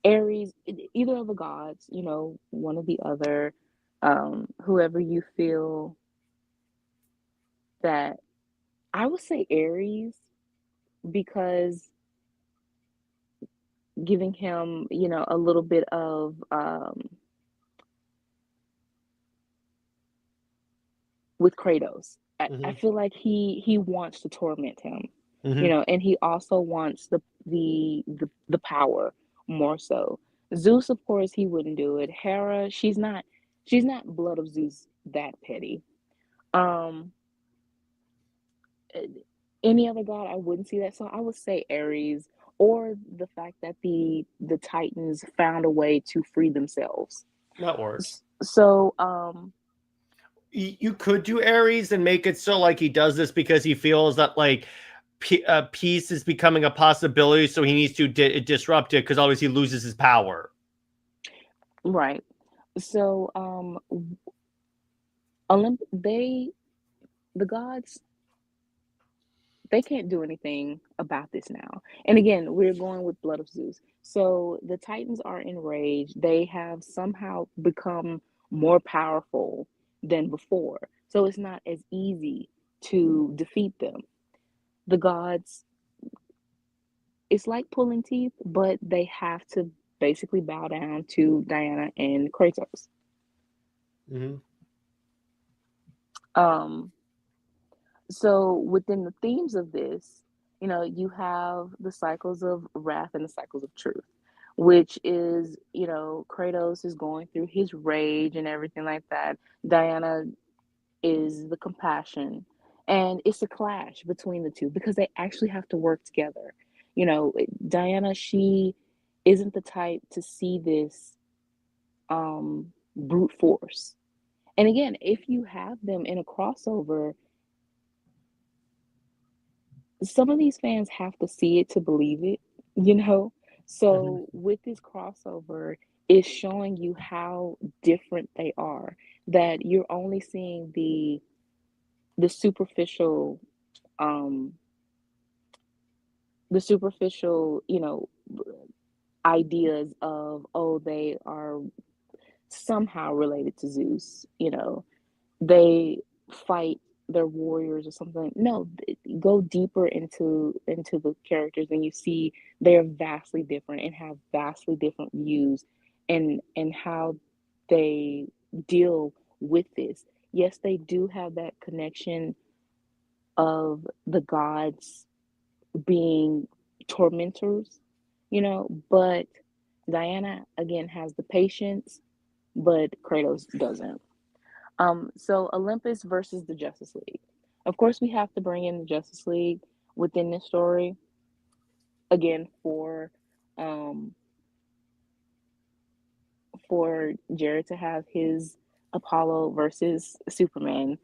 Ares, either of the gods, one or the other, whoever you feel that I would say Ares because giving him, a little bit of with Kratos. I Hmm. feel like he wants to torment him, Hmm. and he also wants the power more so. Zeus, of course, he wouldn't do it. Hera, she's not Blood of Zeus that petty. Um, eh, any other god, I wouldn't see that. So I would say Ares, or the fact that the Titans found a way to free themselves. That works. So, you could do Ares and make it so like he does this because he feels that like peace is becoming a possibility, so he needs to disrupt it because otherwise he loses his power. Right. So, the gods, they can't do anything about this now. And again, we're going with Blood of Zeus. So the Titans are enraged. They have somehow become more powerful than before. So it's not as easy to defeat them. The gods, it's like pulling teeth, but they have to basically bow down to Diana and Kratos. Mm-hmm. So within the themes of this, you have the cycles of wrath and the cycles of truth, which is, Kratos is going through his rage and everything like that. Diana is the compassion. And it's a clash between the two because they actually have to work together. Diana, she isn't the type to see this brute force. And again, if you have them in a crossover, some of these fans have to see it to believe it, you know? So with this crossover, it's showing you how different they are, that you're only seeing the superficial um the superficial, ideas of, oh, they are somehow related to Zeus, they fight their warriors or something. No, go deeper into the characters and you see they're vastly different and have vastly different views and how they deal with this. Yes, they do have that connection of the gods being tormentors, but Diana again has the patience, but Kratos doesn't. So Olympus versus the Justice League. Of course, we have to bring in the Justice League within this story again um for Jared to have his Apollo versus Superman.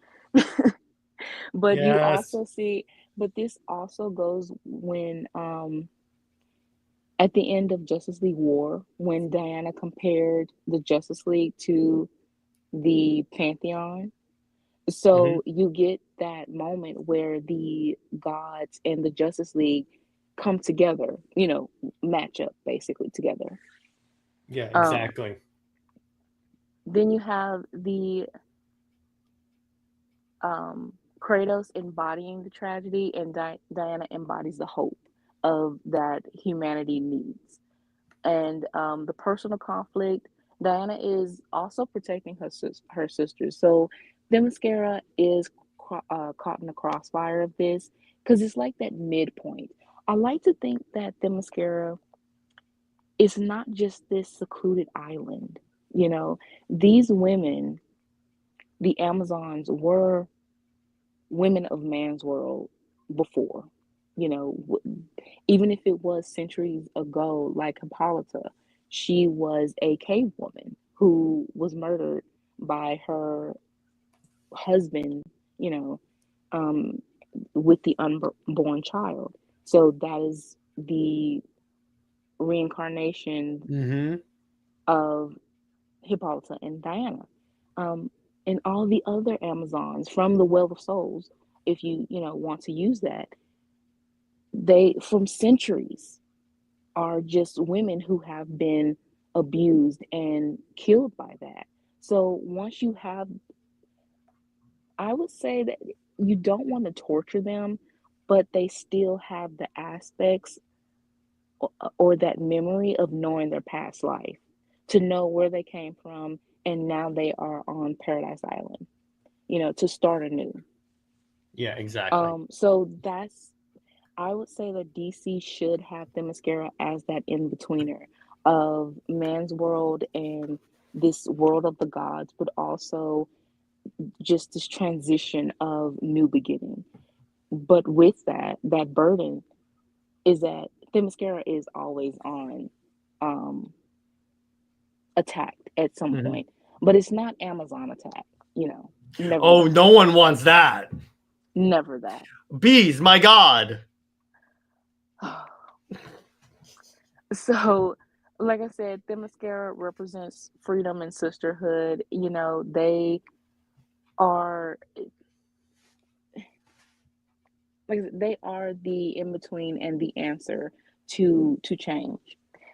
But you Yes. also see, but this also goes when at the end of Justice League War, when Diana compared the Justice League to the Pantheon. Mm-hmm. So you get that moment where the gods and the Justice League come together, match up basically together. Yeah, Um, exactly. then you have the Kratos embodying the tragedy, and Diana embodies the hope of that humanity needs. And the personal conflict, Diana is also protecting her sisters. So Themyscira is caught in the crossfire of this because it's like that midpoint. I like to think that Themyscira is not just this secluded island. These women, the Amazons, were women of man's world before. You know, even if it was centuries ago, like Hippolyta, she was a cave woman who was murdered by her husband, you know, um, with the unborn child. So that is the reincarnation Mm-hmm. of Hippolyta and Diana. Um, and all the other Amazons from the Well of Souls, if you want to use that, they from centuries are just women who have been abused and killed by that. So once you have, I would say that you don't want to torture them, but they still have the aspects or that memory of knowing their past life, to know where they came from, and now they are on Paradise Island, to start anew. Yeah, exactly. So that's, I would say that DC should have Themyscira as that in betweener of man's world and this world of the gods, but also just this transition of new beginning. But with that burden is that Themyscira is always on um, attacked at some Mm-hmm. point, but it's not Amazon attack, you know. Never Oh, that. no one wants that. Never that. Bees, my God. So, like I said, the mascara represents freedom and sisterhood. You know, they are like they are the in between and the answer to change.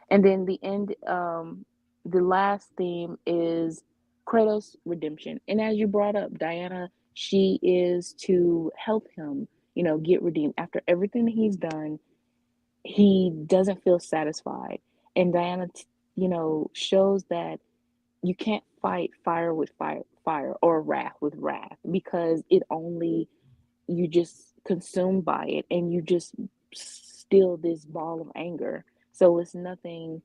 And then the last theme is Kratos' redemption. And as you brought up, Diana, she is to help him, you know, get redeemed after everything that he's done. He doesn't feel satisfied, and Diana, you know, shows that you can't fight fire with fire or wrath with wrath because it only you just consumed by it and you just still this ball of anger. So it's nothing.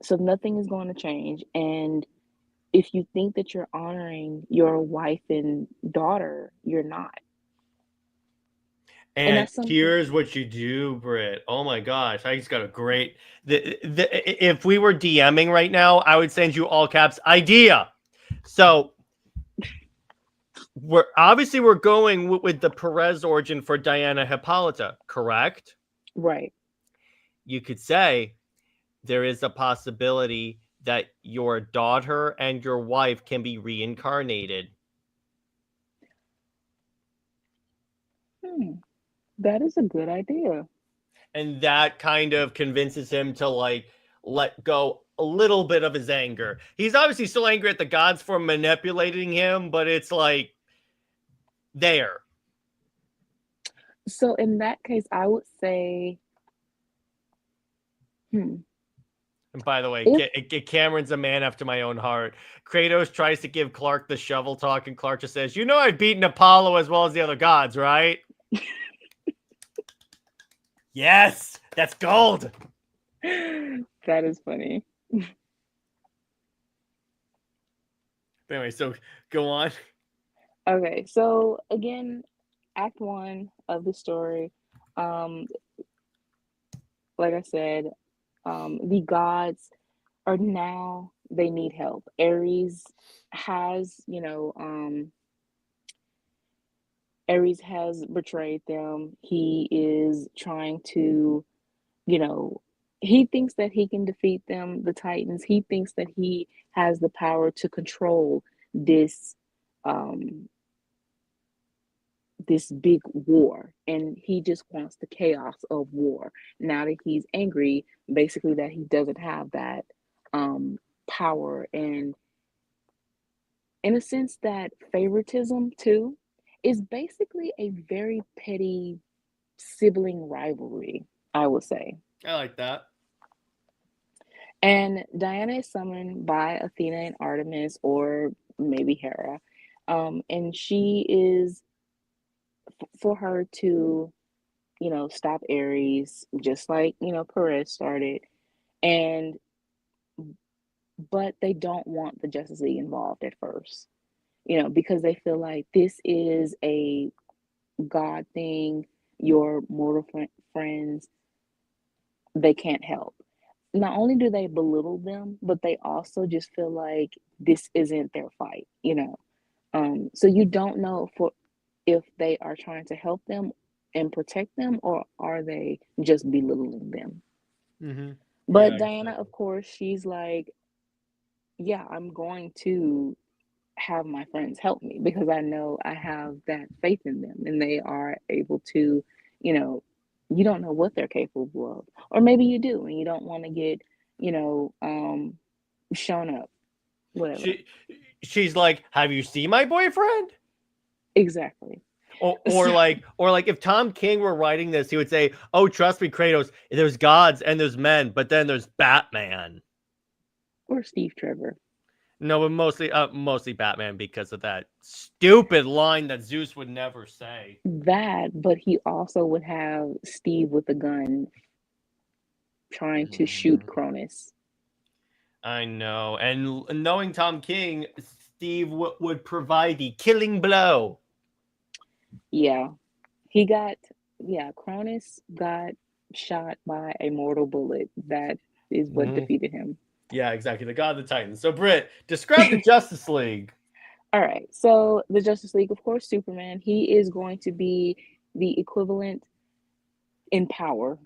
So nothing is going to change. And if you think that you're honoring your wife and daughter, you're not. And And that's something. here's what you do, Britt. Oh my gosh, I just got a great. If we were DMing right now, I would send you all caps idea. So we're going with the Perez origin for Diana Hippolyta, correct? Right. You could say there is a possibility that your daughter and your wife can be reincarnated. That is a good idea. And that kind of convinces him to like let go a little bit of his anger. He's obviously still angry at the gods for manipulating him, but it's like there. So in that case, I would say, And by the way, if Cameron's a man after my own heart. Kratos tries to give Clark the shovel talk, and Clark just says, "You know, I've beaten Apollo as well as the other gods, right?" Yes, that's gold. that is funny. Anyway, so go on. Okay, so again, Act One of the story. Um, like I said, the gods are now they need help. Ares has, Ares has betrayed them. He is trying to, you know, he thinks that he can defeat them, the Titans. He thinks that he has the power to control this um this big war, and he just wants the chaos of war. Now that he's angry, basically that he doesn't have that power, and in a sense that favoritism too is basically a very petty sibling rivalry, I would say. I like that. And Diana is summoned by Athena and Artemis, or maybe Hera. And she is for her to, stop Ares, just like, Perez started. And but they don't want the Justice League involved at first, because they feel like this is a God thing, your mortal friends, they can't help. Not only do they belittle them, but they also just feel like this isn't their fight, So you don't know if they are trying to help them and protect them, or are they just belittling them? Mm-hmm. But Yeah, Diana, exactly. of course, she's like, yeah, I'm going to have my friends help me because I know I have that faith in them and they are able to, you don't know what they're capable of. Or maybe you do and you don't want to get, shown up, whatever. She's like, "Have you seen my boyfriend?" Exactly. Or like if Tom King were writing this, he would say, "Oh, trust me, Kratos, there's gods and there's men, but then there's Batman." Or Steve Trevor. No, but mostly Batman because of that stupid line that Zeus would never say. That, but he also would have Steve with a gun trying to shoot Cronus. I know. And knowing Tom King, Steve would provide the killing blow. Yeah. Cronus got shot by a mortal bullet. That is what defeated him. Yeah, exactly. The God of the Titans. So, Britt, describe the Justice League. All right. So the Justice League, of course, Superman, he is going to be the equivalent in power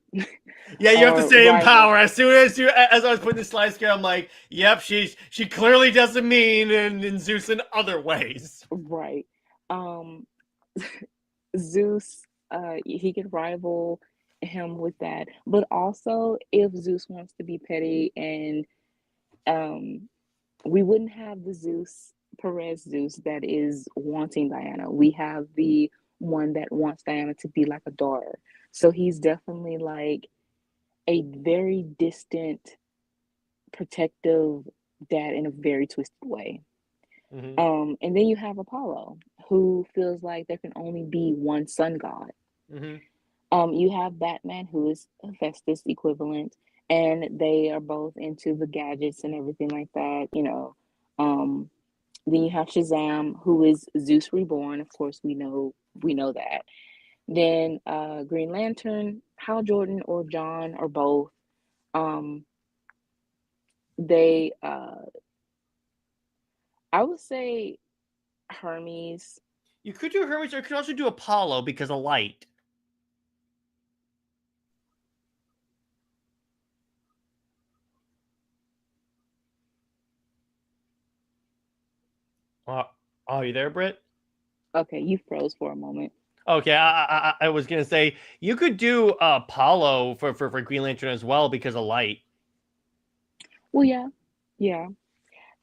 Yeah, you have to or say in rival. power. As soon as as I was putting the slide scale, I'm like, yep, she clearly doesn't mean in Zeus in other ways. Right. Um, Zeus, he could rival him with that. But also, if Zeus wants to be petty, and um, we wouldn't have the Zeus, Perez Zeus, that is wanting Diana. We have the one that wants Diana to be like a daughter. So he's definitely like a very distant, protective dad in a very twisted way. Mm-hmm. And then you have Apollo, who feels like there can only be one sun god. Mm-hmm. You have Batman, who is Hephaestus equivalent, and they are both into the gadgets and everything like that, you know. Um, then you have Shazam, who is Zeus reborn. Of course, we know that. Then Green Lantern, Hal Jordan or John or both. Um, they I would say Hermes. You could do Hermes, or you could also do Apollo because of light. Are you there, Britt? Okay, you froze for a moment. Okay, I was gonna say you could do Apollo for Green Lantern as well because of light. Well, yeah, yeah.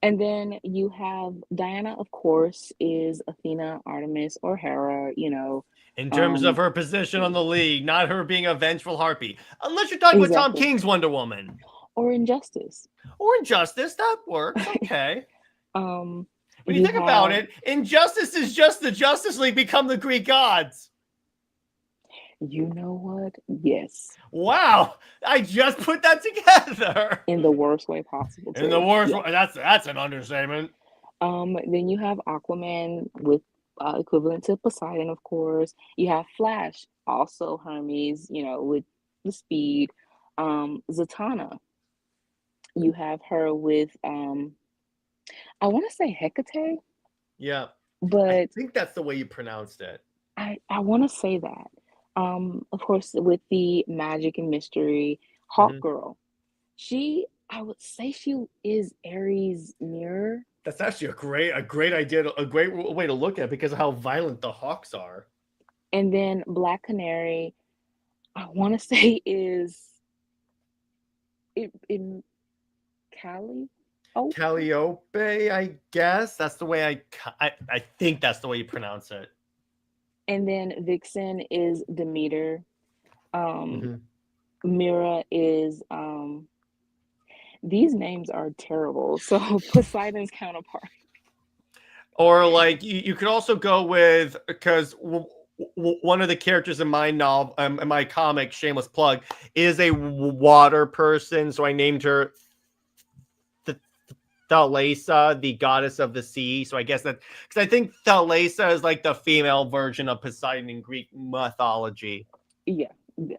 And then you have Diana, of course, is Athena, Artemis, or Hera, you know. In terms of Um, her position on the league, not her being a vengeful harpy. Unless you're talking about Tom exactly. King's Wonder Woman. Or Injustice. Or Injustice, that works. Okay. Um, When you you think about have, it, Injustice is just the Justice League become the Greek gods. you know what? Yes. Wow. I just put that together. In the worst way possible, In the too. worst Yeah. way. That's an understatement. Then you have Aquaman with equivalent to Poseidon, of course. You have Flash, also Hermes, you know, with the speed. Zatanna, you have her with I want to say Hecate, Yeah. I but think that's the way you pronounced it. I want to say that. Of course, with the magic and mystery, Hawk Mhm. Girl, I would say she is Ares' mirror. That's actually a great idea, a great way to look at it because of how violent the Hawks are. And then Black Canary, I want to say is it in Cali? Oh, Calliope, I guess that's the way I think that's the way you pronounce it. and then Vixen is Demeter. Um, Mhm. Mira is these names are terrible. So Poseidon's counterpart. Or like you could also go with because one of the characters in my novel, in my comic, shameless plug, is a water person. So I named her Thalassa, the goddess of the sea. So I guess that because I think Thalassa is like the female version of Poseidon in Greek mythology. Yeah, yeah,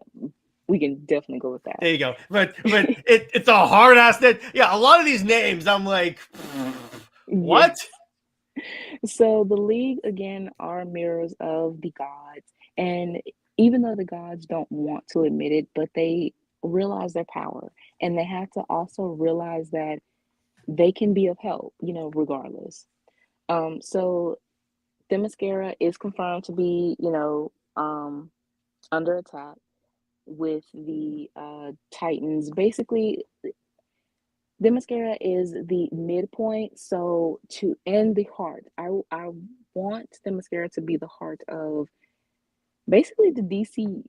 we can definitely go with that. There you go. But it's a hard ass name. Yeah, a lot of these names, I'm like, what? So the League again are mirrors of the gods, and even though the gods don't want to admit it, but they realize their power, and they have to also realize that they can be of help, you know, regardless. So Themyscira is confirmed to be, you know, under attack with the Titans. Basically, Themyscira is the midpoint. So to end the heart, I want Themyscira to be the heart of basically the DC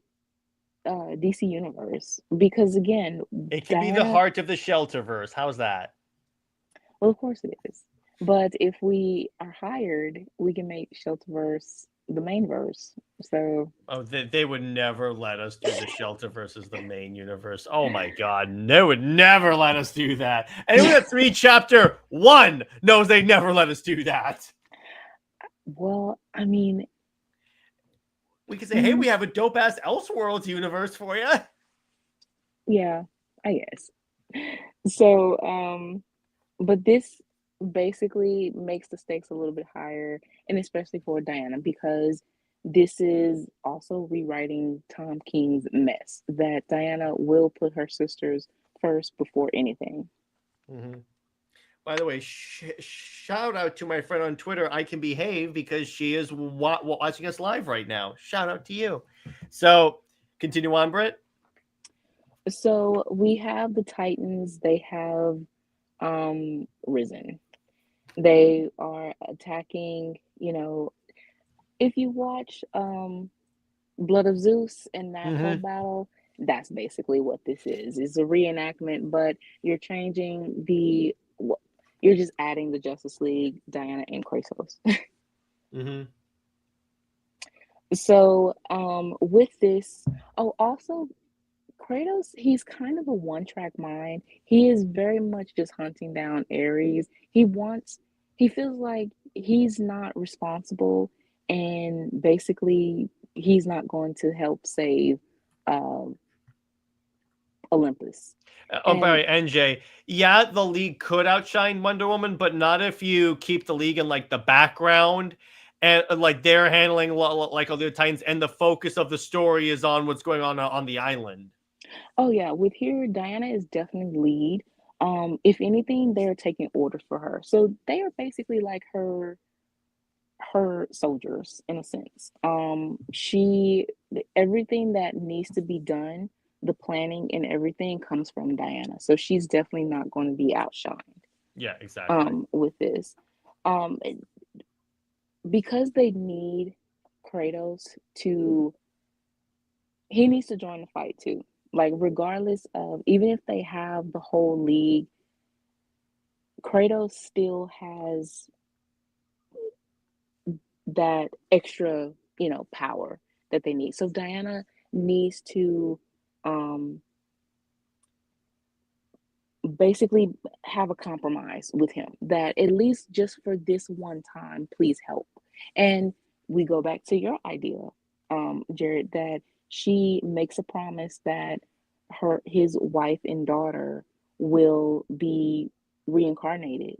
universe because again, It could be the Diana. heart of the Shelterverse. How's that? Well, of course it is. But if we are hired, we can make Shelterverse the main verse. So Oh, they would never let us do the Shelter versus the main universe. Oh my god, they would never let us do that. Anyone that's read chapter 1 knows they never let us do that. well, I mean, We could say, hey, we have a dope ass Elseworlds universe for you. yeah, I guess. So, but this basically makes the stakes a little bit higher, and especially for Diana, because this is also rewriting Tom King's mess that Diana will put her sisters first before anything. Mm-hmm. By the way, shout out to my friend on Twitter, I Can Behave, because she is watching us live right now. Shout out to you. So, continue on, Britt. So we have the Titans, they have risen. They are attacking, if you watch Blood of Zeus and that whole Mm-hmm. battle, that's basically what this is. It's a reenactment, but you're changing you're just adding the Justice League, Diana and Kratos. Mm-hmm. So with this, oh, also Kratos, he's kind of a one-track mind. He is very much just hunting down Ares. He feels like he's not responsible, and basically he's not going to help save um, Olympus. Oh, And by NJ. Yeah, the League could outshine Wonder Woman, but not if you keep the League in like the background and like they're handling like other Titans, and the focus of the story is on what's going on the island. oh yeah, with here, Diana is definitely lead. If anything, they're taking orders for her. So they are basically like her soldiers in a sense. Everything that needs to be done, the planning and everything comes from Diana. So she's definitely not going to be outshined Yeah, exactly. with this. Um because they need Kratos to he needs to join the fight too. Like regardless of even if they have the whole league, Kratos still has that extra, power that they need. So Diana needs to um basically have a compromise with him that at least just for this one time, please help. And we go back to your idea, Jared, that she makes a promise that his wife and daughter will be reincarnated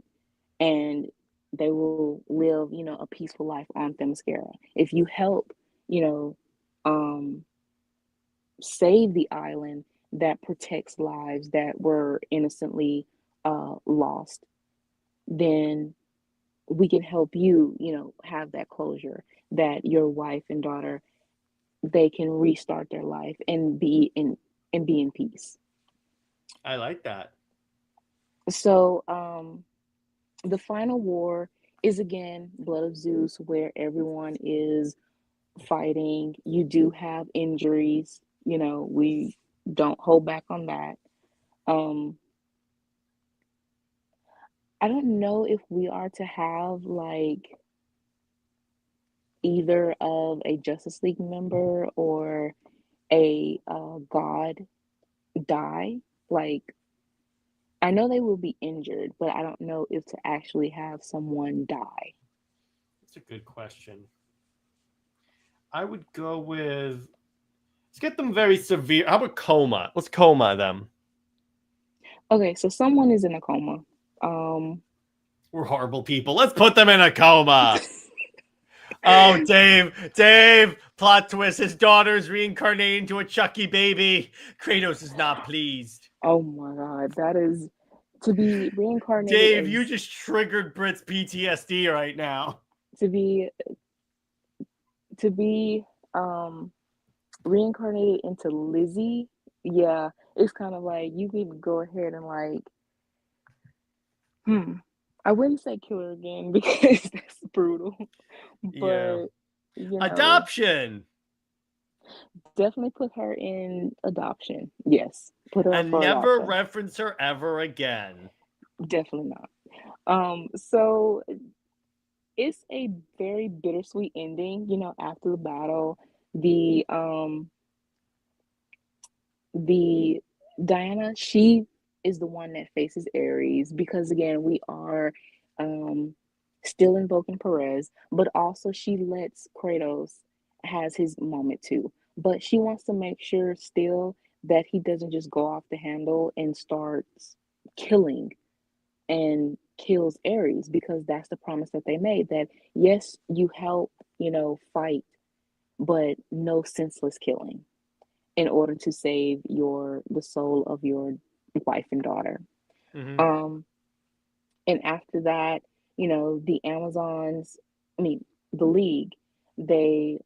and they will live, a peaceful life on Themyscira. If you help, you know, um, save the island that protects lives that were innocently lost, then we can help you, have that closure that your wife and daughter they can restart their life and be in peace. I like that. So the final war is again Blood of Zeus, where everyone is fighting. You do have injuries, we don't hold back on that. Um, I don't know if we are to have like either of a Justice League member or a god die. Like, I know they will be injured, but I don't know if to actually have someone die. That's a good question. I would go with, let's get them very severe. How about coma? Let's coma them. Okay, so someone is in a coma. Um, We're horrible people. Let's put them in a coma. Oh, Dave, plot twist. His daughter's reincarnated into a Chucky baby. Kratos is not pleased. oh my God, that is to be reincarnated Dave, as, you just triggered Britt's PTSD right now. to be reincarnated into Lizzie. Yeah, it's kind of like you can go ahead and like, I wouldn't say kill her again because that's brutal, Yeah. but Adoption. definitely put her in adoption. Yes, put her up And for never adoption. reference her ever again. Definitely not. So it's a very bittersweet ending. After the battle, the Diana, she is the one that faces Ares because again, we are still invoking Perez, but also she lets Kratos has his moment too. But she wants to make sure still that he doesn't just go off the handle and starts killing and kills Ares because that's the promise that they made, that yes, you help, fight, but no senseless killing in order to save the soul of your wife and daughter. Hmm. Um, and after that, the Amazons, I mean, the League, they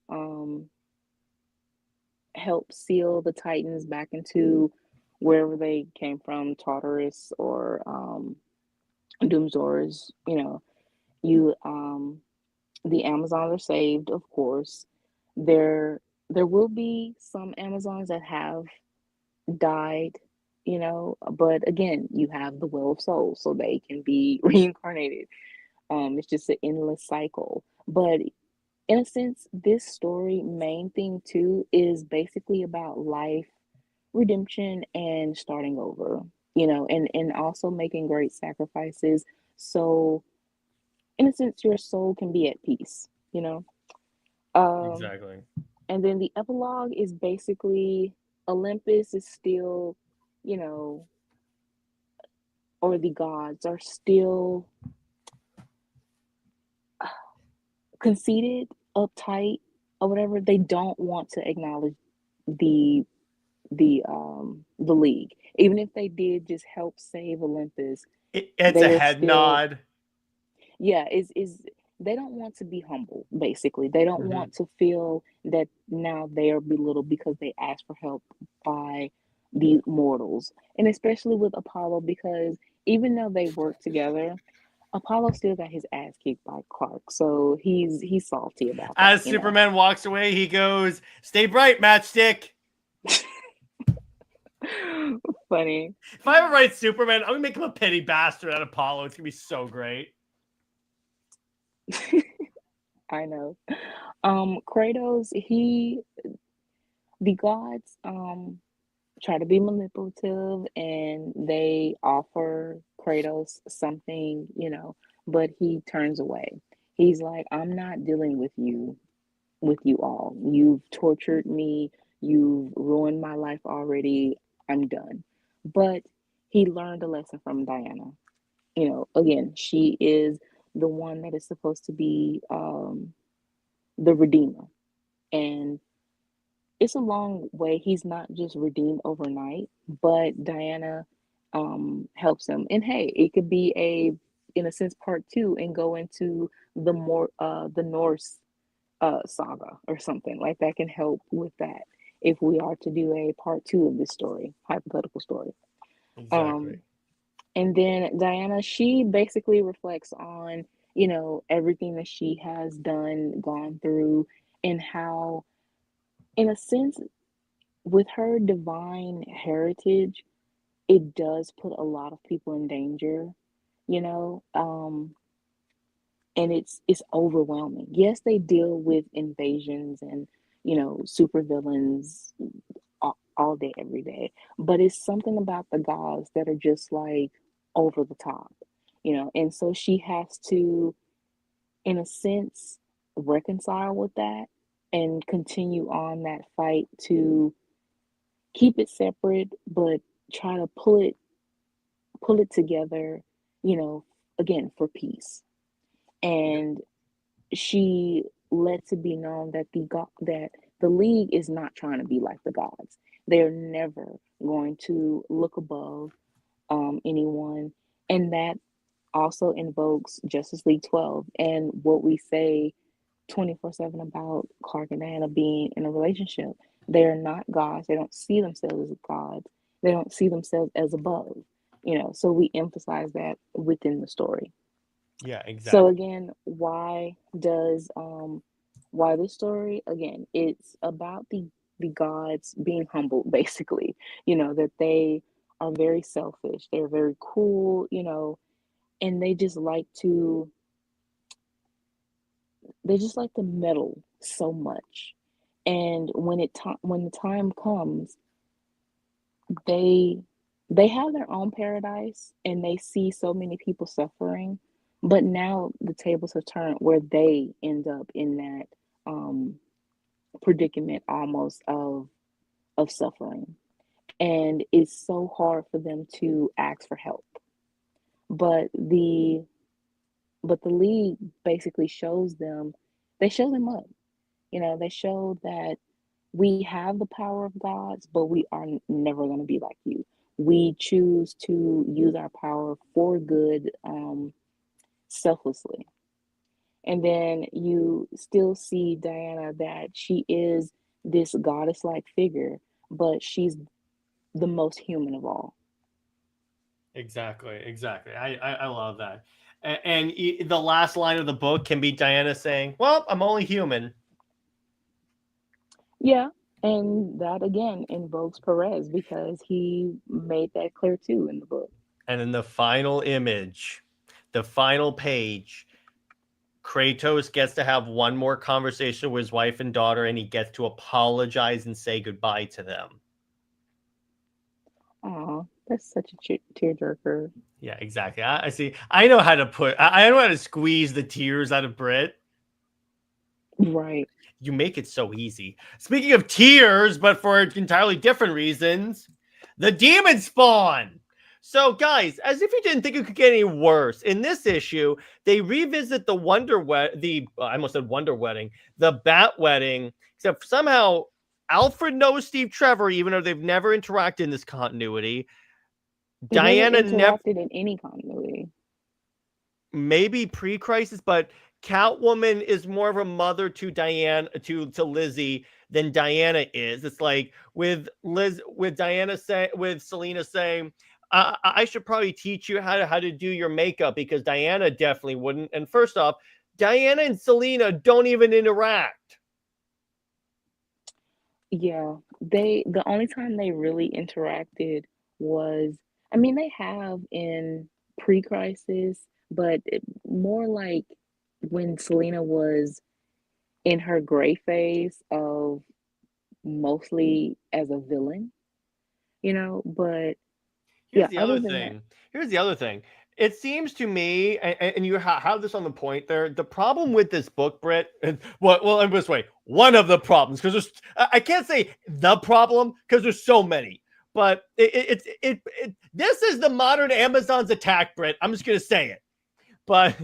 help seal the Titans back into wherever they came from, Tartarus or Doomsdoors. You the Amazons are saved, of course. There will be some Amazons that have died, but again, you have the Well of Souls, so they can be reincarnated. It's just an endless cycle. But in a sense, this story main thing too is basically about life, redemption, and starting over, and also making great sacrifices. So in a sense, your soul can be at peace. Um, Exactly. and then the epilogue is basically Olympus is still, you know, or the gods are still conceited, uptight, or whatever. They don't want to acknowledge the the league. Even if they did just help save Olympus, It's a they are head still, nod. yeah, is they don't want to be humble, basically. They don't Hmm. want to feel that now they are belittled because they asked for help by the mortals. And especially with Apollo, because even though they work together, Apollo still got his ass kicked by Clark. So he's salty about that, As Superman walks away, he goes, "Stay bright, Matchstick." Funny. If I ever write Superman, I'm gonna make him a petty bastard at Apollo. It's gonna be so great. I know. Kratos, the gods try to be manipulative, and they offer Kratos something, but he turns away. He's like, I'm not dealing with you all. You've tortured me, you've ruined my life already. I'm done. But he learned a lesson from Diana. Again, she is the one that is supposed to be the redeemer. And it's a long way. He's not just redeemed overnight, but Diana helps him. And hey, it could be in a sense, part two, and go into the Norse saga or something like that, can help with that if we are to do a part two of this story, hypothetical story. Exactly. Um, and then Diana, she basically reflects on, everything that she has done, gone through, and how, in a sense, with her divine heritage, it does put a lot of people in danger, you know. And it's overwhelming. Yes, they deal with invasions and, supervillains all day, every day, but it's something about the gods that are just like over the top, and so she has to, in a sense, reconcile with that and continue on that fight to keep it separate, but try to pull it together, you know, again for peace. And she lets it be known that the league is not trying to be like the gods. They're never going to look above anyone, and that also invokes Justice League 12 and what we say 24/7 about Clark and Diana being in a relationship. They are not gods. They don't see themselves as gods. They don't see themselves as above. So we emphasize that within the story. Yeah, So exactly. again, why this story? Again, it's about the gods being humbled, basically. That they are very selfish. They're very cool, and they just like to meddle so much. And when the time comes, they they have their own paradise, and they see so many people suffering, but now the tables have turned where they end up in that um predicament, almost, of suffering. And it's so hard for them to ask for help. but the league basically shows them, they show them up. You know, they show that we have the power of gods, but we are never going to be like you. We choose to use our power for good, selflessly. And then you still see Diana, that she is this goddess like figure, but she's the most human of all. Exactly. I love that. And the last line of the book can be Diana saying, "Well, I'm only human." Yeah. And that again invokes Perez because he made that clear too in the book. And in the final image, the final page, Kratos gets to have one more conversation with his wife and daughter, and he gets to apologize and say goodbye to them. Oh, that's such a tearjerker. Yeah, exactly. I see. I know how to I know how to squeeze the tears out of Britt. Right. You make it so easy. Speaking of tears, but for entirely different reasons, the demon spawn. So, guys, as if you didn't think it could get any worse, in this issue, they revisit the I almost said Wonder Wedding, the Bat Wedding, except somehow Alfred knows Steve Trevor, even though they've never interacted in this continuity. They Diana never interacted in any continuity. Maybe pre-crisis, but Catwoman is more of a mother to to Lizzie than Diana is. It's like with Selena saying, I should probably teach you how to do your makeup, because Diana definitely wouldn't. And first off, Diana and Selena don't even interact. Yeah, the only time they really interacted was, I mean, they have in pre-crisis, but more like when Selena was in her gray phase of mostly as a villain, you know, but yeah, other than that, Here's the other thing. It seems to me, and you have this on the point there. The problem with this book, Britt, well, in this way, one of the problems, because I can't say the problem because there's so many, but this is the modern Amazon's attack, Britt. I'm just gonna say it. But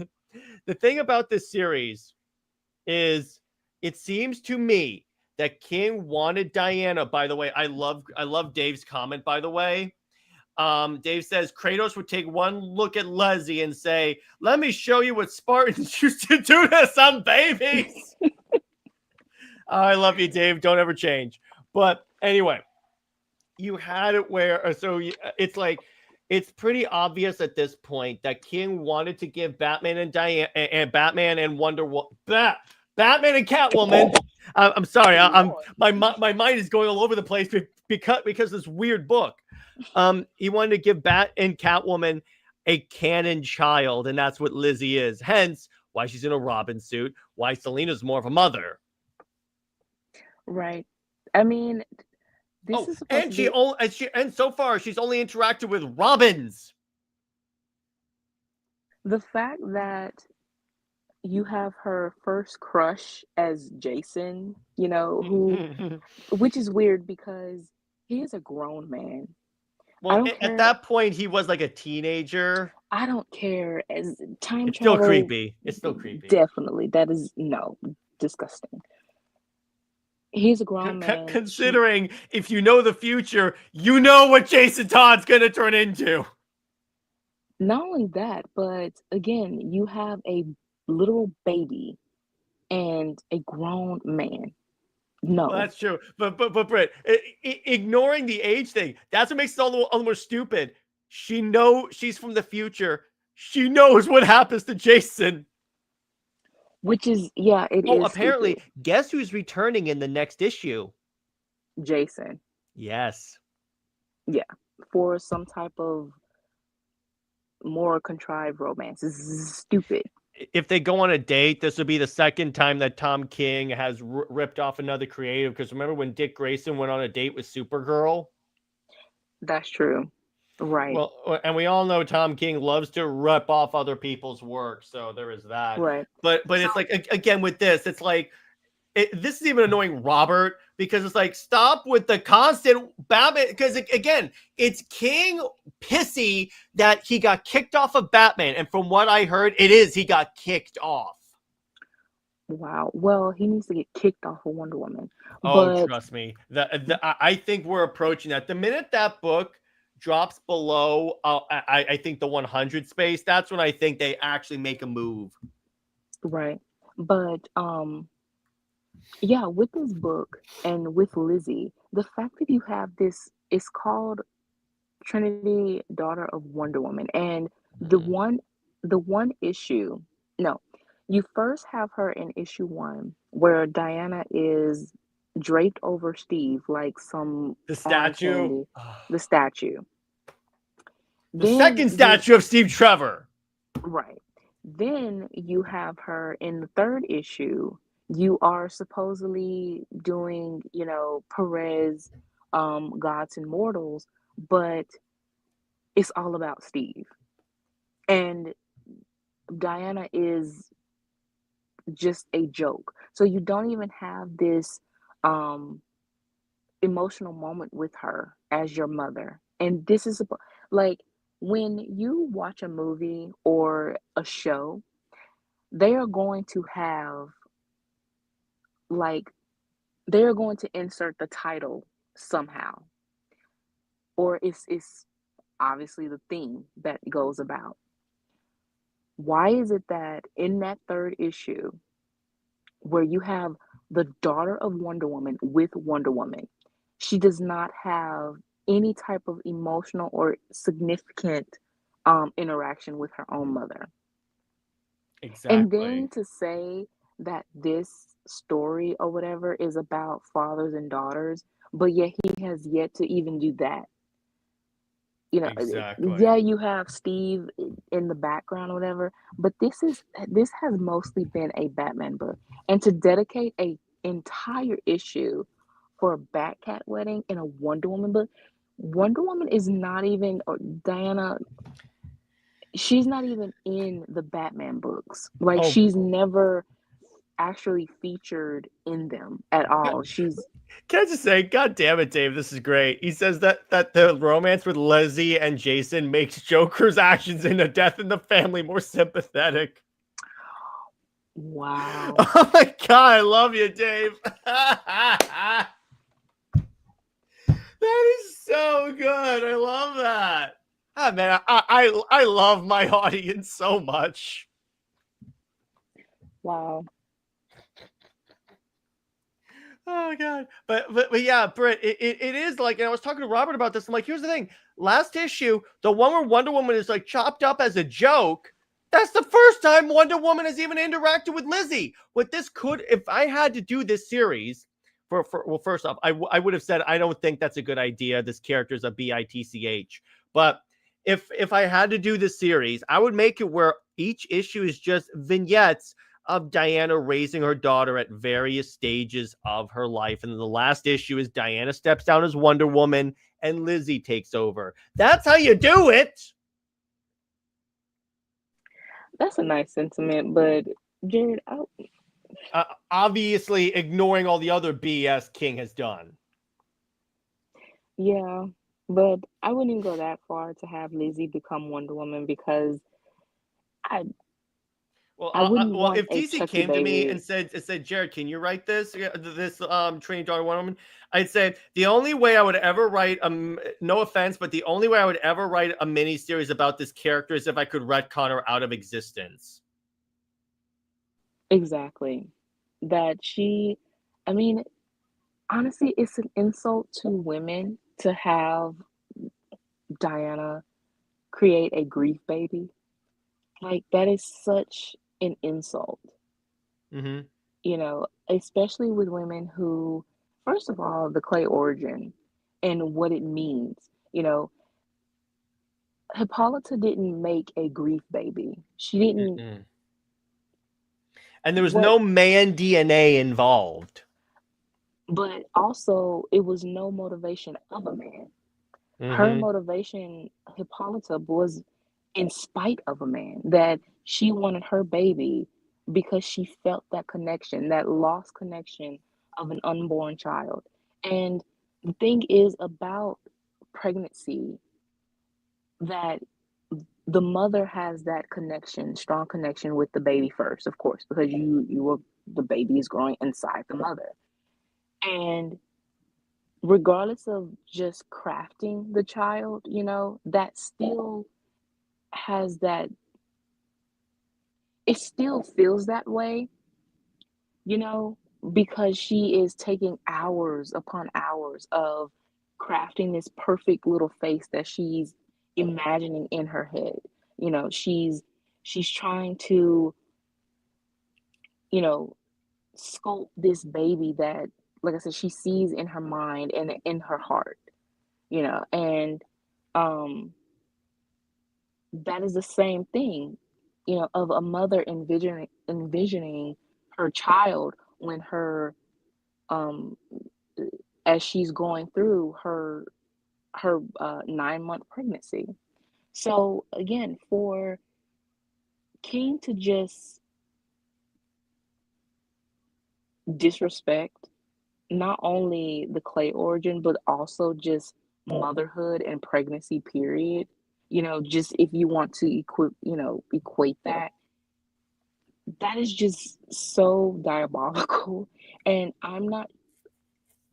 the thing about this series is, it seems to me that King wanted Diana. By the way, I love Dave's comment. By the way. Dave says Kratos would take one look at Leslie and say, "Let me show you what Spartans used to do to some babies." I love you, Dave. Don't ever change. But anyway, you had it where, it's like, it's pretty obvious at this point that King wanted to give Batman and Diana and Batman and Batman and Catwoman. I'm sorry. My mind is going all over the place because this weird book. He wanted to give Bat and Catwoman a canon child, and that's what Lizzie is. Hence, why she's in a Robin suit, why Selena's more of a mother. right. I mean, this is supposed to be and so far she's only interacted with Robins. the fact that you have her first crush as Jason, you know, which is weird because he is a grown man. Well, at that point, he was like a teenager. I don't care. As time It's travel, still creepy. It's still creepy. Definitely, that is disgusting. He's a grown man. Considering if you know the future, you know what Jason Todd's gonna turn into. Not only that, but again, you have a literal baby and a grown man. No, Well, that's true. But Britt, ignoring the age thing, that's what makes it all the more stupid. She's from the future. She knows what happens to Jason. which is it is. Apparently, stupid. guess who's returning in the next issue? Jason. Yes. Yeah, for some type of more contrived romance. This is stupid. If they go on a date, this will be the second time that Tom King has ripped off another creative. Because remember when Dick Grayson went on a date with Supergirl? That's true. Right. Well, and we all know Tom King loves to rip off other people's work, so there is that. Right. But it's like, again, with this, it's like this is even annoying Robert, because it's like, stop with the constant Batman, because again, it's King pissy that he got kicked off of Batman, and from what I heard, he got kicked off. Wow. Well, he needs to get kicked off of Wonder Woman. Oh, But trust me. I think we're approaching that. The minute that book drops below, I think the 100 space, that's when I think they actually make a move. right. But yeah, with this book and with Lizzie, the fact that you have this, it's called Trinity, Daughter of Wonder Woman, and the one issue, no, you first have her in issue 1 where Diana is draped over Steve like some The foreign statue. candy, the statue. The Then second statue of Steve Trevor. right. Then you have her in the 3rd issue. You are supposedly doing, Perez, Gods and Mortals, but it's all about Steve. And Diana is just a joke. So you don't even have this emotional moment with her as your mother. And this is like when you watch a movie or a show, they are going to have like they are going to insert the title somehow. Or it's obviously the theme that goes about. Why is it that in that 3rd issue, where you have the daughter of Wonder Woman with Wonder Woman, she does not have any type of emotional or significant interaction with her own mother? Exactly. And then to say that this story or whatever is about fathers and daughters, but yet he has yet to even do that. Exactly. Yeah, you have Steve in the background or whatever, but this has mostly been a Batman book. And to dedicate a entire issue for a Batcat wedding in a Wonder Woman book, Wonder Woman is not even, or Diana, she's not even in the Batman books. Like, Oh. she's never actually featured in them at all. Can I just say, God damn it, Dave, this is great. He says that the romance with Leslie and Jason makes Joker's actions in A Death in the Family more sympathetic. Wow. Oh my God, I love you, Dave. That is so good. I love that. Ah, man, I love my audience so much. Wow. Oh God, but yeah, Britt, it is like, and I was talking to Robert about this. I'm like, here's the thing: last issue, the one where Wonder Woman is like chopped up as a joke. That's the first time Wonder Woman has even interacted with Lizzie. What this could, if I had to do this series, well, first off, I would have said I don't think that's a good idea. This character is a bitch, but if I had to do this series, I would make it where each issue is just vignettes of Diana raising her daughter at various stages of her life. And the last issue is Diana steps down as Wonder Woman and Lizzie takes over. That's how you do it. That's a nice sentiment, but Jared, Obviously ignoring all the other BS King has done. yeah, but I wouldn't even go that far to have Lizzie become Wonder Woman, because I wouldn't want if a DC Chucky came to me baby. and said, Jared, can you write this Trinity Daughter Wonder Woman? I'd say the only way I would ever write no offense, but the only way I would ever write a mini series about this character is if I could retcon her out of existence. Exactly. That I mean, honestly, it's an insult to women to have Diana create a grief baby. Like, that is such an insult. Mm-hmm. Especially with women who, first of all, the clay origin and what it means. Hippolyta didn't make a grief baby. She didn't. Mm-mm. And there was What? no man DNA involved. But also, it was no motivation of a man. Mm-hmm. Her motivation, Hippolyta, was in spite of a man, that she wanted her baby because she felt that connection, that lost connection of an unborn child. And the thing is about pregnancy that the mother has that connection, strong connection with the baby first, of course, because the baby is growing inside the mother. And regardless of just crafting the child, that still has that, it still feels that way, you know, because she is taking hours upon hours of crafting this perfect little face that she's imagining in her head. She's trying to, you know, sculpt this baby that, like I said, she sees in her mind and in her heart, and that is the same thing, of a mother envisioning her child when um as she's going through her 9-month pregnancy. So again, for King to just disrespect not only the clay origin, but also just motherhood and pregnancy, period. Just if you want to equate that, that is just so diabolical. And I'm not,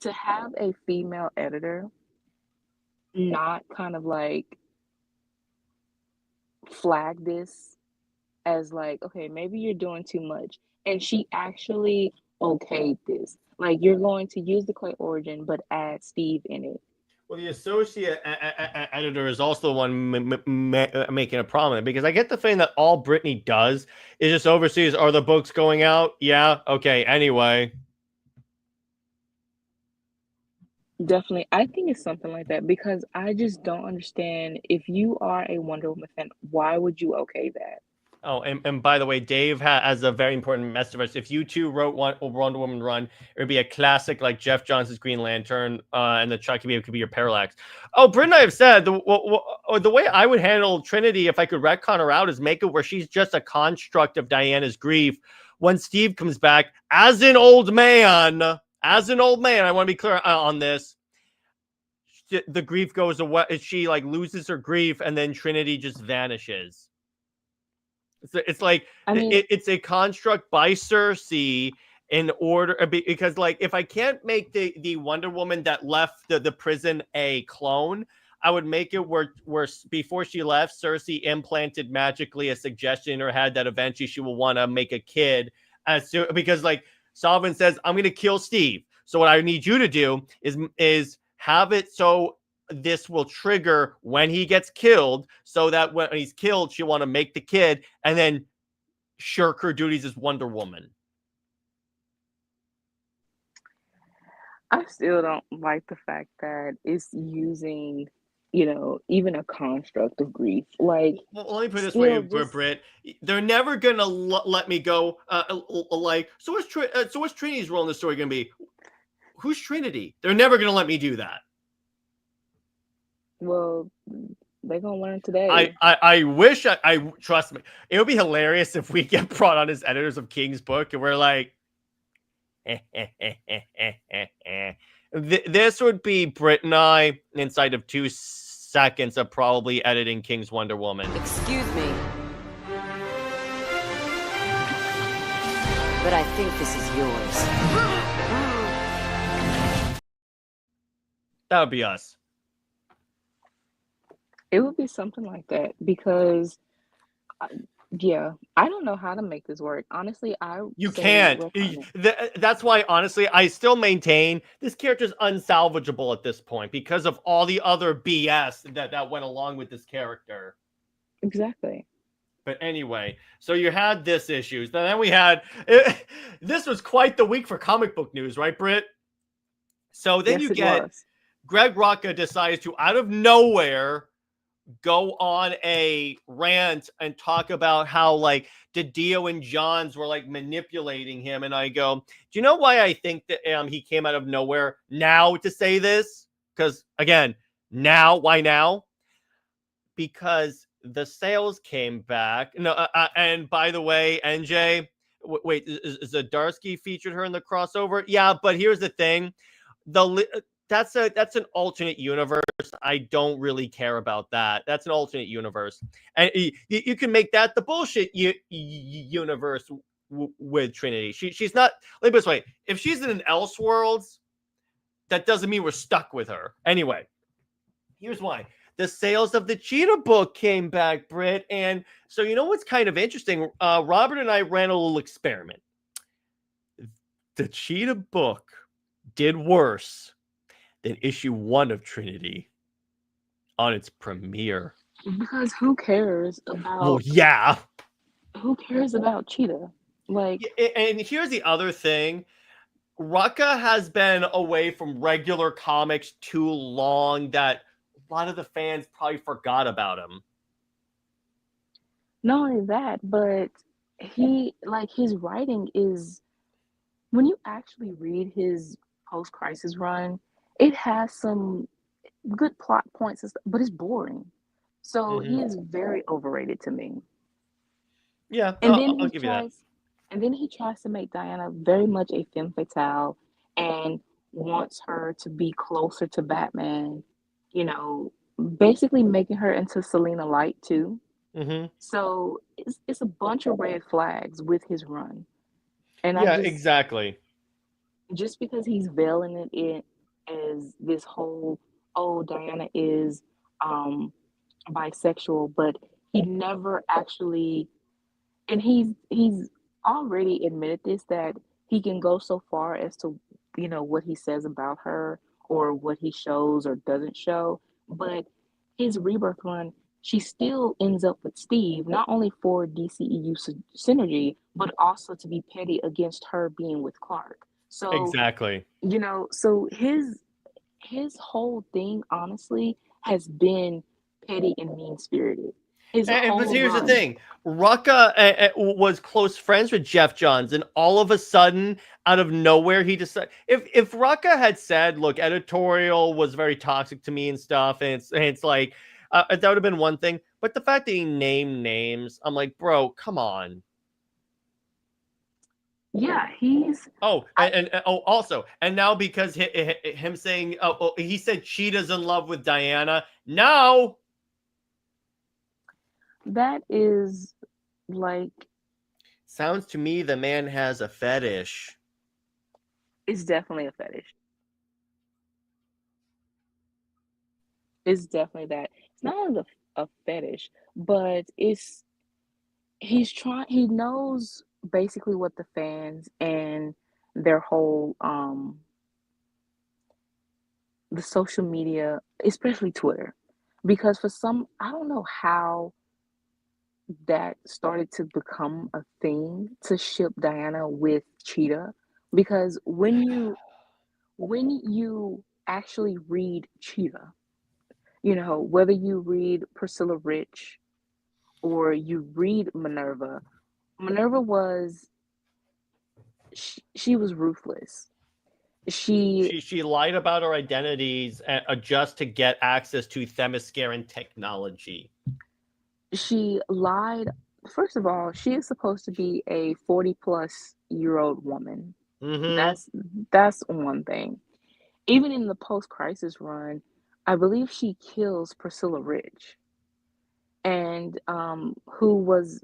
to have a female editor not kind of like flag this as like, okay, maybe you're doing too much. And she actually okayed this. Like, you're going to use the clay origin, but add Steve in it. Well, the associate editor is also the one making a prominent, because I get the feeling that all Brittany does is just oversees, are the books going out? Yeah. Okay. Anyway. Definitely. I think it's something like that, because I just don't understand, if you are a Wonder Woman fan, why would you okay that? Oh, and by the way, Dave has a very important message for us. If you two wrote Wonder Woman run, it would be a classic like Jeff Johnson's Green Lantern, and the Chuck could be your Parallax. Oh, Britt and I have said the way I would handle Trinity if I could retcon her out is make it where she's just a construct of Diana's grief when Steve comes back as an old man. As an old man, I want to be clear on this. The grief goes away. She like loses her grief, and then Trinity just vanishes. It's like, I mean, it's a construct by Cersei in order, because like, if I can't make the Wonder Woman that left the prison a clone, I would make it where before she left, Cersei implanted magically a suggestion in her head that eventually she will want to make a kid, because like Sullivan says, I'm going to kill Steve. So what I need you to do is have it so this will trigger when he gets killed, so that when he's killed, she'll want to make the kid and then shirk her duties as Wonder Woman. I still don't like the fact that it's using, even a construct of grief. Like, well, let me put it this way, Britt. They're never gonna let me go. So what's Trinity's role in the story gonna be? Who's Trinity? They're never gonna let me do that. Well, they're gonna learn today. I wish I trust me. It would be hilarious if we get brought on as editors of King's book and we're like, this would be Britt and I inside of 2 seconds of probably editing King's Wonder Woman. Excuse me, but I think this is yours. That would be us. It would be something like that, because, I don't know how to make this work. Honestly, you can't. That's why, honestly, I still maintain this character is unsalvageable at this point because of all the other BS that went along with this character. Exactly. But anyway, so you had this issues. Then we had this was quite the week for comic book news, right, Britt? So then you get Greg Rucka decides to, out of nowhere, go on a rant and talk about how like Didio and Johns were like manipulating him. And I go, do you know why I think that he came out of nowhere now to say this? Because again, why now? Because the sales came back. No, and by the way, NJ, Wait, is Zdarsky featured her in the crossover? Yeah, but here's the thing. That's an alternate universe. I don't really care about that. That's an alternate universe. And you can make that the bullshit universe with Trinity. She's not, let me put it this way. If she's in an Elseworlds, that doesn't mean we're stuck with her. Anyway, here's why. The sales of the Cheetah book came back, Britt. And so, you know what's kind of interesting? Robert and I ran a little experiment. The Cheetah book did worse than issue 1 of Trinity on its premiere. Because who cares about? Well, yeah. Who cares about Cheetah? Like, and here's the other thing. Rucka has been away from regular comics too long that a lot of the fans probably forgot about him. not only that, but his writing is, when you actually read his post-crisis run, it has some good plot points and stuff, but it's boring. So he is very overrated to me. Yeah, And I'll give you that. And then he tries to make Diana very much a femme fatale and wants her to be closer to Batman, basically making her into Selena Light too. Mm-hmm. So it's a bunch of red flags with his run. And yeah, exactly. Just because he's veiling it as this whole, Diana is bisexual, but he never actually, and he's already admitted this, that he can go so far as to what he says about her or what he shows or doesn't show, but his Rebirth run, she still ends up with Steve, not only for DCEU synergy, but also to be petty against her being with Clark. So exactly, so his whole thing honestly has been petty and mean-spirited. But here's the thing. Rucka was close friends with Jeff Johns, and all of a sudden, out of nowhere, he decided. If Rucka had said, "Look, editorial was very toxic to me and stuff," and it's like that would have been one thing. But the fact that he named names, I'm like, bro, come on. Yeah, he's. Also, and now because him saying, he said Cheetah's in love with Diana. No. That is like. Sounds to me the man has a fetish. It's definitely a fetish. It's definitely that. It's not only a fetish, but he knows basically what the fans and their whole the social media, especially Twitter, because I don't know how that started to become a thing to ship Diana with Cheetah, because when you actually read Cheetah, whether you read Priscilla Rich or you read Minerva was she was ruthless. She lied about her identities just to get access to Themysciran technology. She lied. First of all, she is supposed to be a 40-plus-year-old woman. Mm-hmm. That's one thing. Even in the post-crisis run, I believe she kills Priscilla Rich, and who's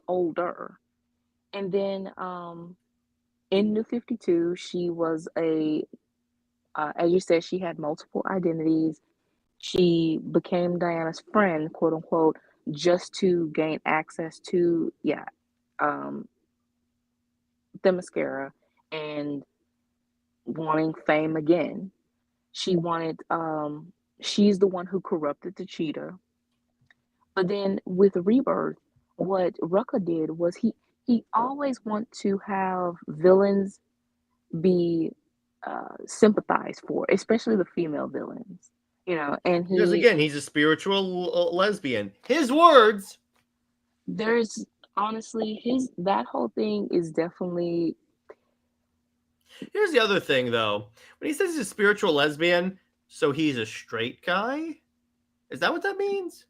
older. And then in New 52, she was as you said, she had multiple identities. She became Diana's friend, quote unquote, just to gain access to Themyscira and wanting fame again. She wanted she's the one who corrupted the Cheetah. But then with Rebirth, what Rucka did was he always want to have villains be sympathized for, especially the female villains. And because again, he's a spiritual lesbian. His words. There's honestly that whole thing is definitely. Here's the other thing, though. When he says he's a spiritual lesbian, so he's a straight guy? Is that what that means?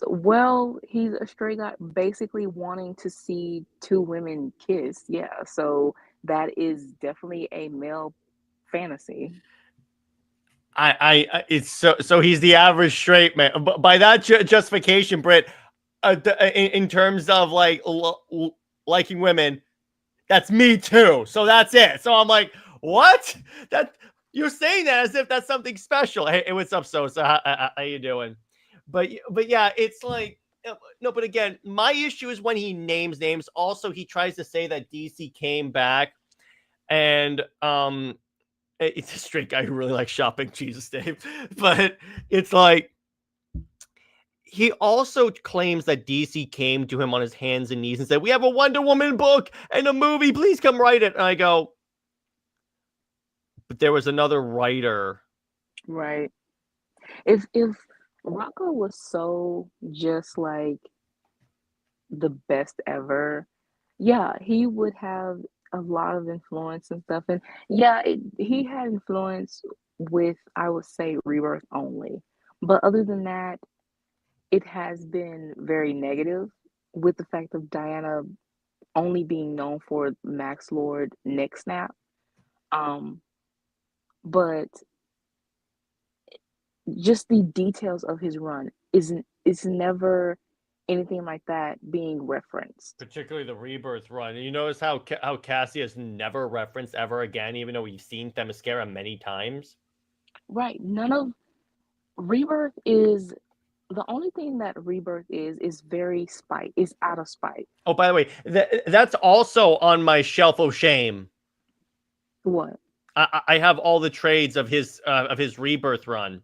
Well, he's a straight guy, basically wanting to see two women kiss. Yeah, so that is definitely a male fantasy. It's so he's the average straight man. By that justification, Britt, in terms of like liking women, that's me too. So that's it. So I'm like, what? That you're saying that as if that's something special. Hey, what's up, So how you doing? But yeah, it's like no. But again, my issue is when he names names. Also, he tries to say that DC came back, and it's a straight guy who really likes shopping. Jesus, Dave. But it's like he also claims that DC came to him on his hands and knees and said, "We have a Wonder Woman book and a movie. Please come write it." And I go, but there was another writer. Right. If Rocco was so just like the best ever, yeah, he would have a lot of influence and stuff. And yeah, he had influence with, I would say, Rebirth only. But other than that, it has been very negative with the fact of Diana only being known for Max Lord Neck Snap. But just the details of his run it's never anything like that being referenced. Particularly the Rebirth run. And you notice how Cassie has never referenced ever again, even though we've seen Themyscira many times. Right. None of Rebirth is the only thing that Rebirth is very spite. Is out of spite. Oh, by the way, that's also on my shelf of shame. What? I have all the trades of his Rebirth run.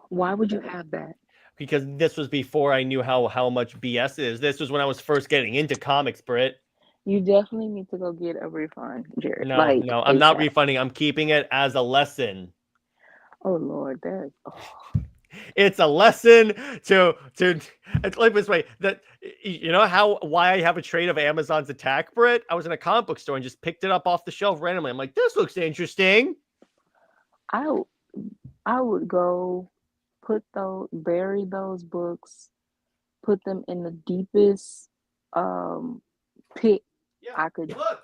Why would you have that? Because this was before I knew how much BS it is. This was when I was first getting into comics, Britt. You definitely need to go get a refund, Jared. No, like, no, I'm not refunding. I'm keeping it as a lesson. Oh Lord, It's a lesson to like this way. That you know why I have a trade of Amazon's Attack, Britt? I was in a comic book store and just picked it up off the shelf randomly. I'm like, this looks interesting. I would go bury those books, put them in the deepest pit I could. Look.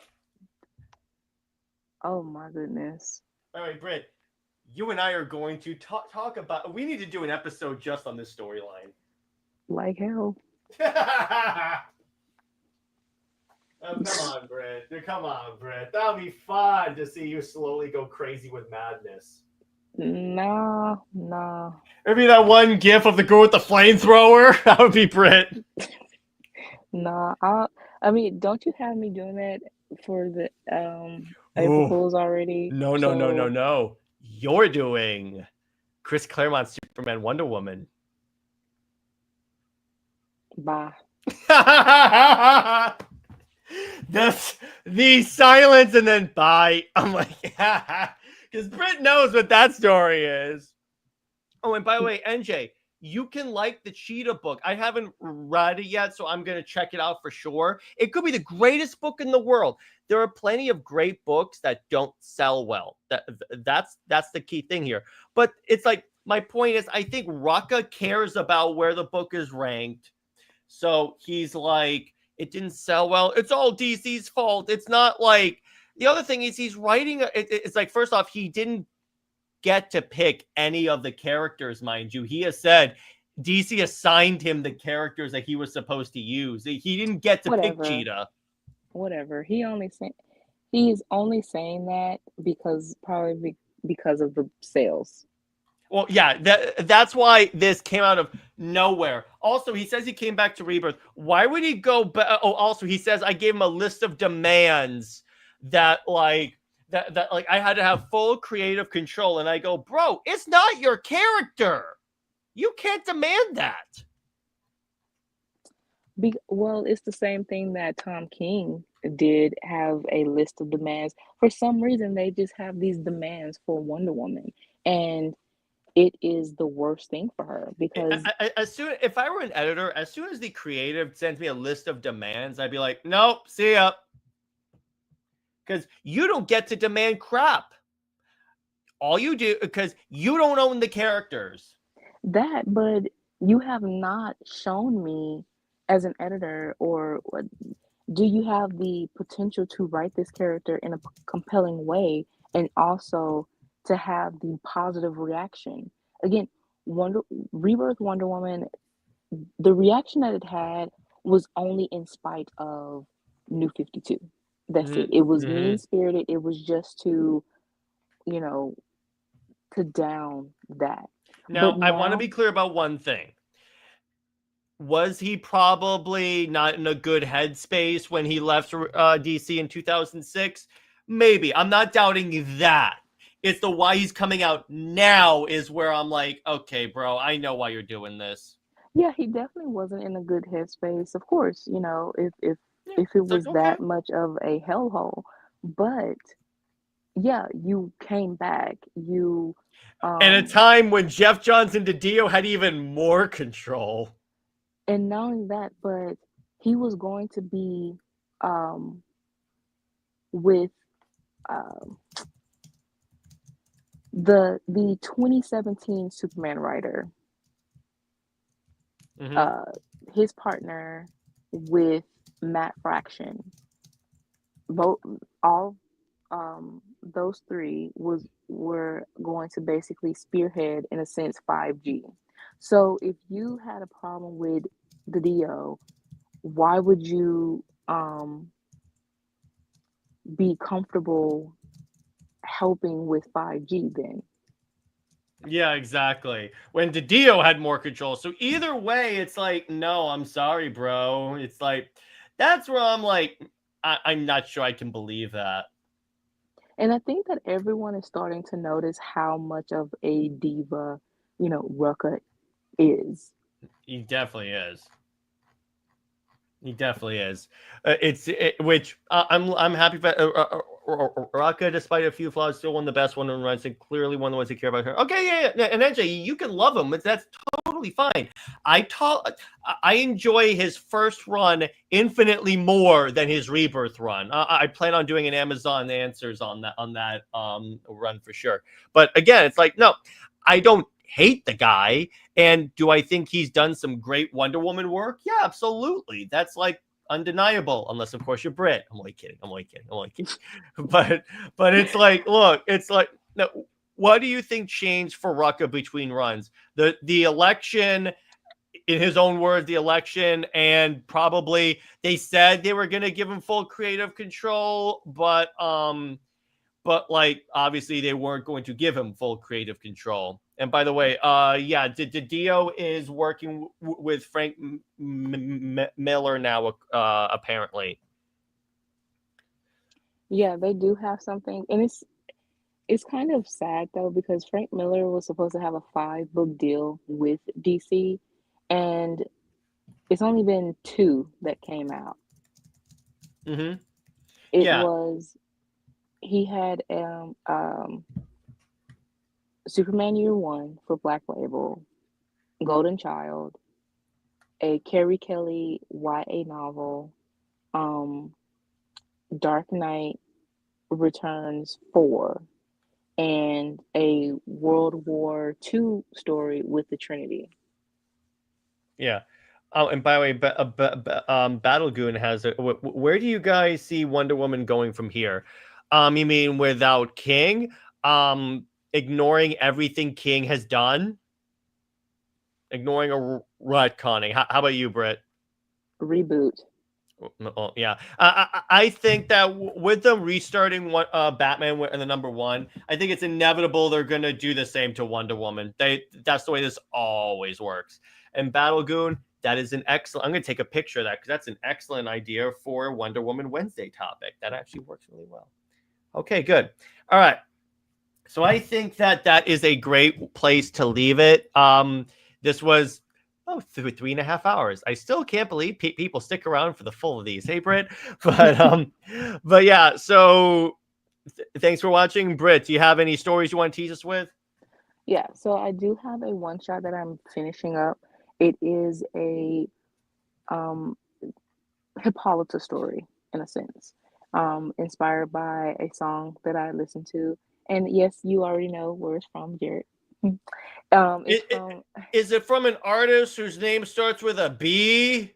Oh my goodness. All right, Britt, you and I are going to talk about. We need to do an episode just on this storyline. Like hell. Oh, come on, Britt. Come on, Britt. That'll be fun to see you slowly go crazy with madness. Nah. Maybe that one gif of the girl with the flamethrower. That would be Britt. Nah. I mean, don't you have me doing that for the April Fools already? No. You're doing Chris Claremont's Superman Wonder Woman. Bye. That's the silence and then bye. I'm like, because Britt knows what that story is. Oh, and by the way, NJ, you can like the Cheetah book. I haven't read it yet, so I'm going to check it out for sure. It could be the greatest book in the world. There are plenty of great books that don't sell well. That's the key thing here. But it's like, my point is, I think Rocca cares about where the book is ranked. So he's like, it didn't sell well. It's all DC's fault. It's not like, the other thing is he's writing, it's like, first off, he didn't get to pick any of the characters, mind you. He has said DC assigned him the characters that he was supposed to use. He didn't get to pick Cheetah. Whatever. He is only saying that because of the sales. Well, yeah, that's why this came out of nowhere. Also, he says he came back to Rebirth. Why would he go back? Oh, also, he says I gave him a list of demands that like I had to have full creative control. And I go, bro, it's not your character. You can't demand that. Well, it's the same thing that Tom King did have a list of demands. For some reason, they just have these demands for Wonder Woman. And it is the worst thing for her because if I were an editor, as soon as the creative sends me a list of demands, I'd be like, nope, see ya. Because you don't get to demand crap. All you do, because you don't own the characters. But You have not shown me as an editor, or do you have the potential to write this character in a compelling way and also to have the positive reaction? Again, Wonder Rebirth Wonder Woman, the reaction that it had was only in spite of New 52. That's it. It was Mm-hmm. mean spirited. It was just to, you know, to down that. Now, But I want to now, be clear about one thing. Was he probably not in a good headspace when he left DC in 2006? Maybe. I'm not doubting that. It's the why he's coming out now is where I'm like, okay, bro, I know why you're doing this. yeah, he definitely wasn't in a good headspace. Of course, you know, Yeah, if it it's like, was okay. that much of a hellhole. But yeah, you came back. You At a um time when Jeff Johns and DiDio had even more control. and not only that, but he was going to be um with um the 2017 Superman writer, Mm-hmm. uh his partner with Matt Fraction. Both all those three were going to basically spearhead, in a sense, 5G. So if you had a problem with the DO, why would you be comfortable helping with 5G then? Yeah, exactly. When DiDio had more control. So either way, it's like, no, I'm sorry, bro. It's like, that's where I'm like, I'm not sure I can believe that. And I think that everyone is starting to notice how much of a diva, Rucka is. He definitely is. He definitely is. Which I'm happy for. Raka, despite a few flaws, still one of the best Wonder Woman runs, and clearly one of the ones that care about her. Okay, yeah. And NJ, you can love him, but that's totally fine. I enjoy his first run infinitely more than his Rebirth run. I plan on doing an Amazon Answers on that run for sure. But again, it's like, no, I don't hate the guy. And do I think he's done some great Wonder Woman work? Yeah, absolutely. That's like undeniable, unless of course you're Britt. I'm only kidding. But it's like, look, it's like, no, what do you think changed for Rucka between runs? The election, in his own words, the election, and probably they said they were gonna give him full creative control, but like obviously they weren't going to give him full creative control. And by the way, Dio is working with Frank Miller now, apparently. Yeah, they do have something, and it's kind of sad though, because Frank Miller was supposed to have a 5-book deal with DC, and it's only been 2 that came out. Mm-hmm. It Yeah. was he had Superman Year One for Black Label, Golden Child, a Carrie Kelly YA novel, Dark Knight Returns 4, and a World War II story with the Trinity. Yeah. Oh, and by the way, Battlegoon has a. Where do you guys see Wonder Woman going from here? You mean without King? Ignoring everything King has done? Ignoring a retconning. How about you, Britt? Reboot. Oh, yeah, I think that with them restarting Batman in the #1, I think it's inevitable they're gonna do the same to Wonder Woman. That's the way this always works. And Battlegoon, that is an excellent. I'm gonna take a picture of that because that's an excellent idea for a Wonder Woman Wednesday topic. That actually works really well. Okay, good. All right. So I think that is a great place to leave it. This was 3.5 hours. I still can't believe people stick around for the full of these. Hey, Britt. But yeah. So thanks for watching, Britt. Do you have any stories you want to tease us with? Yeah, so I do have a one shot that I'm finishing up. It is a Hippolyta story, in a sense, inspired by a song that I listened to. And yes, you already know where it's from, Jared. It's It, from is it from an artist whose name starts with a B?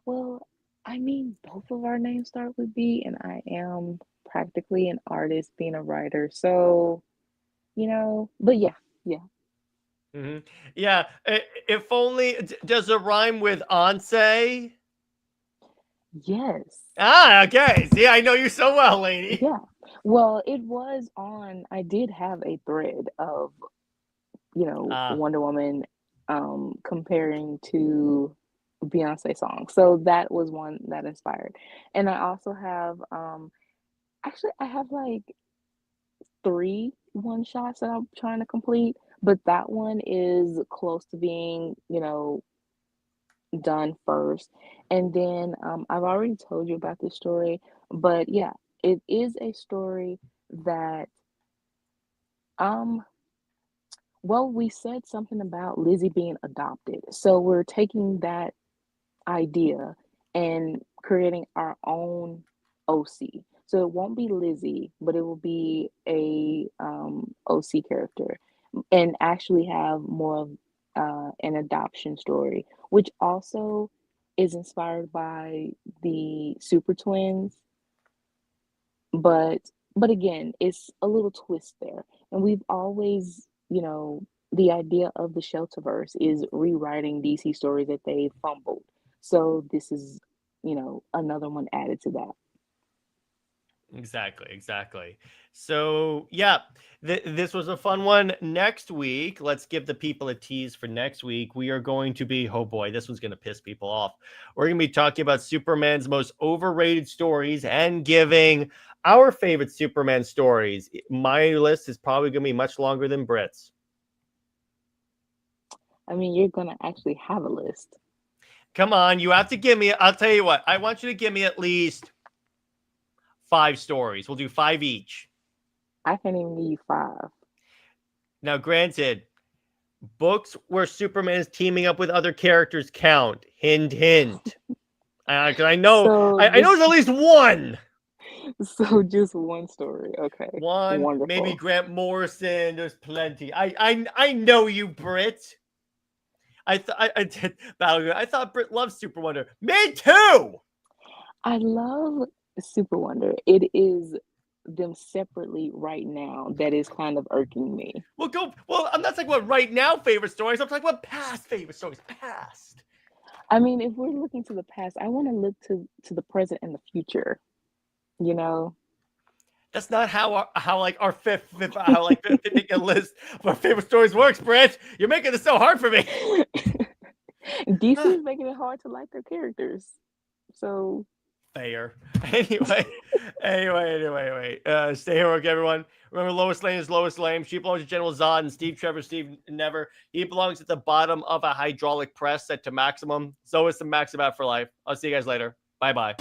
well, I mean, both of our names start with B, and I am practically an artist, being a writer. So, but yeah, yeah, Hmm. Yeah. If only. Does it rhyme with Onse? yes, Ah, okay. See, I know you so well, lady. yeah. Well, it was on. I did have a thread of Ah, Wonder Woman comparing to Beyonce songs. So that was one that inspired. And I also have actually I have like three one shots that I'm trying to complete, but that one is close to being, done first. And then I've already told you about this story, but yeah, it is a story that um well, we said something about Lizzie being adopted. So we're taking that idea and creating our own OC. So it won't be Lizzie, but it will be a OC character, and actually have more of an adoption story, which also is inspired by the Super Twins, but again, it's a little twist there. And we've always, the idea of the Shelterverse is rewriting DC stories that they fumbled. So this is, another one added to that. exactly, exactly. So, yeah, this was a fun one. Next week, let's give the people a tease for next week. We are going to be, oh boy, this one's going to piss people off. We're going to be talking about Superman's most overrated stories and giving our favorite Superman stories. My list is probably going to be much longer than Britt's. I mean, you're gonna actually have a list. Come on, you have to give me, I'll tell you what, I want you to give me at least 5 stories. We'll do 5 each. I can't even give you five. Now, granted, books where Superman is teaming up with other characters count. Hint, hint. Because I know, So I know just there's at least one. so just one story. Okay. One, maybe Wonderful. Grant Morrison. There's plenty. I know you, Britt. I did Battle. I thought Britt loved Super Wonder. Me too. I love Super Wonder. It is them separately right now that is kind of irking me. Well, go. Well, I'm not talking about right now favorite stories. I'm talking about past favorite stories. Past. I mean, if we're looking to the past, I want to look to the present and the future. You know, That's not how like our fifth how like picking a list of our favorite stories works, Britt. You're making this so hard for me. DC is making it hard to like their characters. So Fair. Anyway. Stay heroic, everyone. Remember, Lois Lane is Lois Lane. She belongs to General Zod and Steve Trevor, Steve Never. He belongs at the bottom of a hydraulic press set to maximum. So is the maximum out for life. I'll see you guys later. Bye-bye.